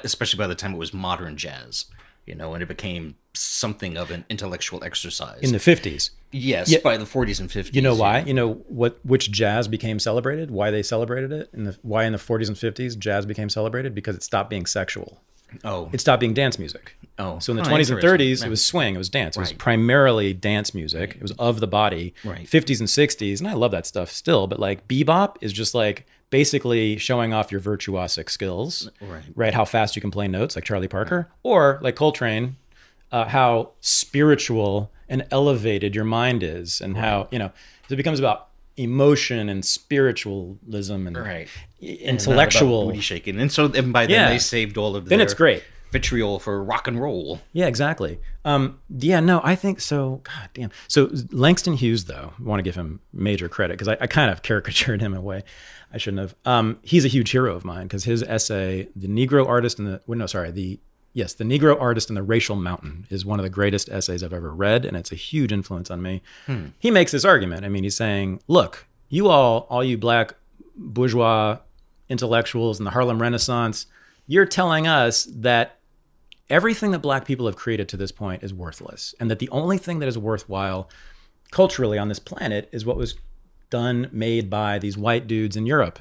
especially by the time it was modern jazz, and it became something of an intellectual exercise. In the 50s. Yes, Yeah. by the 40s and 50s. You know why? You know which jazz became celebrated? Why they celebrated it? Why in the 40s and 50s jazz became celebrated? Because it stopped being sexual. Oh. It stopped being dance music. Oh. So in the Oh, 20s and interesting. 30s, it was swing, it was dance. It was Right. primarily dance music. It was of the body. Right. 50s and 60s, and I love that stuff still, but like bebop is just like basically showing off your virtuosic skills. Right? How fast you can play notes, like Charlie Parker. Or like Coltrane, how spiritual and elevated your mind is, and how, so it becomes about emotion and spiritualism and Right. intellectual. Booty shaking. And by then Yeah. they saved all of Then their it's great. vitriol for rock and roll. Yeah, exactly. I think so. God damn. So Langston Hughes, though, I want to give him major credit because I kind of caricatured him in a way I shouldn't have. He's a huge hero of mine because his essay, "The Negro Artist and the Negro Artist and the Racial Mountain," is one of the greatest essays I've ever read, and it's a huge influence on me. He makes this argument. I mean, he's saying, look, you all you black bourgeois intellectuals in the Harlem Renaissance, you're telling us that everything that black people have created to this point is worthless, and that the only thing that is worthwhile culturally on this planet is what was made by these white dudes in Europe.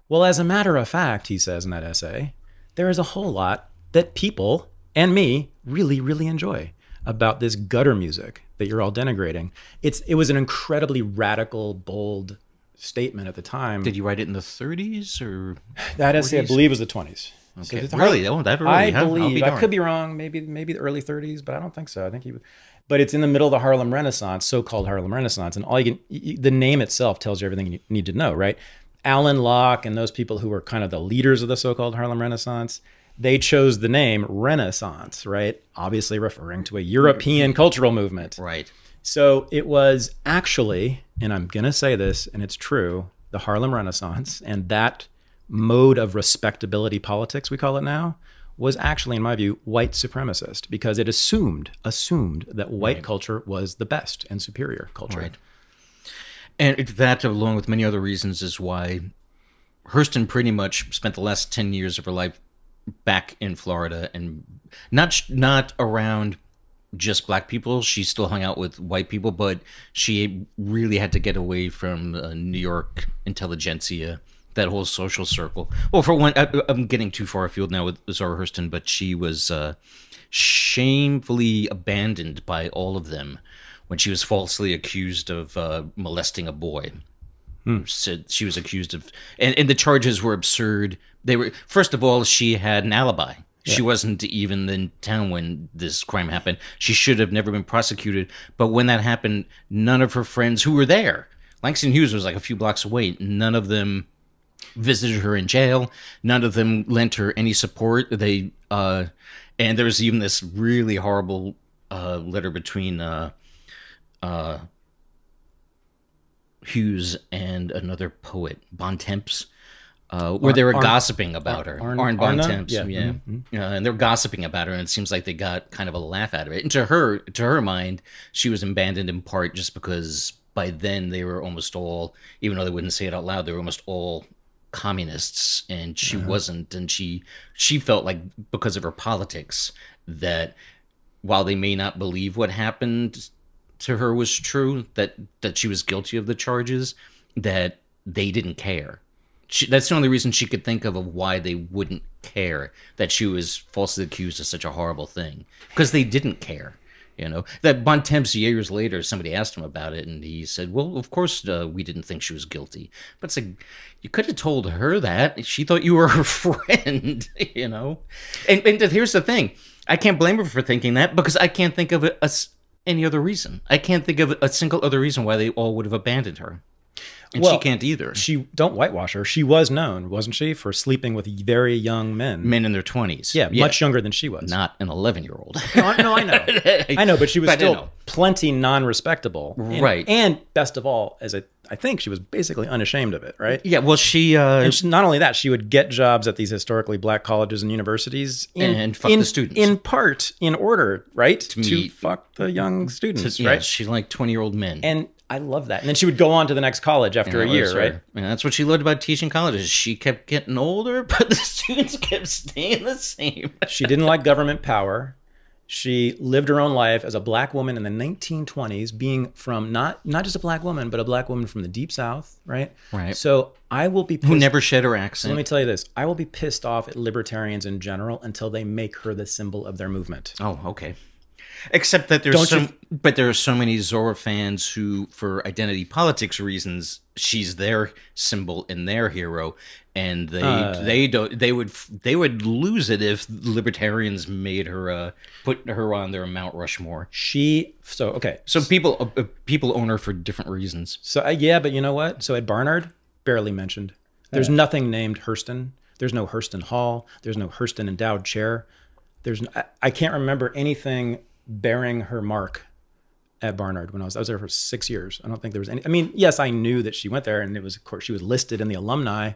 Well, as a matter of fact, he says in that essay, there is a whole lot that people and me really, really enjoy about this gutter music that you're all denigrating. It was an incredibly radical, bold statement at the time. Did you write it in the 30s or That essay, I 40s? believe, was the 20s. Okay. So Really? Oh, that early, I huh? I'll believe. be I darned. could be wrong. Maybe the early 30s, but I don't think so. I think but it's in the middle of the Harlem Renaissance, so-called Harlem Renaissance, and the name itself tells you everything you need to know, right? Alan Locke and those people who were kind of the leaders of the so-called Harlem Renaissance, they chose the name Renaissance, right? Obviously referring to a European cultural movement. Right. So it was actually, and I'm going to say this, and it's true, the Harlem Renaissance, and that mode of respectability politics, we call it now, was actually, in my view, white supremacist, because it assumed that white culture was the best and superior culture. Right. And that, along with many other reasons, is why Hurston pretty much spent the last 10 years of her life back in Florida, and not around just black people. She still hung out with white people, but she really had to get away from New York intelligentsia, that whole social circle. Well, for one, I'm getting too far afield now with Zora Hurston, but she was shamefully abandoned by all of them when she was falsely accused of molesting a boy. Said she was accused of, and the charges were absurd. They were, first of all, she had an alibi. Yeah. She wasn't even in town when this crime happened. She should have never been prosecuted. But when that happened, none of her friends who were there, Langston Hughes was like a few blocks away, none of them visited her in jail. None of them lent her any support. They and there was even this really horrible letter between Hughes and another poet, Bontemps, where they were gossiping about her. Arne Bontemps, yeah. And they were gossiping about her, and it seems like they got kind of a laugh out of it. And to her mind, she was abandoned in part just because by then they were almost all, even though they wouldn't say it out loud, they were almost all communists, and she wasn't. And she felt like, because of her politics, that while they may not believe what happened to her was true, that she was guilty of the charges, that they didn't care. That's the only reason she could think of why they wouldn't care that she was falsely accused of such a horrible thing, because they didn't care. You know, that Bontemps, years later, somebody asked him about it, and he said, well, of course we didn't think she was guilty. But it's like, you could have told her that. She thought you were her friend, you know? And here's the thing. I can't blame her for thinking that, because I can't think of any other reason. I can't think of a single other reason why they all would have abandoned her. And she can't either. Don't whitewash her. She was known, wasn't she, for sleeping with very young men. Men in their 20s. Yeah, much younger than she was. Not an 11-year-old. No, I know. I know, but she was still plenty non-respectable. Right. And best of all, as I think she was basically unashamed of it, right? Yeah, well, not only that, she would get jobs at these historically black colleges and universities and fuck the students. In part, in order, right? To fuck the young students, right? She liked 20-year-old men. And I love that. And then she would go on to the next college after a year, right? And that's what she loved about teaching colleges. She kept getting older, but the students kept staying the same. She didn't like government power. She lived her own life as a black woman in the 1920s, being from not just a black woman, but a black woman from the Deep South, right? Right. So I will be pissed. Who never shed her accent. Let me tell you this. I will be pissed off at libertarians in general until they make her the symbol of their movement. Oh, okay. Except that there are so many Zora fans who, for identity politics reasons, she's their symbol and their hero, and they would lose it if libertarians made her put her on their Mount Rushmore. So people own her for different reasons. So yeah, but you know what? So at Barnard, barely mentioned. There's nothing named Hurston. There's no Hurston Hall. There's no Hurston Endowed Chair. I can't remember anything bearing her mark at Barnard when I was there for 6 years. I don't think there was any. I mean, yes, I knew that she went there, and it was, of course, she was listed in the alumni,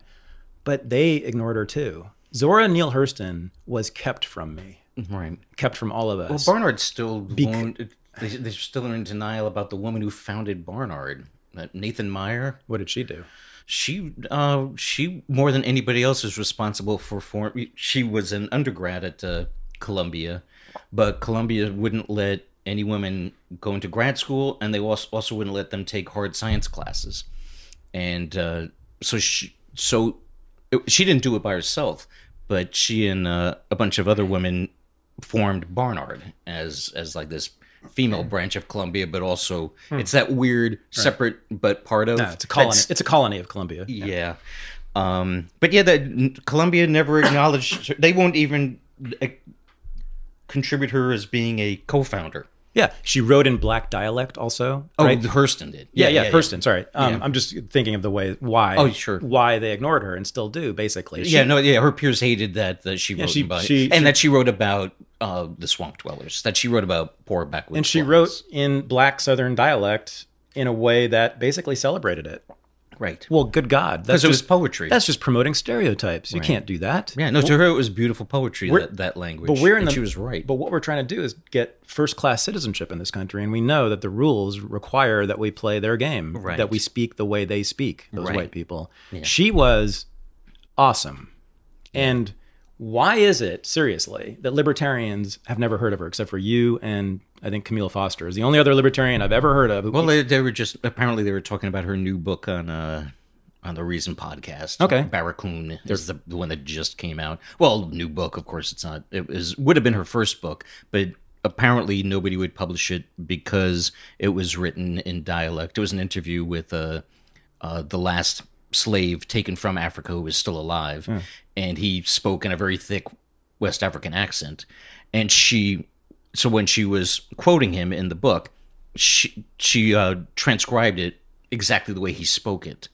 but they ignored her too. Zora Neale Hurston was kept from me, right? Kept from all of us. Well, Barnard still they're still in denial about the woman who founded Barnard, Nathan Meyer. What did she do? She more than anybody else is responsible for. She was an undergrad at Columbia, but Columbia wouldn't let any women go into grad school, and they also wouldn't let them take hard science classes. And so she didn't do it by herself, but she and a bunch of other women formed Barnard as like this female branch of Columbia, but also it's that weird separate but part of. No, it's a colony. It's a colony of Columbia. Yeah. But yeah, Columbia never acknowledged her. They won't even contribute her as being a co-founder. Yeah, she wrote in black dialect also. Oh, right? Hurston did. Yeah, Hurston. Sorry, I'm just thinking of the way why. Oh, sure. Why they ignored her and still do, basically. Her peers hated that she wrote that she wrote about the swamp dwellers. That she wrote about poor backwoods. And she wrote in black Southern dialect in a way that basically celebrated it. Right. Well, good God, because it was poetry. That's just promoting stereotypes. You can't do that. Yeah, no. To her, it was beautiful poetry. That language. But she was right. But what we're trying to do is get first-class citizenship in this country, and we know that the rules require that we play their game, that we speak the way they speak. Those white people. Yeah. She was awesome, and why is it seriously that libertarians have never heard of her except for you and I think Camille Foster is the only other libertarian I've ever heard of. Well, they were apparently they were talking about her new book on the Reason podcast. Okay, Barracoon is the one that just came out. Well, new book, of course, it's not. Would have been her first book, but apparently nobody would publish it because it was written in dialect. It was an interview with the last slave taken from Africa who was still alive, and he spoke in a very thick West African accent, and so when she was quoting him in the book, she transcribed it exactly the way he spoke it.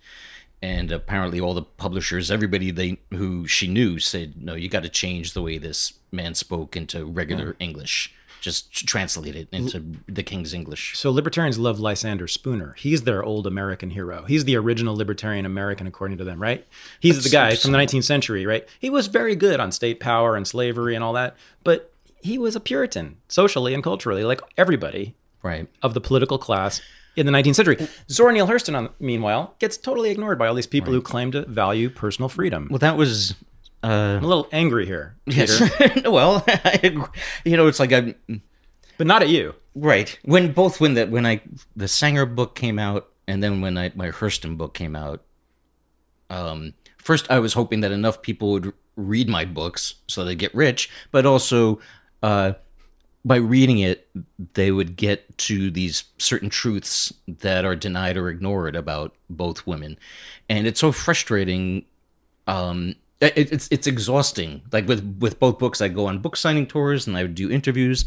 And apparently all the publishers, everybody who she knew said, no, you got to change the way this man spoke into regular English. Just translate it into the King's English. So libertarians love Lysander Spooner. He's their old American hero. He's the original libertarian American, according to them, right? He's the guy from the 19th century, right? He was very good on state power and slavery and all that, but he was a Puritan, socially and culturally, like everybody of the political class in the 19th century. Zora Neale Hurston, meanwhile, gets totally ignored by all these people who claim to value personal freedom. Well, that was... I'm a little angry here, Peter. Yes. Well, it's like but not at you, right? When the Sanger book came out, and then when my Hurston book came out, first I was hoping that enough people would read my books so they'd get rich, but also by reading it, they would get to these certain truths that are denied or ignored about both women, and it's so frustrating. It's exhausting. Like with both books, I go on book signing tours and I would do interviews,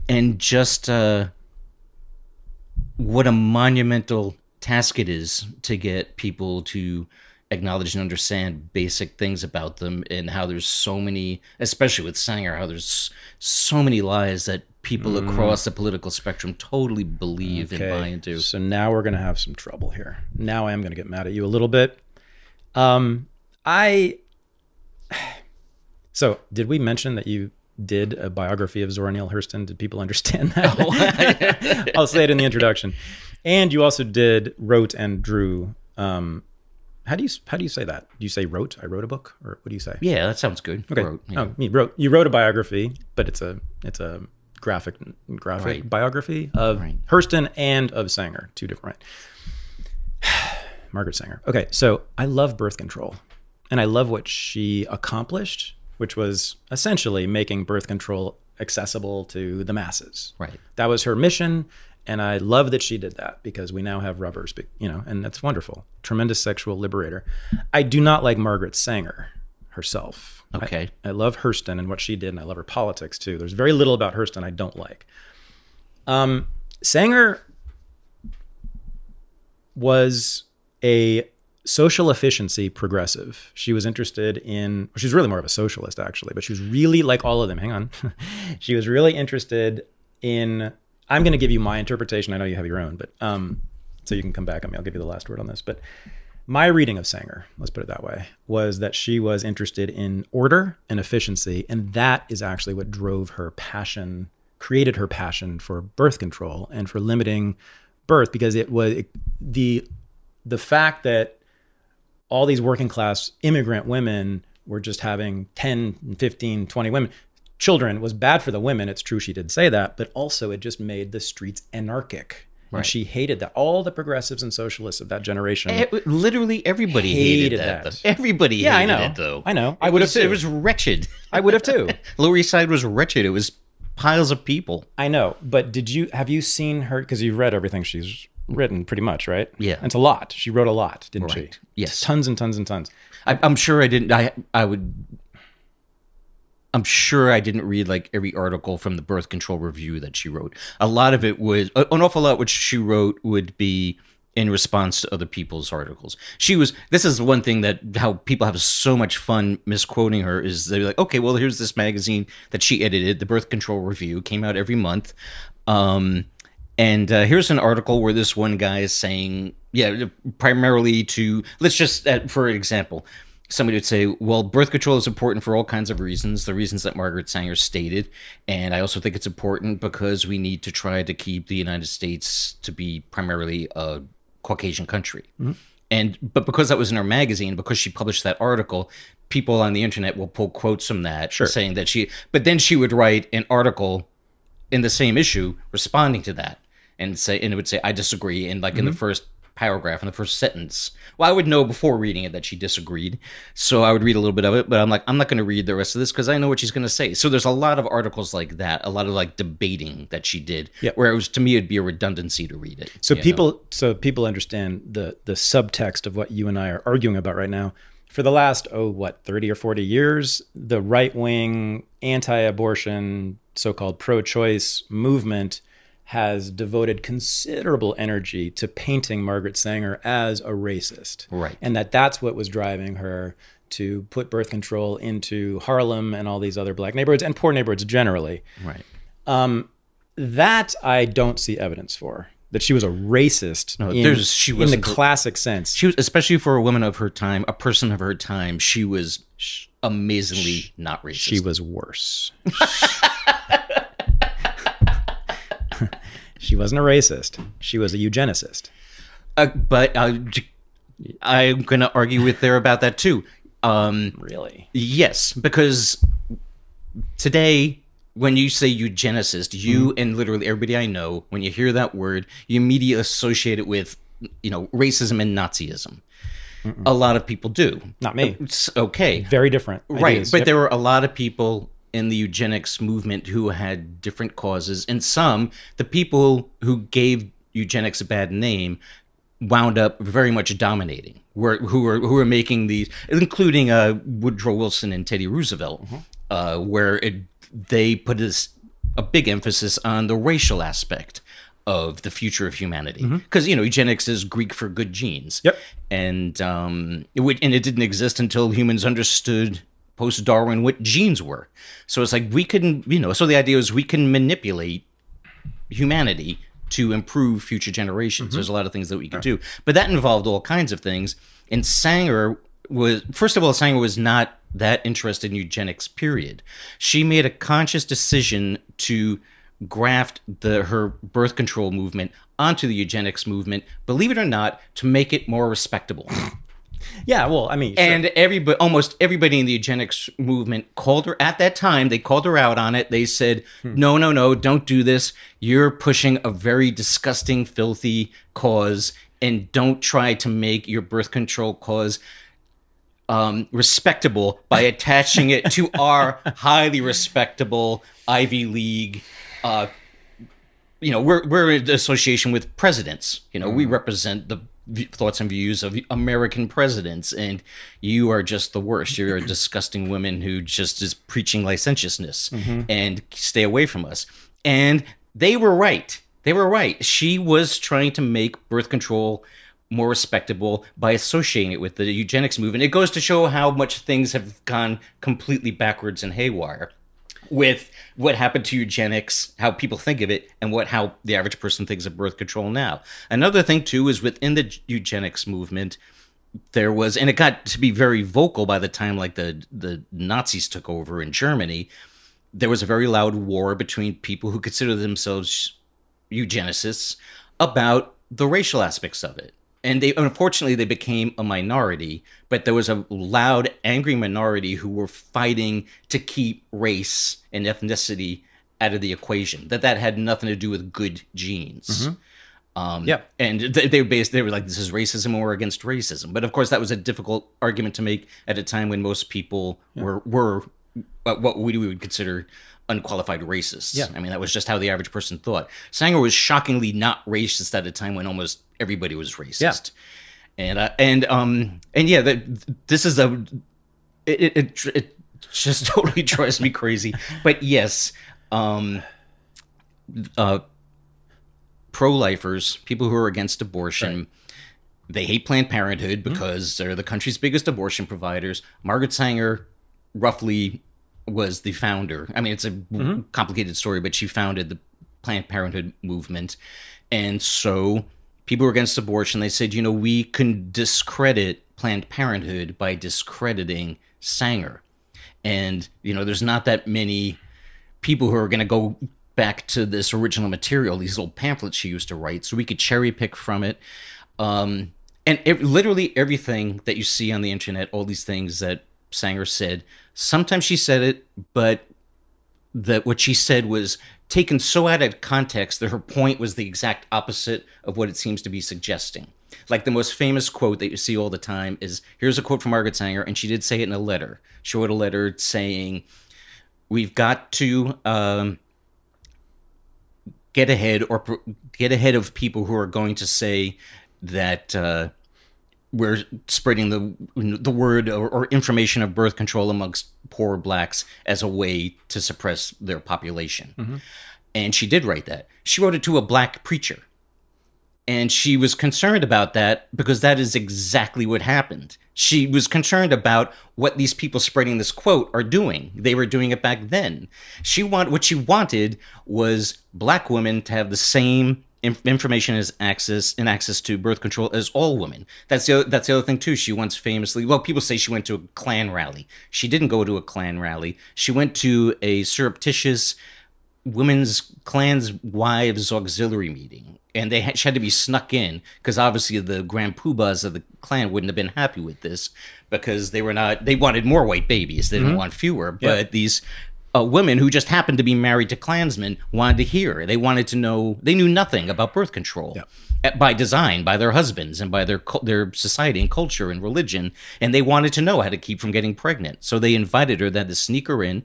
and just what a monumental task it is to get people to acknowledge and understand basic things about them, and how there's so many, especially with Sanger, how there's so many lies that people across the political spectrum totally believe and buy into. So now we're going to have some trouble here. Now I am going to get mad at you a little bit. So, did we mention that you did a biography of Zora Neale Hurston? Did people understand that? I'll say it in the introduction. And you also wrote and drew. How do you say that? Do you say wrote? I wrote a book, or what do you say? Yeah, that sounds good. Okay. Wrote, yeah. You wrote a biography, but it's a graphic biography of Hurston and of Sanger, two different. Margaret Sanger. Okay, so I love birth control. And I love what she accomplished, which was essentially making birth control accessible to the masses. Right. That was her mission, and I love that she did that, because we now have rubbers, and that's wonderful. Tremendous sexual liberator. I do not like Margaret Sanger herself. Okay. I love Hurston and what she did, and I love her politics too. There's very little about Hurston I don't like. Sanger was a social efficiency progressive. She was interested in, she was really more of a socialist actually, but she was really, like all of them, hang on. She was really interested in, I'm going to give you my interpretation. I know you have your own, but so you can come back on me. I'll give you the last word on this. But my reading of Sanger, let's put it that way, was that she was interested in order and efficiency. And that is actually what drove her passion, created her passion for birth control and for limiting birth, because it was the fact that all these working class immigrant women were just having 10, 15, 20 children was bad for the women. It's true she did say that, but also it just made the streets anarchic. Right. And she hated that. All the progressives and socialists of that generation. Literally everybody hated that. Everybody hated it, though. I know. I would have too. It was wretched. I would have too. Lower East Side was wretched. It was piles of people. I know. But have you seen her? Because you've read everything she's written pretty much, right? Yeah. And it's a lot. She wrote a lot, didn't she? Yes. Tons and tons and tons. I'm sure I didn't. I would. I'm sure I didn't read like every article from the birth control review that she wrote. A lot of it was an awful lot which she wrote would be in response to other people's articles. This is one thing that how people have so much fun misquoting her is they're like, okay, well, here's this magazine that she edited, the Birth Control Review, came out every month. And here's an article where this one guy is saying, primarily let's just, for example, somebody would say, well, birth control is important for all kinds of reasons, the reasons that Margaret Sanger stated. And I also think it's important because we need to try to keep the United States to be primarily a Caucasian country. But because that was in her magazine, because she published that article, people on the internet will pull quotes from that saying that but then she would write an article in the same issue responding to that and it would say, I disagree. And like in the first paragraph, in the first sentence, well, I would know before reading it that she disagreed. So I would read a little bit of it, but I'm like, I'm not going to read the rest of this because I know what she's going to say. So there's a lot of articles like that, a lot of like debating that she did, where to me, it'd be a redundancy to read it. So people understand the subtext of what you and I are arguing about right now. For the last, 30 or 40 years, the right-wing anti-abortion, so-called pro-choice movement has devoted considerable energy to painting Margaret Sanger as a racist. Right. And that's what was driving her to put birth control into Harlem and all these other black neighborhoods and poor neighborhoods generally. Right. That I don't see evidence for. That she was a racist in the classic sense. She was, especially for a woman of her time, a person of her time, she was amazingly not racist. She was worse. She wasn't a racist. She was a eugenicist. But I'm going to argue with her about that too. Really? Yes, because today, when you say eugenicist, you and literally everybody I know, when you hear that word, you immediately associate it with, racism and Nazism. A lot of people do. Not me. It's okay. Very different. Right. Ideas. But there were a lot of people in the eugenics movement who had different causes, and the people who gave eugenics a bad name wound up very much dominating, who were making these, including Woodrow Wilson and Teddy Roosevelt, where they put a big emphasis on the racial aspect of the future of humanity, because eugenics is Greek for good genes. Yep. And it didn't exist until humans understood post-Darwin what genes were. So it's like we can, so the idea is we can manipulate humanity to improve future generations. There's a lot of things that we could do, but that involved all kinds of things. And Sanger was not that interested in eugenics, period. She made a conscious decision to graft her birth control movement onto the eugenics movement, believe it or not, to make it more respectable. Yeah, well, I mean, sure. And almost everybody in the eugenics movement called her at that time. They called her out on it. They said, "No, don't do this. You're pushing a very disgusting, filthy cause, and don't try to make your birth control cause respectable by attaching it to our highly respectable Ivy League." We're in association with presidents. We represent the thoughts and views of American presidents, and you are just the worst. You're a disgusting woman who just is preaching licentiousness, and stay away from us. And they were right. She was trying to make birth control more respectable by associating it with the eugenics movement. It goes to show how much things have gone completely backwards and haywire with what happened to eugenics, how people think of it, and how the average person thinks of birth control now. Another thing, too, is within the eugenics movement, there was, and it got to be very vocal by the time like the Nazis took over in Germany, there was a very loud war between people who consider themselves eugenicists about the racial aspects of it. And unfortunately, they became a minority, but there was a loud, angry minority who were fighting to keep race and ethnicity out of the equation, that had nothing to do with good genes. And they were like, this is racism, and we're against racism. But of course, that was a difficult argument to make at a time when most people were what we would consider unqualified racists. Yeah. I mean, that was just how the average person thought. Sanger was shockingly not racist at a time when almost everybody was racist. Yeah. This is just totally drives me crazy. But yes, pro-lifers, people who are against abortion, right. They hate Planned Parenthood because they're the country's biggest abortion providers. Margaret Sanger roughly was the founder. I mean, it's a complicated story, but she founded the Planned Parenthood movement. And so people who are against abortion, they said, you know, we can discredit Planned Parenthood by discrediting Sanger. And, you know, there's not that many people who are going to go back to this original material, these little pamphlets she used to write, so we could cherry pick from it. And literally everything that you see on the internet, all these things that Sanger said, sometimes she said it, but that what she said was taken so out of context that her point was the exact opposite of what it seems to be suggesting. Like the most famous quote that you see all the time is, here's a quote from Margaret Sanger, and she did say it in a letter. She wrote a letter saying, we've got to get ahead of people who are going to say that we're spreading the word or information of birth control amongst poor blacks as a way to suppress their population. And she did write that. She wrote it to a black preacher. And she was concerned about that because that is exactly what happened. She was concerned about what these people spreading this quote are doing. They were doing it back then. What she wanted was black women to have the same information and access to birth control as all women. That's the other thing too. She once famously, well, people say she went to a Klan rally. She didn't go to a Klan rally. She went to a surreptitious women's Klan's wives auxiliary meeting, and she had to be snuck in because obviously the grand poobahs of the Klan wouldn't have been happy with this because they wanted more white babies. They didn't want fewer, but these women who just happened to be married to Klansmen wanted to hear. They wanted to know. They knew nothing about birth control by design, by their husbands, and by their society and culture and religion, and they wanted to know how to keep from getting pregnant. So they invited her. They had to sneak her in.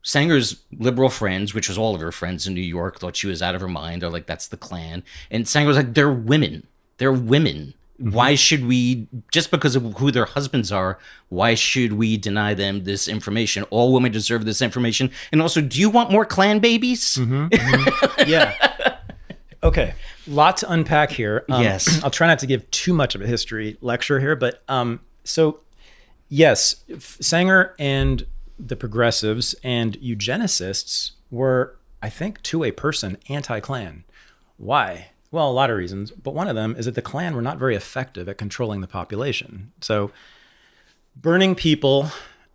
Sanger's liberal friends, which was all of her friends in New York, thought she was out of her mind. They're like, that's the Klan. And Sanger was like, they're women. They're women. Why should we, just because of who their husbands are, why should we deny them this information? All women deserve this information. And also, do you want more Klan babies? Yeah. Okay. Lot to unpack here. Yes. I'll try not to give too much of a history lecture here, but so yes, Sanger and the progressives and eugenicists were, I think, to a person, anti-Klan. Why? Well, a lot of reasons, but one of them is that the Klan were not very effective at controlling the population. So burning people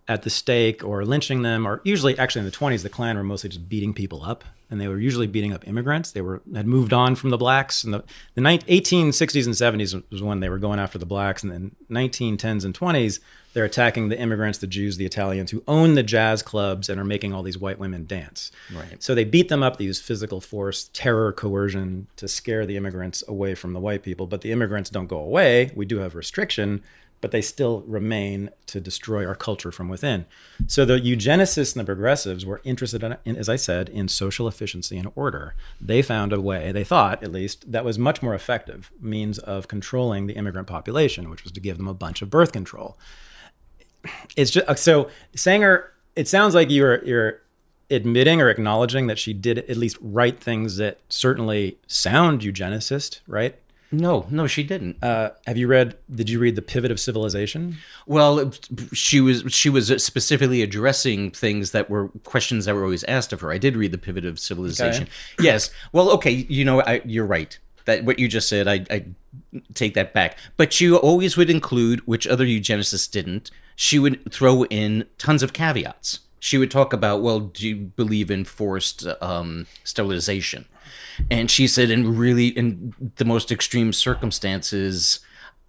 at the stake or lynching them, or usually, actually in the 20s, the Klan were mostly just beating people up, and they were usually beating up immigrants. They had moved on from the blacks. And the 1860s and 70s was when they were going after the blacks, and then 1910s and 20s, they're attacking the immigrants, the Jews, the Italians, who own the jazz clubs and are making all these white women dance. Right. So they beat them up. They use physical force, terror, coercion to scare the immigrants away from the white people. But the immigrants don't go away. We do have restriction, but they still remain to destroy our culture from within. So the eugenicists and the progressives were interested in, as I said, in social efficiency and order. They found a way, they thought at least, that was much more effective means of controlling the immigrant population, which was to give them a bunch of birth control. It's just so Sanger. It sounds like you're admitting or acknowledging that she did at least write things that certainly sound eugenicist, right? No, she didn't. Did you read The Pivot of Civilization? Well, she was specifically addressing things that were questions that were always asked of her. I did read The Pivot of Civilization. Okay. Yes. Well, okay. You know, you're right. That what you just said, I take that back. But she always would include, which other eugenicists didn't, she would throw in tons of caveats. She would talk about, well, do you believe in forced sterilization? And she said, in the most extreme circumstances,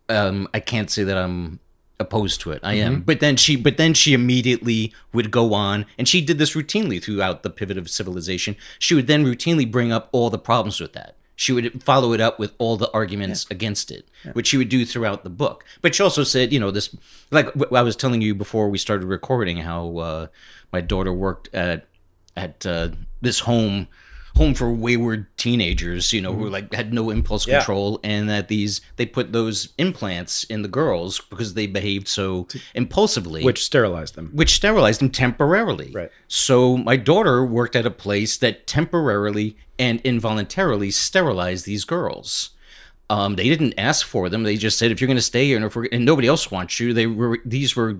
I can't say that I'm opposed to it. I am. But then she immediately would go on, and she did this routinely throughout The Pivot of Civilization. She would then routinely bring up all the problems with that. She would follow it up with all the arguments against it, which she would do throughout the book. But she also said, you know, this, like I was telling you before we started recording, how my daughter worked at this home home for wayward teenagers, you know, who like had no impulse control, and that they put those implants in the girls because they behaved so impulsively, Which sterilized them. temporarily. Right. So my daughter worked at a place that temporarily and involuntarily sterilized these girls. They didn't ask for them. They just said, if you're going to stay here, and nobody else wants you, these were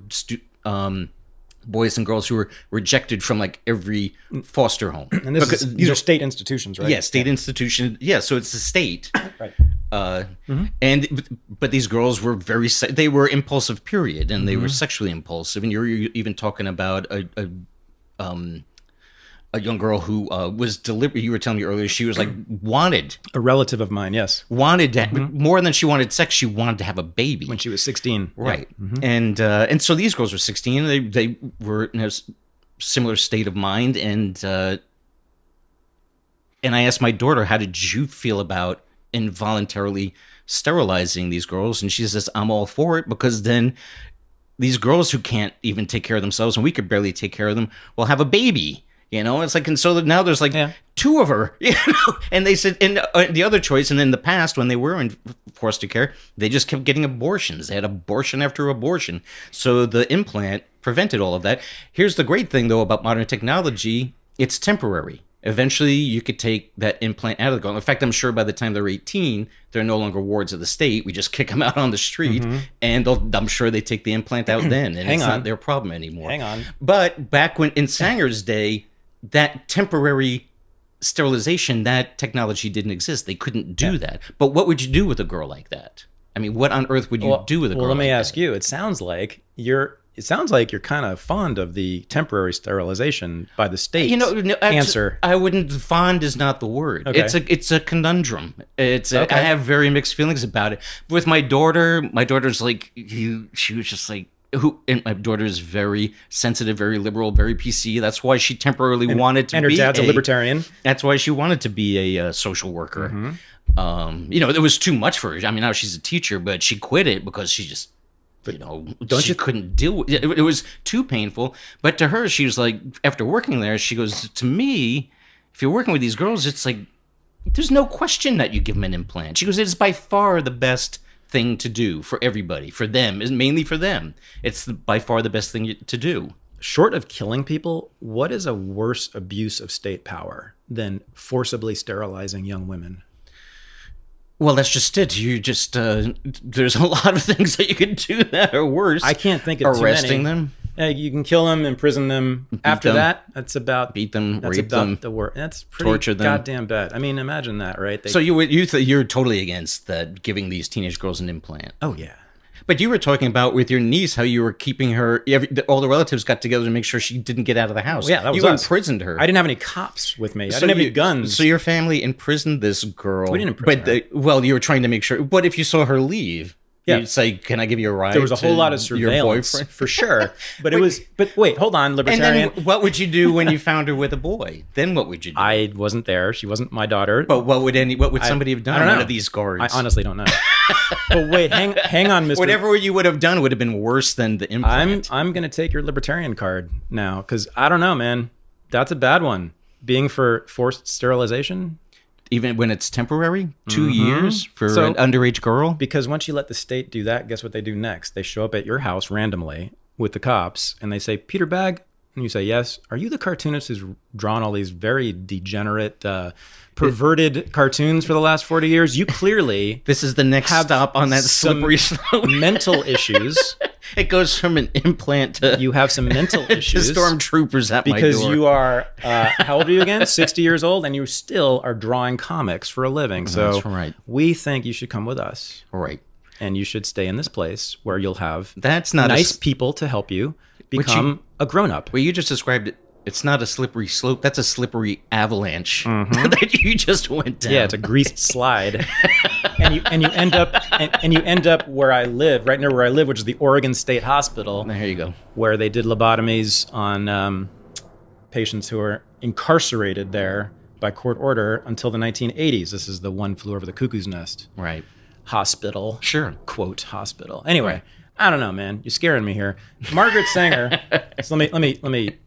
boys and girls who were rejected from like every foster home. And these are state institutions, right? Yeah, state institution. Yeah, so it's the state. Right. But these girls were they were impulsive, period, and they were sexually impulsive. And you're even talking about a young girl who was deliberate. You were telling me earlier she was like wanted. A relative of mine, yes. Wanted to, more than she wanted sex, she wanted to have a baby. When she was 16. Right. Yeah. And so these girls were 16. They were in a similar state of mind. And I asked my daughter, how did you feel about involuntarily sterilizing these girls? And she says, I'm all for it, because then these girls who can't even take care of themselves, and we could barely take care of them, will have a baby. You know, it's like, and so now there's like two of her, you know, and they said, and the other choice, and in the past when they were in foster care, they just kept getting abortions. They had abortion after abortion. So the implant prevented all of that. Here's the great thing, though, about modern technology. It's temporary. Eventually, you could take that implant out of the girl. In fact, I'm sure by the time they're 18, they're no longer wards of the state. We just kick them out on the street, and I'm sure they take the implant out then, and it's not their problem anymore. Hang on. But back when, in Sanger's day, that temporary sterilization, that technology didn't exist. They couldn't do that. But what would you do with a girl like that? I mean, what on earth would you do with a girl like that? Well, let me ask you. It sounds like you're kind of fond of the temporary sterilization by the state. You know, answer. I wouldn't. Fond is not the word. Okay. It's a conundrum. I have very mixed feelings about it. With my daughter's like, she was just like, and my daughter is very sensitive, very liberal, very PC. That's why she temporarily wanted to be. And her dad's a libertarian. That's why she wanted to be a social worker. You know, it was too much for her. I mean, now she's a teacher, but she quit it because she just, couldn't deal with it. It was too painful. But to her, she was like, after working there, she goes, to me, if you're working with these girls, it's like, there's no question that you give them an implant. She goes, it's by far the best thing to do for everybody, for them, is mainly for them. It's by far the best thing to do. Short of killing people, what is a worse abuse of state power than forcibly sterilizing young women? Well, that's just it. You just there's a lot of things that you can do that are worse. I can't think of arresting too many. them. You can kill them, imprison them. After that, that's about beat them, that's rape about them, the work. That's pretty torture them. Goddamn bad. I mean, imagine that, right? So you're totally against that, giving these teenage girls an implant. Oh yeah. But you were talking about with your niece how you were keeping her. All the relatives got together to make sure she didn't get out of the house. Well, yeah, that was you us. imprisoned her. I didn't have any cops with me. I didn't have any guns. So your family imprisoned this girl. We didn't imprison her. You were trying to make sure. What if you saw her leave? Yeah. You'd say, "Can I give you a ride?" There was a whole lot of surveillance, your boyfriend? for sure. But it was. But wait, hold on, libertarian. And then what would you do when you found her with a boy? Then what would you do? I wasn't there. She wasn't my daughter. But what would somebody have done? I don't know. One of these guards. I honestly don't know. But wait, hang on, Mr. Whatever you would have done would have been worse than the implant. I'm gonna take your libertarian card now, because I don't know, man. That's a bad one. Being for forced sterilization. Even when it's temporary, 2 years for an underage girl? Because once you let the state do that, guess what they do next? They show up at your house randomly with the cops, and they say, Peter Bagge? And you say, yes. Are you the cartoonist who's drawn all these very degenerate, perverted cartoons for the last 40 years? You clearly... This is the next stop on that slippery slope. Mental issues. It goes from an implant to... You have some mental issues. To stormtroopers at my door. Because you are... how old are you again? 60 years old, and you still are drawing comics for a living. So that's right. We think you should come with us. Right. And you should stay in this place where you'll have nice people to help you become a grown-up. Well, you just described it. It's not a slippery slope. That's a slippery avalanche that you just went down. Yeah, it's a greased slide, and you end up where I live, right near where I live, which is the Oregon State Hospital. There you go. Where they did lobotomies on patients who are incarcerated there by court order until the 1980s. This is the One Flew Over the Cuckoo's Nest. Right. Hospital. Sure. Quote hospital. Anyway, right. I don't know, man. You're scaring me here. Margaret Sanger. So let me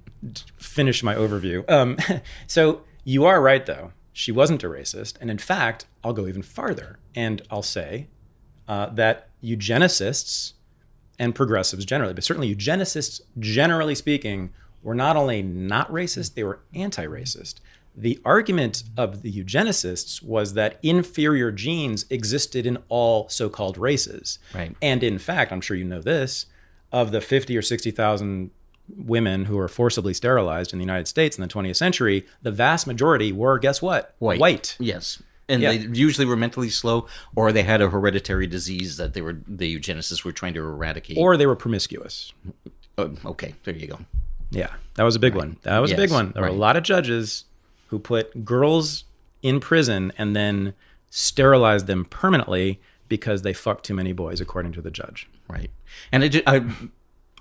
finish my overview. So you are right, though. she wasn't a racist. And in fact, I'll go even farther and I'll say that eugenicists and progressives generally, but certainly eugenicists, generally speaking, were not only not racist, they were anti-racist. The argument of the eugenicists was that inferior genes existed in all so-called races. Right. And in fact, I'm sure you know this, of the 50 or 60,000 women who were forcibly sterilized in the United States in the 20th century, the vast majority were, guess what? White. Yes. And they usually were mentally slow, or they had a hereditary disease that the eugenicists were trying to eradicate. Or they were promiscuous. Okay, there you go. Yeah, that was a big one. That was a big one. There were a lot of judges who put girls in prison and then sterilized them permanently because they fucked too many boys, according to the judge. Right. And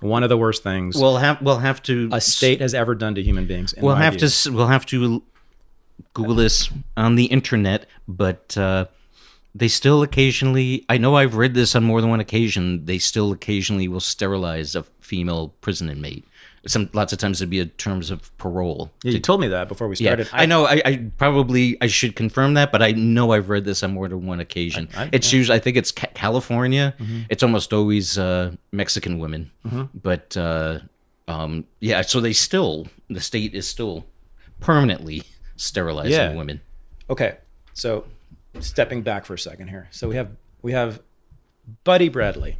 one of the worst things we'll have to a state has ever done to human beings. We'll have to Google this on the internet, but they still occasionally, I know I've read this on more than one occasion, they still occasionally will sterilize a female prison inmate. Lots of times it'd be in terms of parole. Yeah, you told me that before we started. Yeah, I know. I should confirm that, but I know I've read this on more than one occasion. Usually, I think it's California. Mm-hmm. It's almost always Mexican women. Mm-hmm. But yeah, so the state is still permanently sterilizing women. Okay, so stepping back for a second here. So we have Buddy Bradley,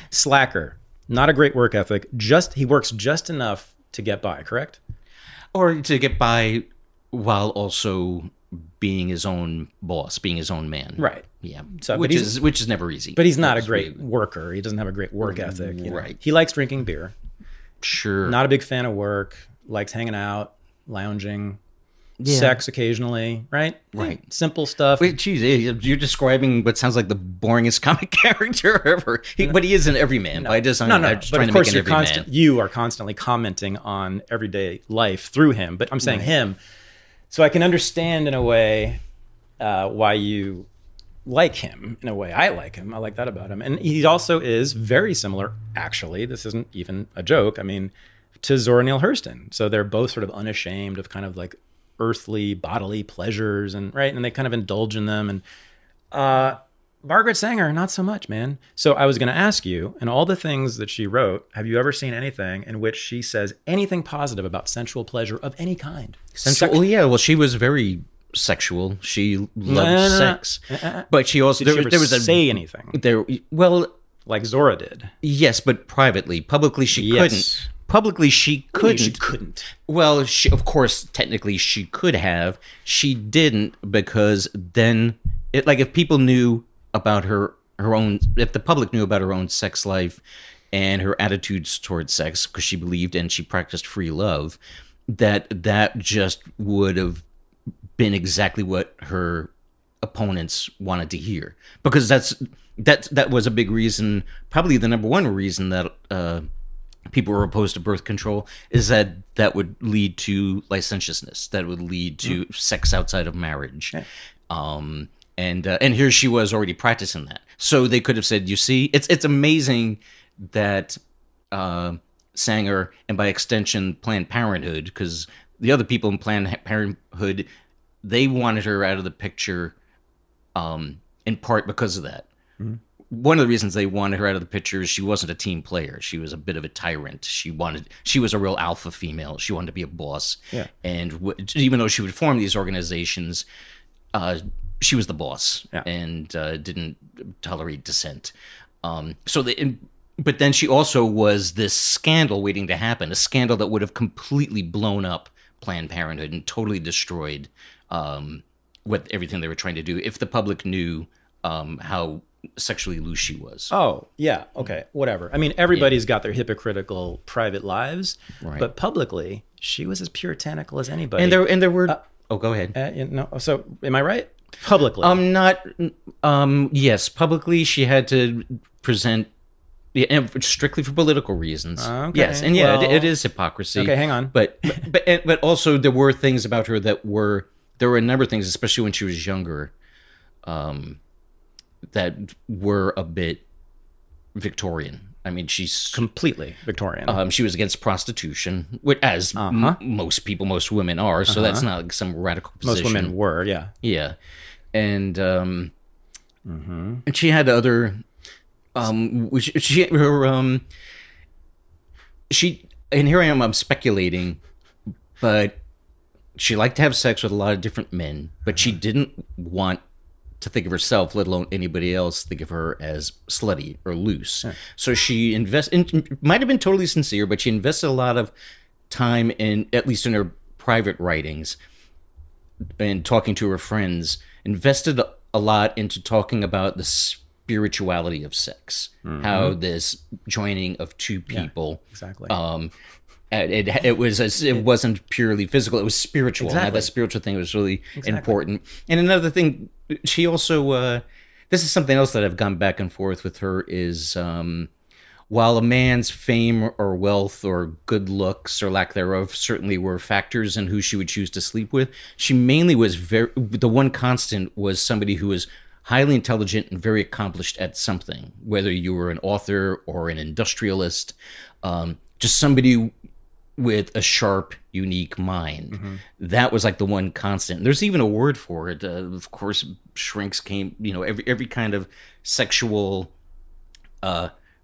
slacker. Not a great work ethic. He works just enough to get by, correct? Or to get by while also being his own boss, being his own man. Right. Yeah. So, which is never easy. But he's not a great worker. He doesn't have a great work ethic. Right. He likes drinking beer. Sure. Not a big fan of work. Likes hanging out, lounging. Sex occasionally, right? Right. Simple stuff. Wait, geez, you're describing what sounds like the boringest comic character ever. But he is an everyman. No. By design. No. Just but trying of to course, make an everyman. you are constantly commenting on everyday life through him. But I'm saying him. So I can understand in a way why you like him. In a way, I like him. I like that about him. And he also is very similar, actually. This isn't even a joke. I mean, to Zora Neale Hurston. So they're both sort of unashamed of kind of like earthly bodily pleasures and they kind of indulge in them. And Margaret Sanger, not so much, man. So I was going to ask you, in all the things that she wrote, have you ever seen anything in which she says anything positive about sensual pleasure of any kind? Well, yeah. Well, she was very sexual. She loved sex, but she also there was say anything there. Well, like Zora did. Yes, but privately, publicly she couldn't. Publicly, she couldn't. She couldn't. Well, of course, technically, she could have. She didn't because then, if people knew about her own, if the public knew about her own sex life and her attitudes towards sex, because she believed and she practiced free love, that just would have been exactly what her opponents wanted to hear. Because that was a big reason, probably the number one reason that people were opposed to birth control, is that would lead to licentiousness, that would lead to sex outside of marriage. And here she was already practicing that. So they could have said, you see, it's amazing that Sanger, and by extension Planned Parenthood, because the other people in Planned Parenthood, they wanted her out of the picture in part because of that. Mm-hmm. One of the reasons they wanted her out of the picture is she wasn't a team player. She was a bit of a tyrant. She was a real alpha female. She wanted to be a boss. Yeah. And even though she would form these organizations, she was the boss and didn't tolerate dissent. But then she also was this scandal waiting to happen, a scandal that would have completely blown up Planned Parenthood and totally destroyed everything they were trying to do if the public knew how sexually loose she was. Oh, yeah. Okay. Whatever. I mean, everybody's got their hypocritical private lives, but publicly, she was as puritanical as anybody. And there were... go ahead. No. So, am I right? Publicly. Yes, publicly she had to present strictly for political reasons. Okay, yes, and it is hypocrisy. Okay, hang on. But also there were things about her there were a number of things, especially when she was younger, that were a bit Victorian. I mean, she's completely Victorian. She was against prostitution, which, as most people, most women are. So that's not like some radical position. Most women were, yeah. Yeah. And and she had other and here I am, I'm speculating, but she liked to have sex with a lot of different men, but she didn't want to think of herself, let alone anybody else, think of her as slutty or loose. Yeah. So she might have been totally sincere, but she invested a lot of time in, at least in her private writings and talking to her friends, invested a lot into talking about the spirituality of sex, how this joining of two people, exactly. It wasn't purely physical; it was spiritual. Exactly. And that spiritual thing was really important. And another thing, she also this is something else that I've gone back and forth with her is while a man's fame or wealth or good looks or lack thereof certainly were factors in who she would choose to sleep with, she mainly was the one constant was somebody who was highly intelligent and very accomplished at something, whether you were an author or an industrialist, just somebody with a sharp, unique mind. That was like the one constant. There's even a word for it. Of course, shrinks came, every kind of sexual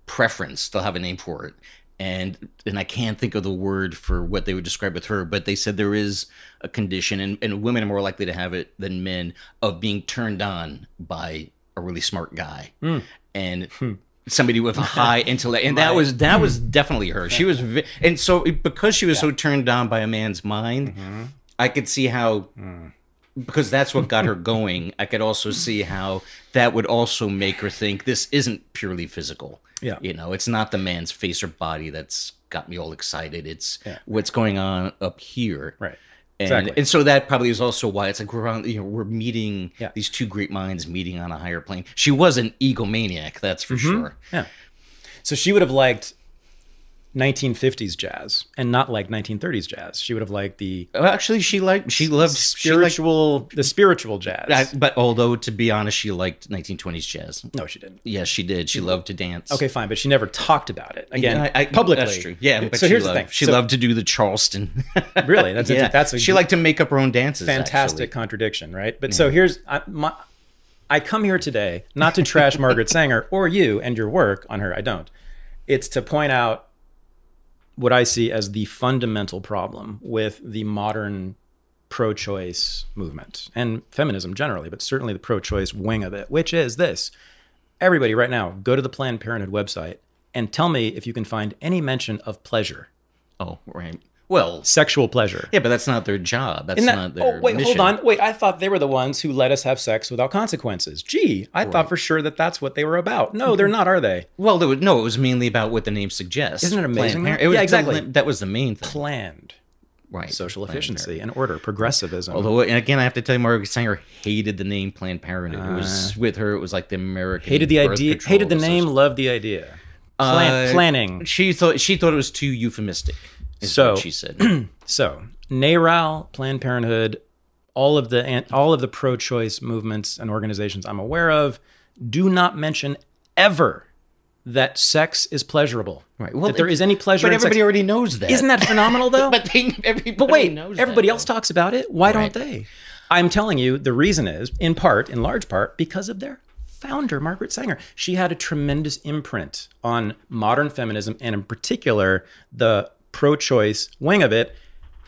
preference, they'll have a name for it. And I can't think of the word for what they would describe with her, but they said there is a condition, and women are more likely to have it than men, of being turned on by a really smart guy. And somebody with a high intellect, and that was definitely her. She was, and so because she was so turned on by a man's mind, I could see how, because that's what got her going. I could also see how that would also make her think this isn't purely physical. Yeah, it's not the man's face or body that's got me all excited. It's what's going on up here. Right. And so that probably is also why it's like we're meeting these two great minds meeting on a higher plane. She was an egomaniac, that's for sure. Yeah. So she would have liked 1950s jazz and not like 1930s jazz. She would have liked the actually she loved the spiritual jazz. But although to be honest, she liked 1920s jazz. No, she didn't. Yes, she did. She loved to dance. Okay, fine, but she never talked about it again publicly. That's true. Yeah, but so here's the thing. She loved to do the Charleston. Really, that's she liked to make up her own dances. Fantastic contradiction, right? But so here's I come here today not to trash Margaret Sanger or you and your work on her. I don't. It's to point out what I see as the fundamental problem with the modern pro-choice movement and feminism generally, but certainly the pro-choice wing of it, which is this. Everybody right now, go to the Planned Parenthood website and tell me if you can find any mention of pleasure. Oh, right. Well, sexual pleasure. Yeah, but that's not their job. That's not their wait, mission. Hold on. Wait, I thought they were the ones who let us have sex without consequences. Gee, I thought for sure that that's what they were about. No, they're not, are they? Well, it was mainly about what the name suggests. Isn't it amazing? Yeah, exactly. That was the main thing. Planned. Right. Social efficiency and order, progressivism. Although, and again, I have to tell you, Margaret Sanger hated the name Planned Parenthood. It was with her. It was like the American hated the idea, hated the name, loved the idea. Planning. She thought it was too euphemistic. So what she said. So NARAL, Planned Parenthood, all of the pro-choice movements and organizations I'm aware of do not mention ever that sex is pleasurable. Right. Well, that there is any pleasure. But in everybody sex. Already knows that. Isn't that phenomenal, though? But wait, knows everybody that, else talks about it. Why don't they? I'm telling you, the reason is, in large part, because of their founder, Margaret Sanger. She had a tremendous imprint on modern feminism, and in particular, the pro-choice wing of it.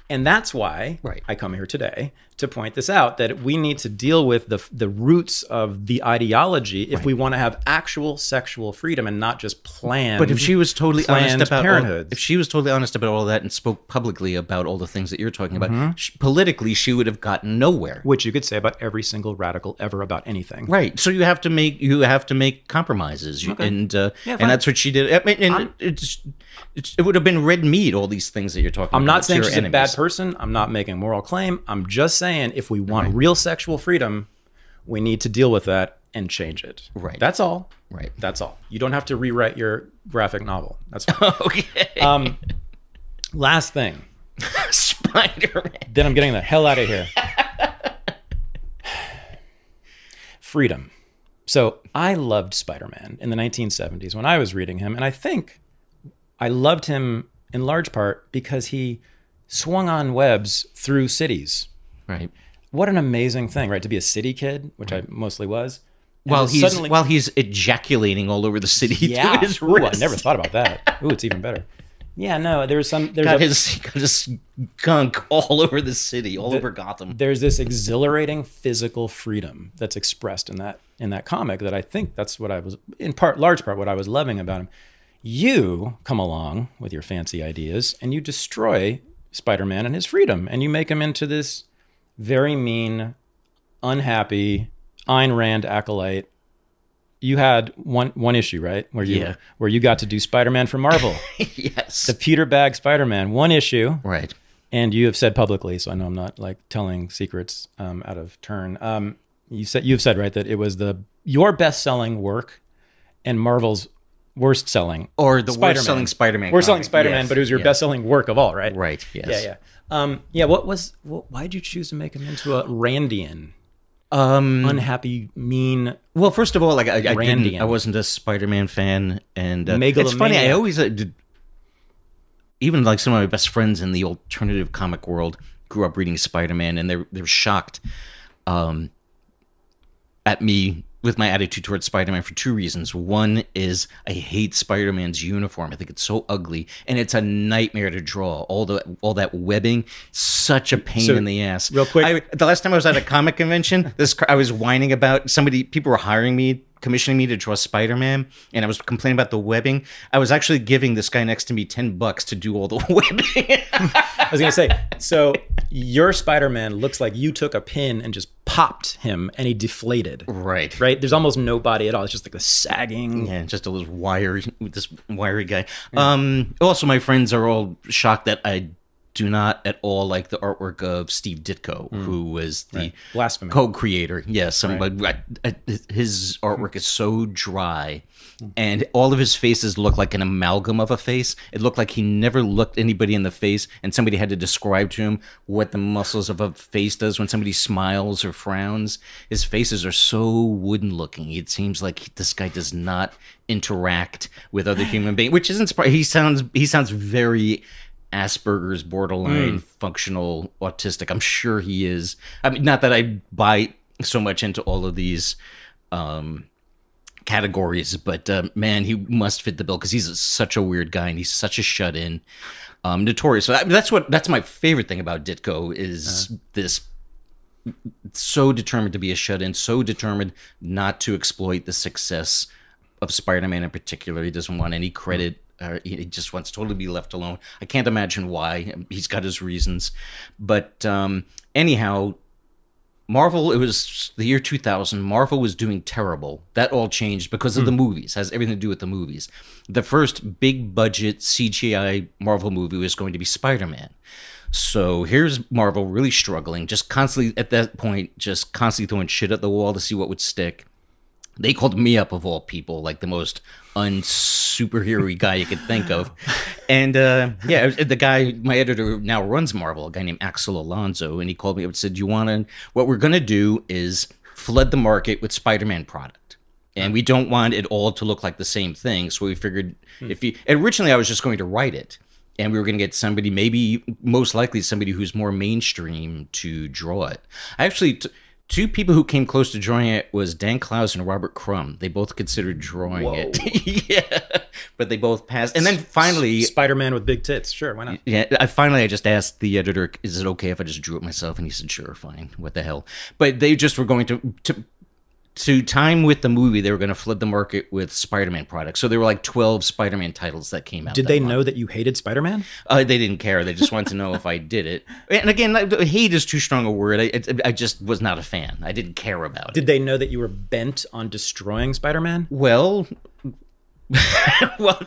And that's why I come here today to point this out, that we need to deal with the roots of the ideology if we want to have actual sexual freedom and not just planned. But if she was totally honest about parenthood, if she was totally honest about all that and spoke publicly about all the things that you're talking about, politically she would have gotten nowhere. Which you could say about every single radical ever about anything. Right. So you have to make compromises, and that's what she did. I mean, it would have been red meat. All these things that you're talking about. I'm not saying she's a bad person. I'm not making a moral claim. I'm just saying if we want real sexual freedom, we need to deal with that and change it. Right. That's all. Right. That's all. You don't have to rewrite your graphic novel. That's fine. Okay. Last thing. Spider-Man. Then I'm getting the hell out of here. Freedom. So I loved Spider-Man in the 1970s when I was reading him. And I think I loved him in large part because he swung on webs through cities. Right. What an amazing thing, right? To be a city kid, which I mostly was. While he's ejaculating all over the city Yeah. through his Ooh, I wrist. never thought about that. Ooh, it's even better. Yeah, no, there's got his gunk all over the city, all over Gotham. There's this exhilarating physical freedom that's expressed in that comic that I think that's what I was, large part, what I was loving about him. You come along with your fancy ideas and you destroy Spider-Man and his freedom, and you make him into this very mean, unhappy Ayn Rand acolyte. You had one issue, right? Where you got to do Spider-Man for Marvel. Yes. The Peter Bagge Spider-Man, one issue. Right. And you have said publicly, so I know I'm not like telling secrets out of turn. You've said, right, that it was your best-selling work and Marvel's worst-selling, or the Spider-Man. worst-selling Spider-Man. Worst-selling comic. Spider-Man, Yes. but it was your best-selling work of all, right? Right. Yes. Yeah. Why did you choose to make him into a Randian? Unhappy, mean. Well, first of all, like I Randian. wasn't a Spider-Man fan, and it's Megalomaniac. funny. I always even like some of my best friends in the alternative comic world grew up reading Spider-Man, and they're shocked at me with my attitude towards Spider-Man for two reasons. One is I hate Spider-Man's uniform. I think it's so ugly, and it's a nightmare to draw. All that webbing, such a pain in the ass. Real quick, the last time I was at a comic convention, I was whining about people were hiring me, commissioning me to draw Spider-Man, and I was complaining about the webbing. I was actually giving this guy next to me $10 to do all the webbing. I was going to say, so your Spider-Man looks like you took a pin and just popped him and he deflated. Right. There's almost no body at all. It's just like the sagging. Yeah, just this wiry guy. Also, my friends are all shocked that I do not at all like the artwork of Steve Ditko, who was the Blasphemy co-creator. Yes, his artwork is so dry, and all of his faces look like an amalgam of a face. It looked like he never looked anybody in the face, and somebody had to describe to him what the muscles of a face does when somebody smiles or frowns. His faces are so wooden looking. It seems like this guy does not interact with other human beings, which isn't surprising. He sounds very Asperger's, borderline functional autistic. I'm sure he is. I mean, not that I buy so much into all of these categories, but man, he must fit the bill because he's such a weird guy and he's such a shut-in, notorious. So that's my favorite thing about Ditko is this. So determined to be a shut-in, so determined not to exploit the success of Spider-Man in particular. He doesn't want any credit. He just wants to totally be left alone. I can't imagine why. He's got his reasons. But anyhow, Marvel, it was the year 2000. Marvel was doing terrible. That all changed because of the movies. It has everything to do with the movies. The first big budget CGI Marvel movie was going to be Spider-Man. So here's Marvel really struggling, just constantly, at that point, just constantly throwing shit at the wall to see what would stick. They called me up, of all people, like the most unsuperhero-y guy you could think of. And the guy, my editor now runs Marvel, a guy named Axel Alonso, and he called me up and said, what we're going to do is flood the market with Spider-Man product. And we don't want it all to look like the same thing. So we figured originally I was just going to write it. And we were going to get somebody, maybe most likely somebody who's more mainstream to draw it. I actually... Two people who came close to drawing it was Dan Clowes and Robert Crumb. They both considered drawing it. Yeah, but they both passed. And then finally... Spider-Man with big tits. Sure, why not? Yeah, I just asked the editor, is it okay if I just drew it myself? And he said, sure, fine. What the hell? But they just were going to time with the movie, they were going to flood the market with Spider-Man products. So there were like 12 Spider-Man titles that came out. Did they know that you hated Spider-Man? They didn't care. They just wanted to know if I did it. And again, hate is too strong a word. I just was not a fan. I didn't care about it. Did they know that you were bent on destroying Spider-Man? Well,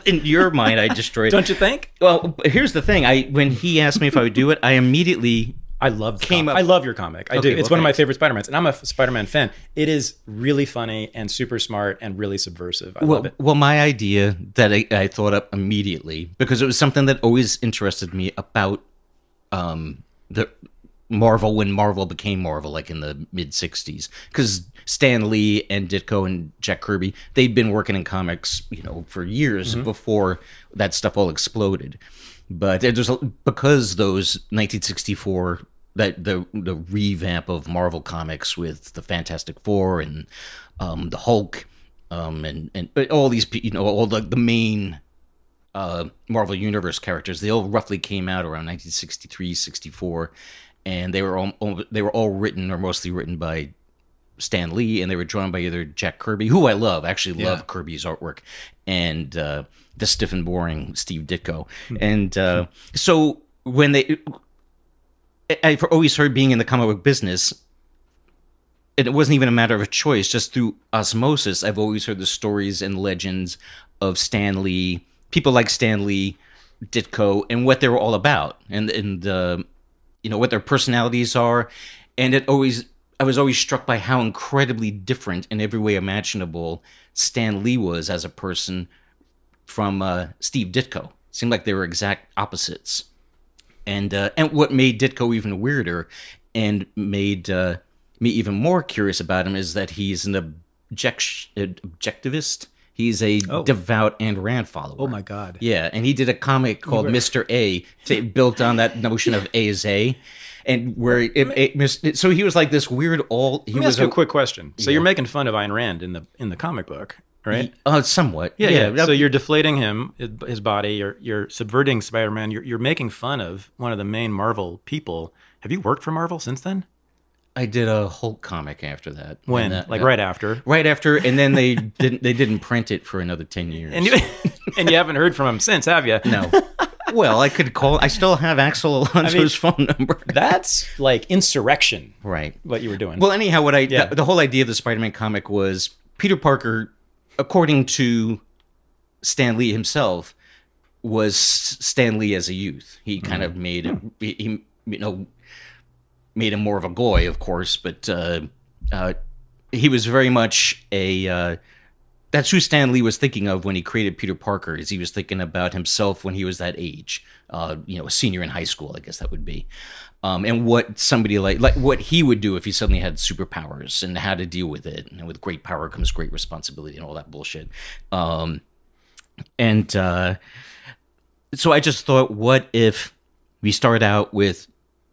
in your mind, I destroyed. Don't you think? Well, here's the thing. When he asked me if I would do it, I immediately... I love your comic. I do. It's one of my favorite Spider-Mans, and I'm a Spider-Man fan. It is really funny and super smart and really subversive. I love it. Well, my idea that I thought up immediately, because it was something that always interested me about the Marvel when Marvel became Marvel, like in the mid-'60s. Because Stan Lee and Ditko and Jack Kirby, they'd been working in comics, for years before that stuff all exploded. But because those 1964, the revamp of Marvel comics with the Fantastic Four and the Hulk, and all these, all the main Marvel Universe characters, they all roughly came out around 1963, 64. And they were all written, or mostly written, by Stan Lee, and they were drawn by either Jack Kirby, who I love, actually love Kirby's artwork, and the stiff and boring Steve Ditko. And so when I've always heard, being in the comic book business, and it wasn't even a matter of a choice, just through osmosis, I've always heard the stories and legends of Stan Lee, people like Stan Lee, Ditko, and what they were all about, and what their personalities are. And I was always struck by how incredibly different in every way imaginable Stan Lee was as a person from Steve Ditko. It seemed like they were exact opposites. And what made Ditko even weirder and made me even more curious about him is that he's an objectivist. He's a devout Ayn Rand follower. Oh, my God. Yeah, and he did a comic called Mr. A, built on that notion of A is A. And where so he was like this weird Let me ask you a quick question. So you're making fun of Ayn Rand in the comic book, right? Somewhat. Yeah. So you're deflating him, his body. You're subverting Spider-Man. You're making fun of one of the main Marvel people. Have you worked for Marvel since then? I did a Hulk comic after that. When? Right after? Right after, and then they didn't print it for another 10 years. And you haven't heard from him since, have you? No. Well, I could call. I still have Axel Alonso's phone number. That's like insurrection, right? What you were doing. Well, anyhow, the whole idea of the Spider-Man comic was Peter Parker, according to Stan Lee himself, was Stan Lee as a youth. He kind of made him more of a goy, of course, but he was very much a. That's who Stan Lee was thinking of when he created Peter Parker. Is he was thinking about himself when he was that age, a senior in high school, I guess that would be, and what somebody like what he would do if he suddenly had superpowers and how to deal with it. And with great power comes great responsibility and all that bullshit. So I just thought, what if we start out with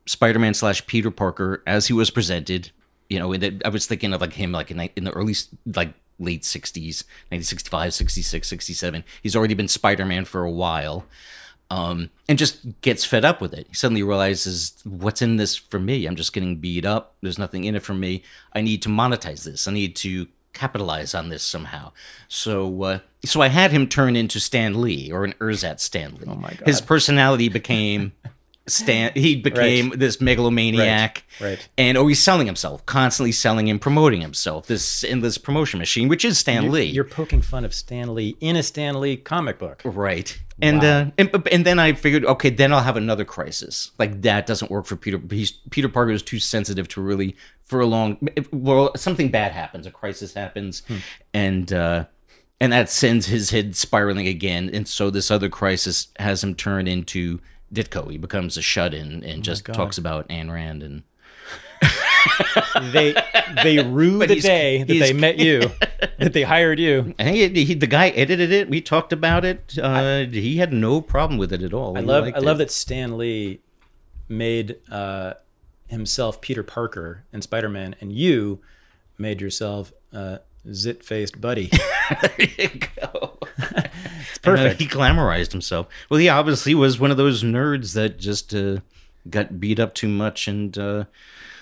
Spider-Man / Peter Parker as he was presented? I was thinking of him in the early late 60s, 1965, 66, 67. He's already been Spider-Man for a while, and just gets fed up with it. He suddenly realizes, what's in this for me? I'm just getting beat up. There's nothing in it for me. I need to monetize this. I need to capitalize on this somehow. So I had him turn into Stan Lee, or an ersatz Stan Lee. Oh my God. His personality became... he became this megalomaniac, right. And always selling himself, constantly selling and promoting himself. This endless promotion machine, which is Stan Lee. You're poking fun of Stan Lee in a Stan Lee comic book, right? Wow. And then I figured, okay, then I'll have another crisis. Like that doesn't work for Peter. Peter Parker is too sensitive to really something bad happens, a crisis happens, and that sends his head spiraling again. And so this other crisis has him turn into Ditko. He becomes a shut-in and just talks about Ayn Rand, and they rue the day that they met you, that they hired you. And the guy edited it. We talked about it. He had no problem with it at all. I love that Stan Lee made himself Peter Parker and Spider-Man, and you made yourself zit-faced Buddy. There you go. It's perfect. He glamorized himself. Well, he obviously was one of those nerds that just got beat up too much and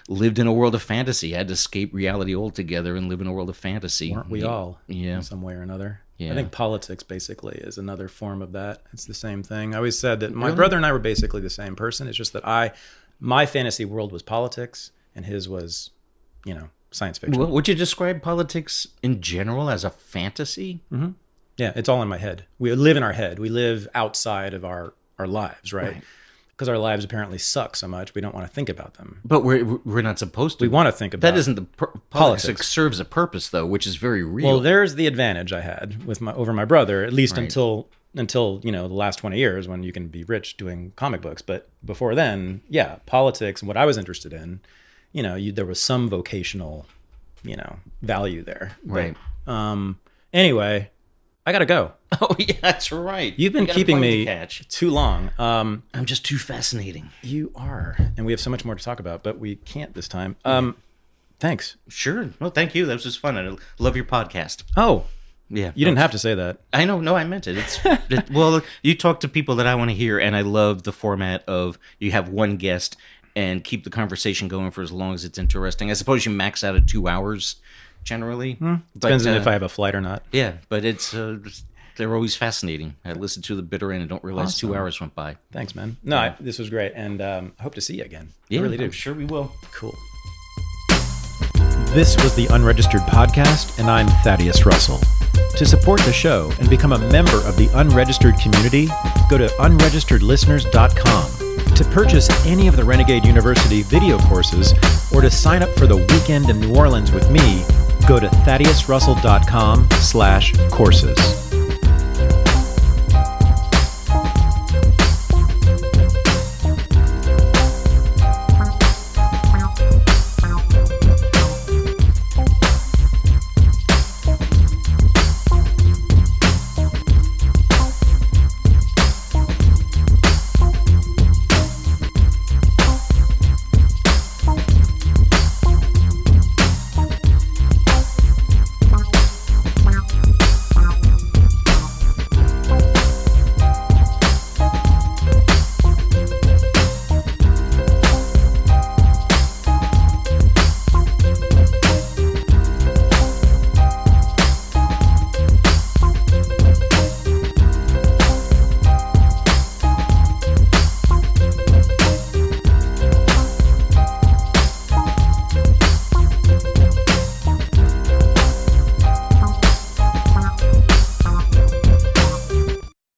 lived in a world of fantasy. Had to escape reality altogether and live in a world of fantasy. Weren't we all? Yeah. In some way or another. Yeah. I think politics basically is another form of that. It's the same thing. I always said that my brother and I were basically the same person. It's just that my fantasy world was politics and his was, science fiction. Well, would you describe politics in general as a fantasy? Mm-hmm. Yeah, it's all in my head. We live in our head. We live outside of our lives, right? Because our lives apparently suck so much, we don't want to think about them. But we're not supposed to. We want to think about that. Isn't the politics serves a purpose though, which is very real. Well, there's the advantage I had with over my brother, at least until until, the last 20 years when you can be rich doing comic books. But before then, yeah, politics and what I was interested in, there was some vocational, value there. Right. But, anyway, I got to go. Oh, yeah, that's right. You've been keeping me too long. I'm just too fascinating. You are. And we have so much more to talk about, but we can't this time. Thanks. Sure. No, thank you. That was just fun. I love your podcast. Oh, yeah. You didn't have to say that. I know. No, I meant it. Well, you talk to people that I want to hear, and I love the format of you have one guest and keep the conversation going for as long as it's interesting. I suppose you max out at 2 hours generally. Depends on if I have a flight or not. Yeah, but it's they're always fascinating. I listen to the bitter end and don't realize Awesome. 2 hours went by. Thanks, man. No, this was great, and I hope to see you again. Yeah, I really do. I'm sure we will. Cool. This was the Unregistered Podcast, and I'm Thaddeus Russell. To support the show and become a member of the Unregistered community, go to unregisteredlisteners.com. To purchase any of the Renegade University video courses or to sign up for the weekend in New Orleans with me, go to thaddeusrussell.com/courses.